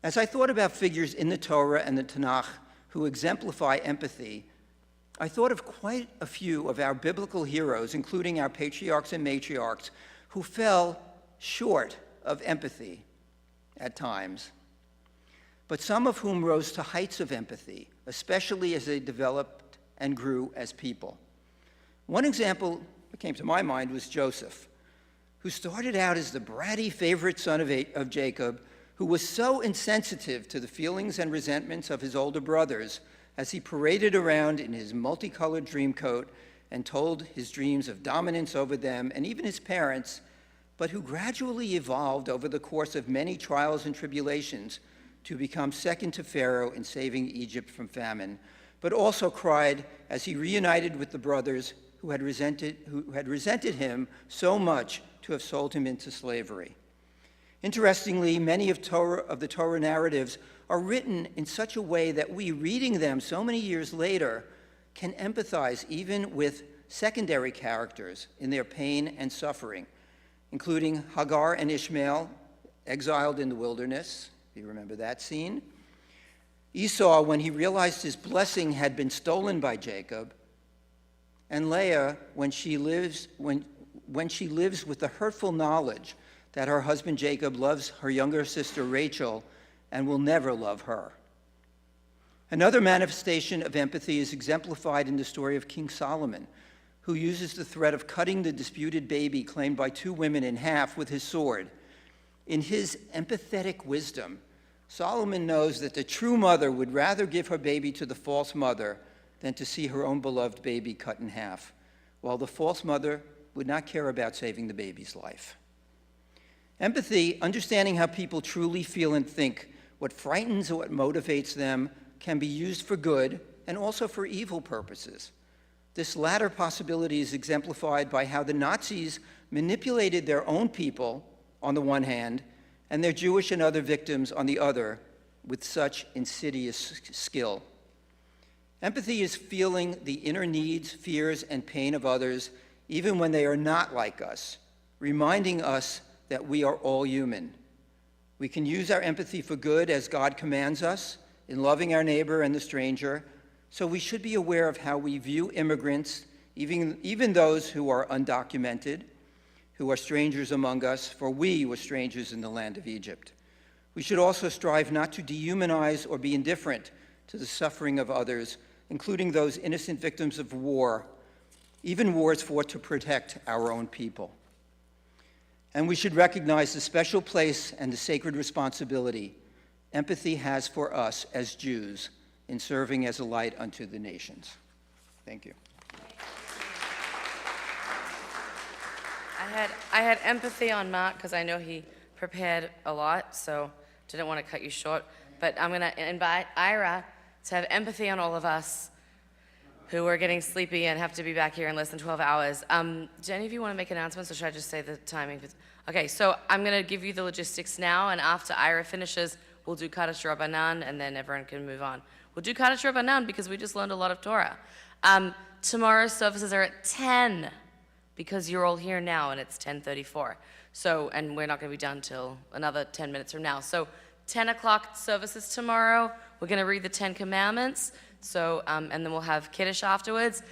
As I thought about figures in the Torah and the Tanakh who exemplify empathy, I thought of quite a few of our biblical heroes, including our patriarchs and matriarchs, who fell short of empathy at times, but some of whom rose to heights of empathy, especially as they developed and grew as people. One example that came to my mind was Joseph, who started out as the bratty favorite son of Jacob, who was so insensitive to the feelings and resentments of his older brothers as he paraded around in his multicolored dream coat and told his dreams of dominance over them and even his parents, but who gradually evolved over the course of many trials and tribulations to become second to Pharaoh in saving Egypt from famine, but also cried as he reunited with the brothers who had resented him so much to have sold him into slavery. Interestingly, many of the Torah narratives are written in such a way that we, reading them so many years later, can empathize even with secondary characters in their pain and suffering, including Hagar and Ishmael, exiled in the wilderness, if you remember that scene. Esau, when he realized his blessing had been stolen by Jacob, and Leah, when she lives with the hurtful knowledge that her husband Jacob loves her younger sister Rachel and will never love her. Another manifestation of empathy is exemplified in the story of King Solomon, who uses the threat of cutting the disputed baby claimed by two women in half with his sword. In his empathetic wisdom, Solomon knows that the true mother would rather give her baby to the false mother than to see her own beloved baby cut in half, while the false mother would not care about saving the baby's life. Empathy, understanding how people truly feel and think, what frightens or what motivates them, can be used for good and also for evil purposes. This latter possibility is exemplified by how the Nazis manipulated their own people on the one hand and their Jewish and other victims on the other with such insidious skill. Empathy is feeling the inner needs, fears, and pain of others even when they are not like us, reminding us that we are all human. We can use our empathy for good as God commands us in loving our neighbor and the stranger, so we should be aware of how we view immigrants, even those who are undocumented, who are strangers among us, for we were strangers in the land of Egypt. We should also strive not to dehumanize or be indifferent to the suffering of others, including those innocent victims of war, even wars fought to protect our own people. And we should recognize the special place and the sacred responsibility empathy has for us as Jews in serving as a light unto the nations. Thank you. I had empathy on Mark because I know he prepared a lot, so didn't want to cut you short. But I'm going to invite Ira to have empathy on all of us who are getting sleepy and have to be back here in less than 12 hours. Do any of you want to make announcements, or should I just say the timing? Okay, so I'm going to give you the logistics now, and after Ira finishes, we'll do Kaddish Rabbanan, and then everyone can move on. We'll do Kaddish Rabbanan because we just learned a lot of Torah. Tomorrow's services are at 10, because you're all here now, and it's 10:34. So, and we're not going to be done till another 10 minutes from now. So 10 o'clock services tomorrow. We're going to read the 10 Commandments. So, and then we'll have Kiddush afterwards.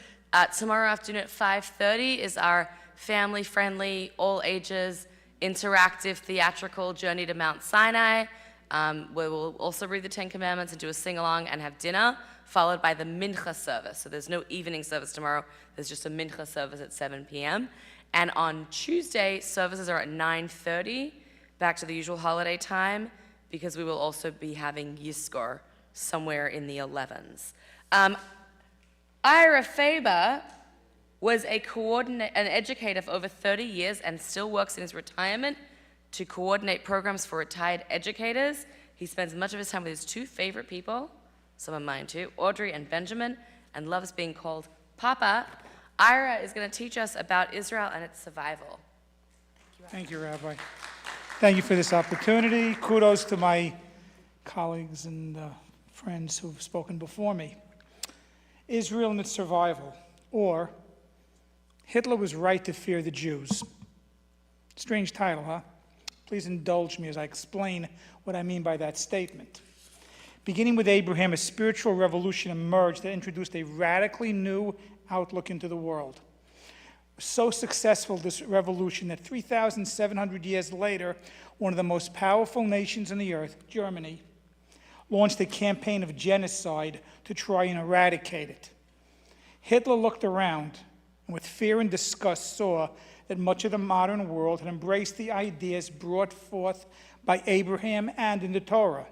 Tomorrow afternoon at 5:30 is our family-friendly, all ages, interactive, theatrical journey to Mount Sinai, where we'll also read the 10 Commandments and do a sing-along and have dinner, followed by the Mincha service. So there's no evening service tomorrow. There's just a Mincha service at 7 p.m. And on Tuesday, services are at 9:30, back to the usual holiday time, because we will also be having Yizkor somewhere in the 11s. Ira Faber was an educator for over 30 years and still works in his retirement to coordinate programs for retired educators. He spends much of his time with his two favorite people, some of mine too, Audrey and Benjamin, and loves being called Papa. Ira is going to teach us about Israel and its survival. Thank you, Rabbi. Thank you for this opportunity. Kudos to my colleagues and friends who've spoken before me. Israel and its survival, or Hitler was right to fear the Jews. Strange title, huh? Please indulge me as I explain what I mean by that statement. Beginning with Abraham, a spiritual revolution emerged that introduced a radically new outlook into the world. So successful, this revolution, that 3,700 years later, one of the most powerful nations on the earth, Germany, launched a campaign of genocide to try and eradicate it. Hitler looked around and with fear and disgust saw that much of the modern world had embraced the ideas brought forth by Abraham and in the Torah.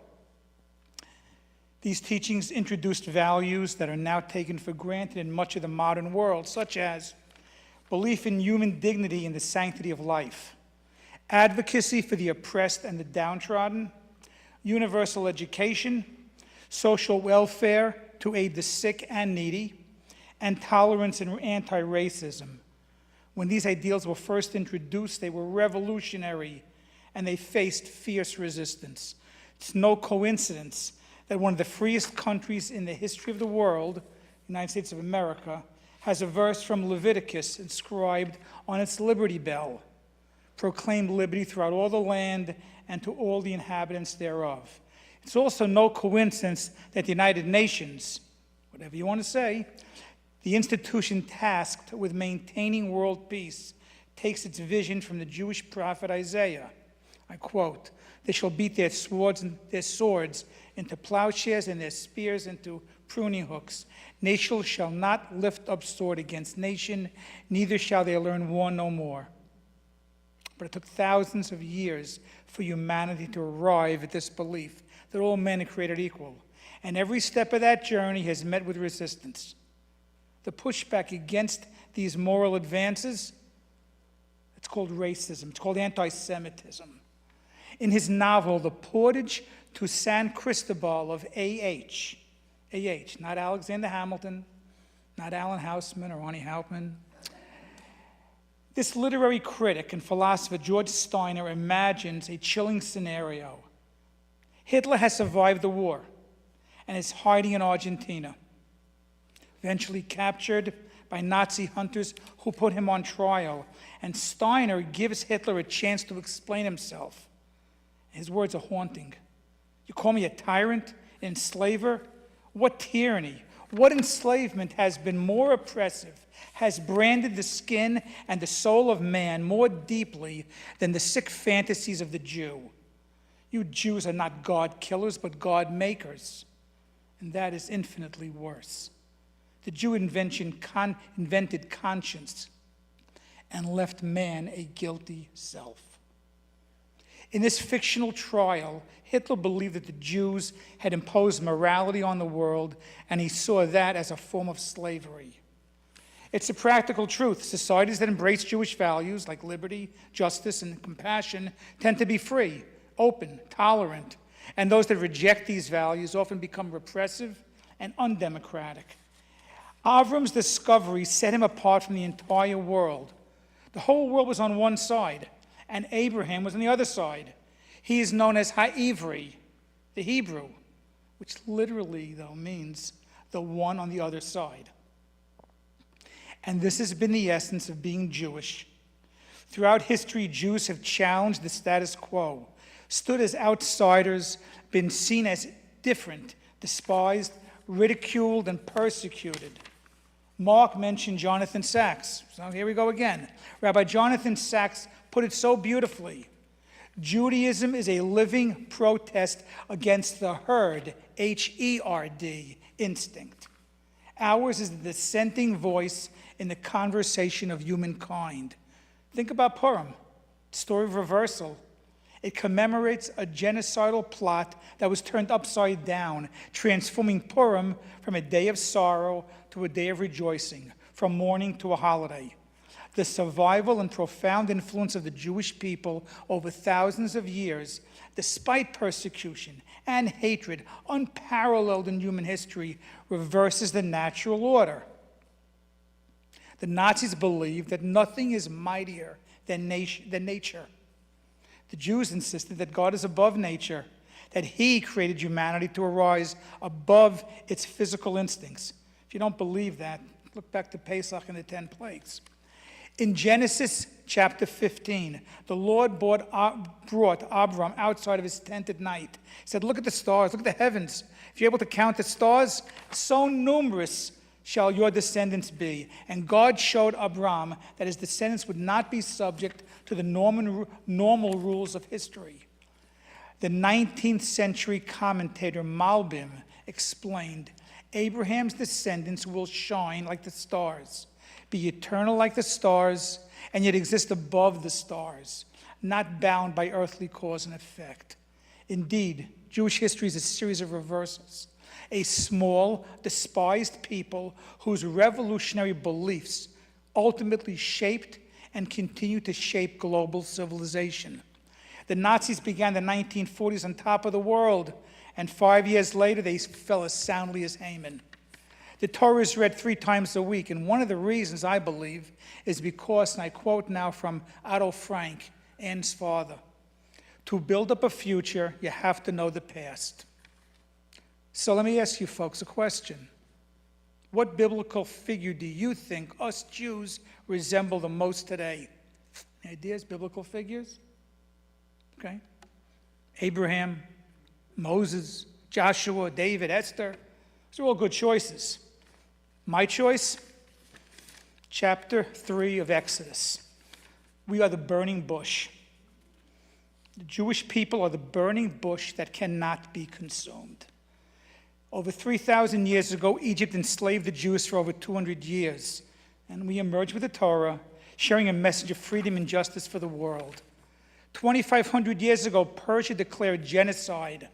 These teachings introduced values that are now taken for granted in much of the modern world, such as belief in human dignity and the sanctity of life, advocacy for the oppressed and the downtrodden, universal education, social welfare to aid the sick and needy, and tolerance and anti-racism. When these ideals were first introduced, they were revolutionary, and they faced fierce resistance. It's no coincidence that one of the freest countries in the history of the world, the United States of America, has a verse from Leviticus inscribed on its liberty bell, proclaim liberty throughout all the land and to all the inhabitants thereof. It's also no coincidence that the United Nations, whatever you want to say, the institution tasked with maintaining world peace, takes its vision from the Jewish prophet Isaiah. I quote, "They shall beat their swords into plowshares and their spears into pruning hooks. Nation shall not lift up sword against nation, neither shall they learn war no more." But it took thousands of years for humanity to arrive at this belief that all men are created equal. And every step of that journey has met with resistance. The pushback against these moral advances, it's called racism. It's called anti-Semitism. In his novel, The Portage to San Cristobal of A.H., not Alexander Hamilton, not Alan Houseman or Ronnie Hauptman. This literary critic and philosopher, George Steiner, imagines a chilling scenario. Hitler has survived the war and is hiding in Argentina, eventually captured by Nazi hunters who put him on trial, and Steiner gives Hitler a chance to explain himself. His words are haunting. "You call me a tyrant, an enslaver? What tyranny, what enslavement has been more oppressive, has branded the skin and the soul of man more deeply than the sick fantasies of the Jew? You Jews are not God killers, but God makers, and that is infinitely worse. The Jew invented conscience and left man a guilty self." In this fictional trial, Hitler believed that the Jews had imposed morality on the world, and he saw that as a form of slavery. It's a practical truth. Societies that embrace Jewish values like liberty, justice, and compassion tend to be free, open, tolerant, and those that reject these values often become repressive and undemocratic. Avram's discovery set him apart from the entire world. The whole world was on one side, and Abraham was on the other side. He is known as Ha'ivri, the Hebrew, which literally, though, means the one on the other side. And this has been the essence of being Jewish. Throughout history, Jews have challenged the status quo, stood as outsiders, been seen as different, despised, ridiculed, and persecuted. Mark mentioned Jonathan Sacks. So here we go again. Rabbi Jonathan Sacks put it so beautifully. Judaism is a living protest against the herd, H-E-R-D, instinct. Ours is the dissenting voice in the conversation of humankind. Think about Purim, story of reversal. It commemorates a genocidal plot that was turned upside down, transforming Purim from a day of sorrow to a day of rejoicing, from mourning to a holiday. The survival and profound influence of the Jewish people over thousands of years, despite persecution and hatred unparalleled in human history, reverses the natural order. The Nazis believed that nothing is mightier than nature. The Jews insisted that God is above nature, that he created humanity to arise above its physical instincts. If you don't believe that, look back to Pesach and the 10 plagues. In Genesis chapter 15, the Lord brought Abram outside of his tent at night. He said, look at the stars, look at the heavens. If you're able to count the stars, so numerous shall your descendants be. And God showed Abram that his descendants would not be subject to the normal rules of history. The 19th century commentator Malbim explained, Abraham's descendants will shine like the stars, be eternal like the stars, and yet exist above the stars, not bound by earthly cause and effect. Indeed, Jewish history is a series of reversals. A small, despised people whose revolutionary beliefs ultimately shaped and continue to shape global civilization. The Nazis began the 1940s on top of the world, and 5 years later they fell as soundly as Haman. The Torah is read 3 times a week, and one of the reasons, I believe, is because, and I quote now from Otto Frank, Anne's father, to build up a future, you have to know the past. So let me ask you folks a question. What biblical figure do you think us Jews resemble the most today? Any ideas, biblical figures? Okay. Abraham, Moses, Joshua, David, Esther. These are all good choices. My choice? Chapter 3 of Exodus. We are the burning bush. The Jewish people are the burning bush that cannot be consumed. Over 3,000 years ago, Egypt enslaved the Jews for over 200 years, and we emerged with the Torah, sharing a message of freedom and justice for the world. 2,500 years ago, Persia declared genocide.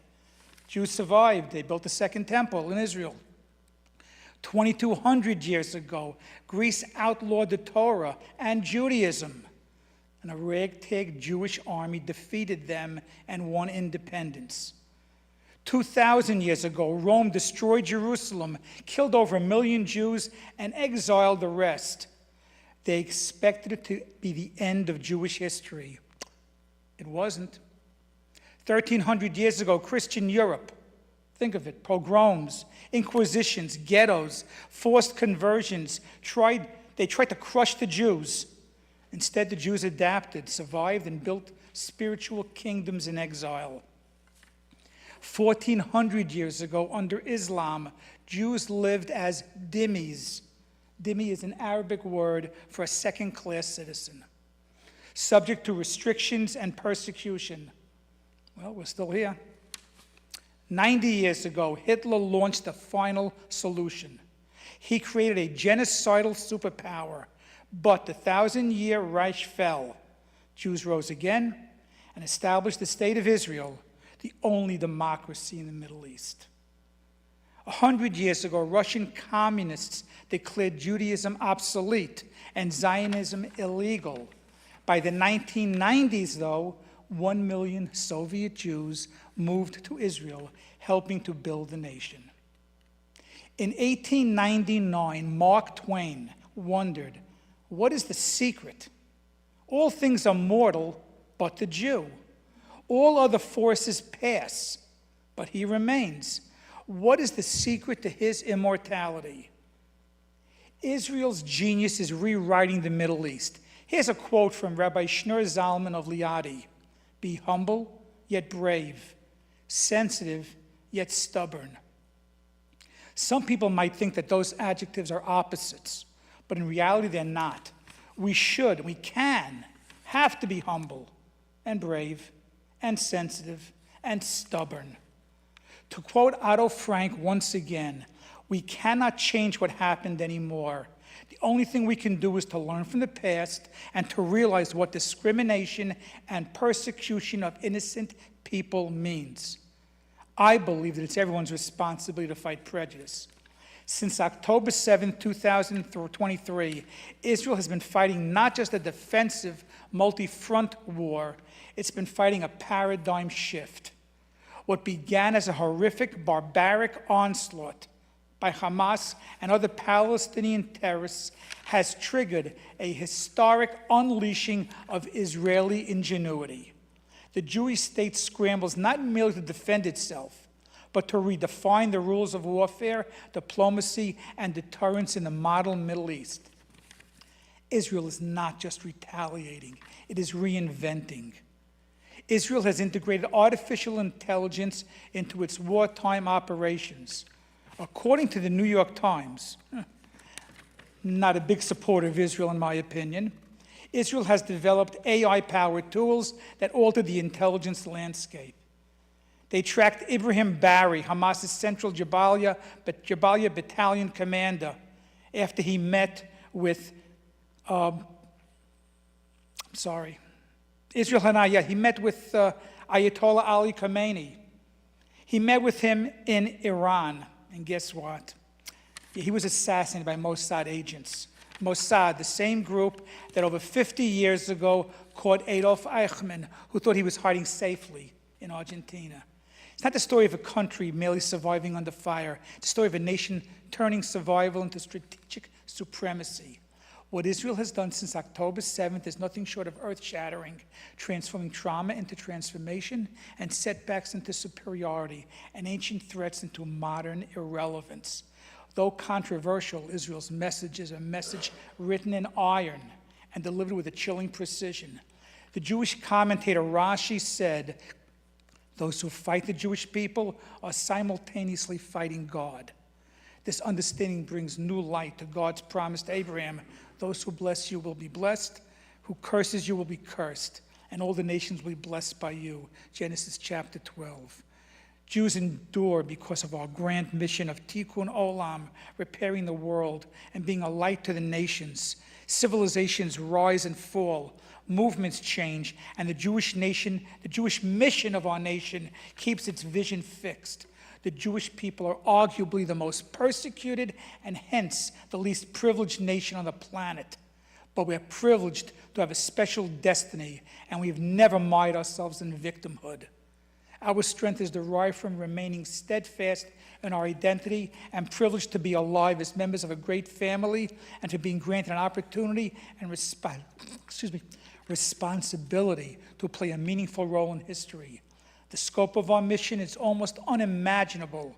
Jews survived. They built the Second Temple in Israel. 2,200 years ago, Greece outlawed the Torah and Judaism, and a ragtag Jewish army defeated them and won independence. 2,000 years ago, Rome destroyed Jerusalem, killed over 1 million Jews, and exiled the rest. They expected it to be the end of Jewish history. It wasn't. 1,300 years ago, Christian Europe, think of it, pogroms, inquisitions, ghettos, forced conversions, they tried to crush the Jews. Instead, the Jews adapted, survived, and built spiritual kingdoms in exile. 1,400 years ago, under Islam, Jews lived as dhimmis. Dhimmi is an Arabic word for a second-class citizen, subject to restrictions and persecution. Well, we're still here. 90 years ago, Hitler launched the final solution. He created a genocidal superpower, but the 1,000-year Reich fell. Jews rose again and established the State of Israel, the only democracy in the Middle East. 100 years ago, Russian communists declared Judaism obsolete and Zionism illegal. By the 1990s, though, 1 million Soviet Jews moved to Israel, helping to build the nation. In 1899, Mark Twain wondered, what is the secret? All things are mortal, but the Jew. All other forces pass, but he remains. What is the secret to his immortality? Israel's genius is rewriting the Middle East. Here's a quote from Rabbi Shneur Zalman of Liadi. Be humble, yet brave. Sensitive, yet stubborn. Some people might think that those adjectives are opposites, but in reality they're not. We should, we can, have to be humble and brave and sensitive and stubborn. To quote Otto Frank once again, we cannot change what happened anymore. The only thing we can do is to learn from the past and to realize what discrimination and persecution of innocent people means. I believe that it's everyone's responsibility to fight prejudice. Since October 7, 2023, Israel has been fighting not just a defensive, multi-front war, it's been fighting a paradigm shift. What began as a horrific, barbaric onslaught by Hamas and other Palestinian terrorists has triggered a historic unleashing of Israeli ingenuity. The Jewish state scrambles not merely to defend itself, but to redefine the rules of warfare, diplomacy, and deterrence in the modern Middle East. Israel is not just retaliating, it is reinventing. Israel has integrated artificial intelligence into its wartime operations. According to the New York Times, not a big supporter of Israel in my opinion, Israel has developed AI-powered tools that alter the intelligence landscape. They tracked Ibrahim Barry, Hamas's central Jabalia battalion commander, after he met with, Israel Hanaya, he met with Ayatollah Ali Khamenei. He met with him in Iran, and guess what? He was assassinated by Mossad agents. Mossad, the same group that over 50 years ago caught Adolf Eichmann, who thought he was hiding safely in Argentina. It's not the story of a country merely surviving under fire. It's the story of a nation turning survival into strategic supremacy. What Israel has done since October 7th is nothing short of earth-shattering, transforming trauma into transformation and setbacks into superiority and ancient threats into modern irrelevance. Though controversial, Israel's message is a message written in iron and delivered with a chilling precision. The Jewish commentator Rashi said, "Those who fight the Jewish people are simultaneously fighting God." This understanding brings new light to God's promise to Abraham. Those who bless you will be blessed, who curses you will be cursed, and all the nations will be blessed by you. Genesis chapter 12. Jews endure because of our grand mission of Tikkun Olam, repairing the world and being a light to the nations. Civilizations rise and fall, movements change, and the Jewish nation, the Jewish mission of our nation keeps its vision fixed. The Jewish people are arguably the most persecuted and hence the least privileged nation on the planet. But we're privileged to have a special destiny, and we've never mired ourselves in victimhood. Our strength is derived from remaining steadfast in our identity and privileged to be alive as members of a great family and to being granted an opportunity and responsibility to play a meaningful role in history. The scope of our mission is almost unimaginable,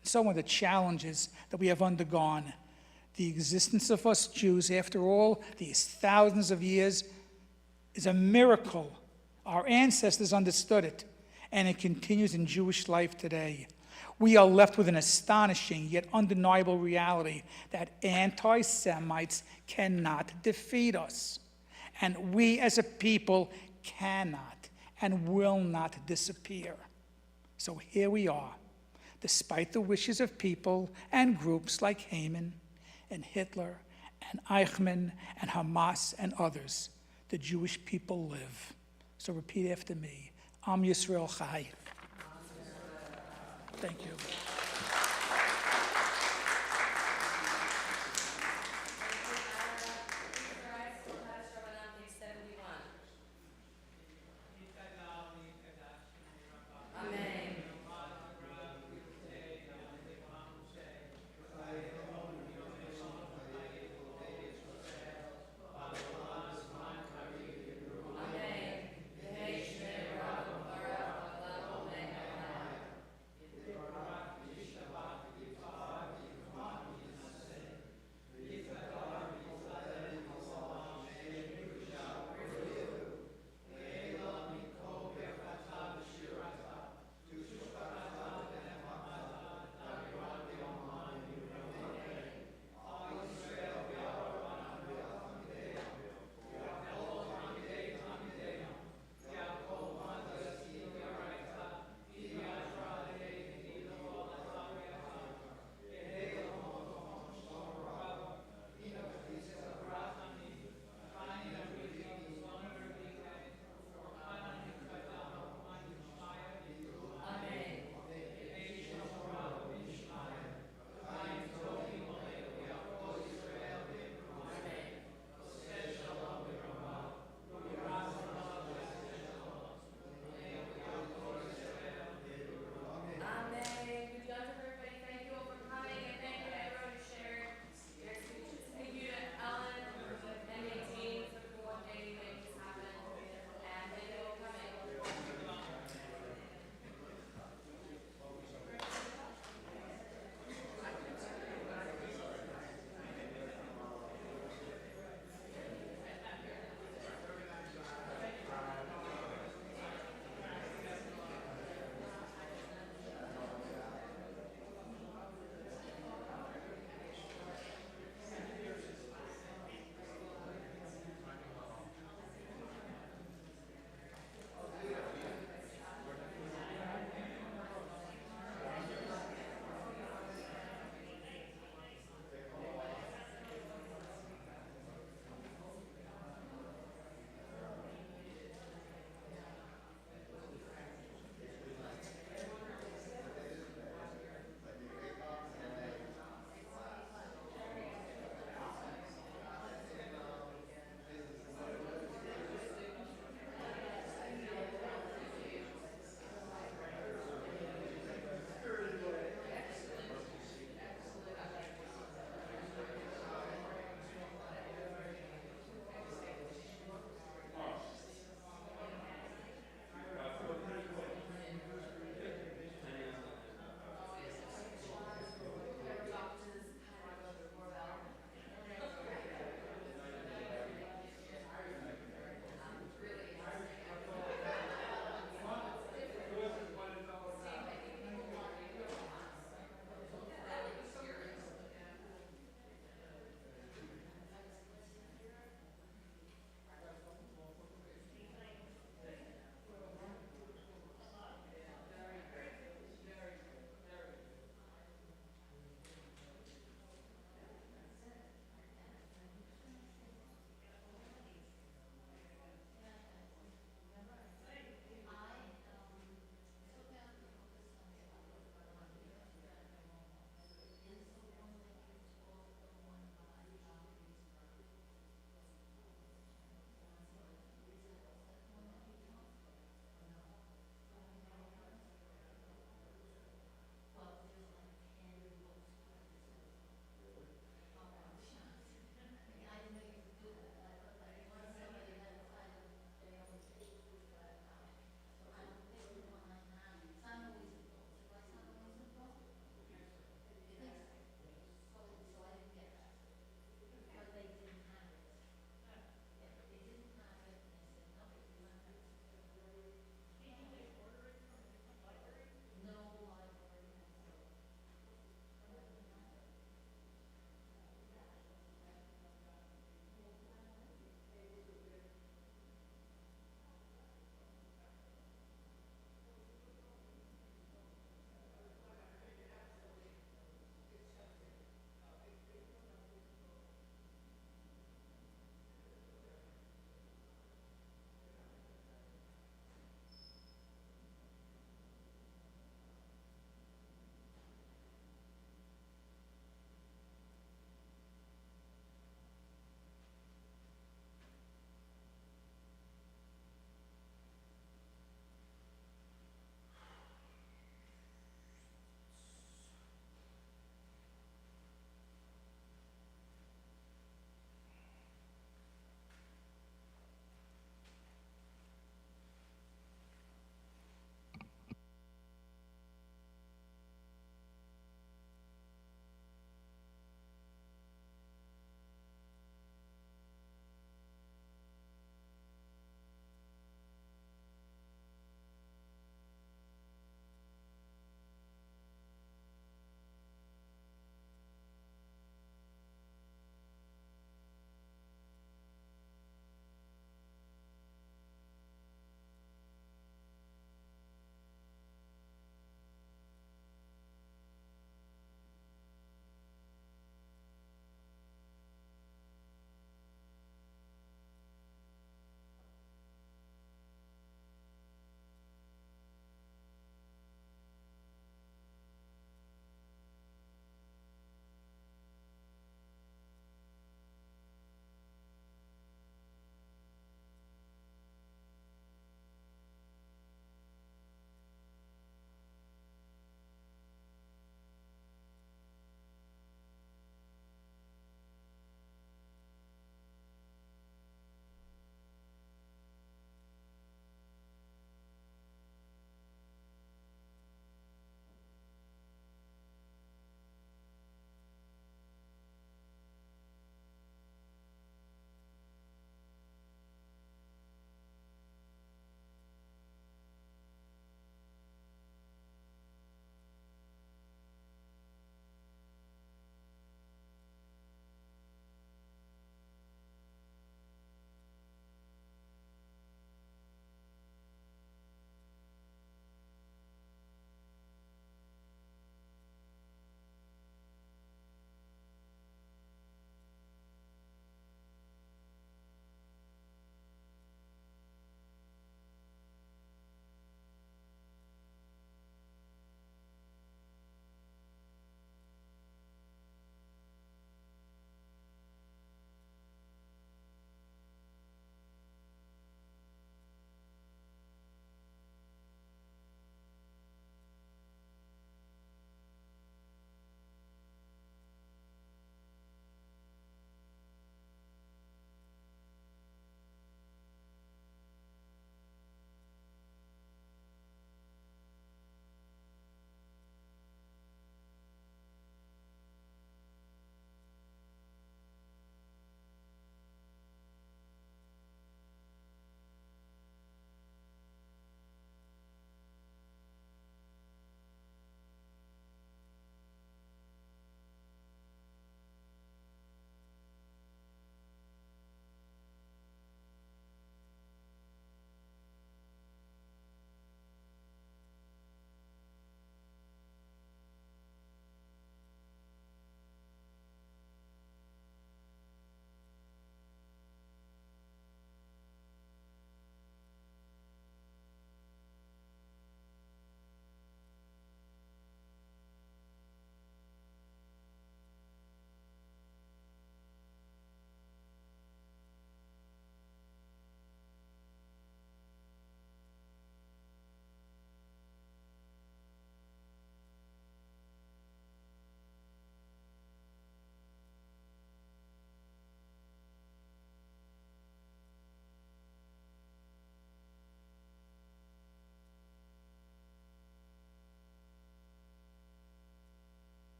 and so are the challenges that we have undergone. The existence of us Jews, after all these thousands of years, is a miracle. Our ancestors understood it, and it continues in Jewish life today. We are left with an astonishing yet undeniable reality that anti-Semites cannot defeat us, and we as a people cannot and will not disappear. So here we are, despite the wishes of people and groups like Haman and Hitler and Eichmann and Hamas and others, the Jewish people live. So repeat after me. Am Yisrael Chai. Thank you.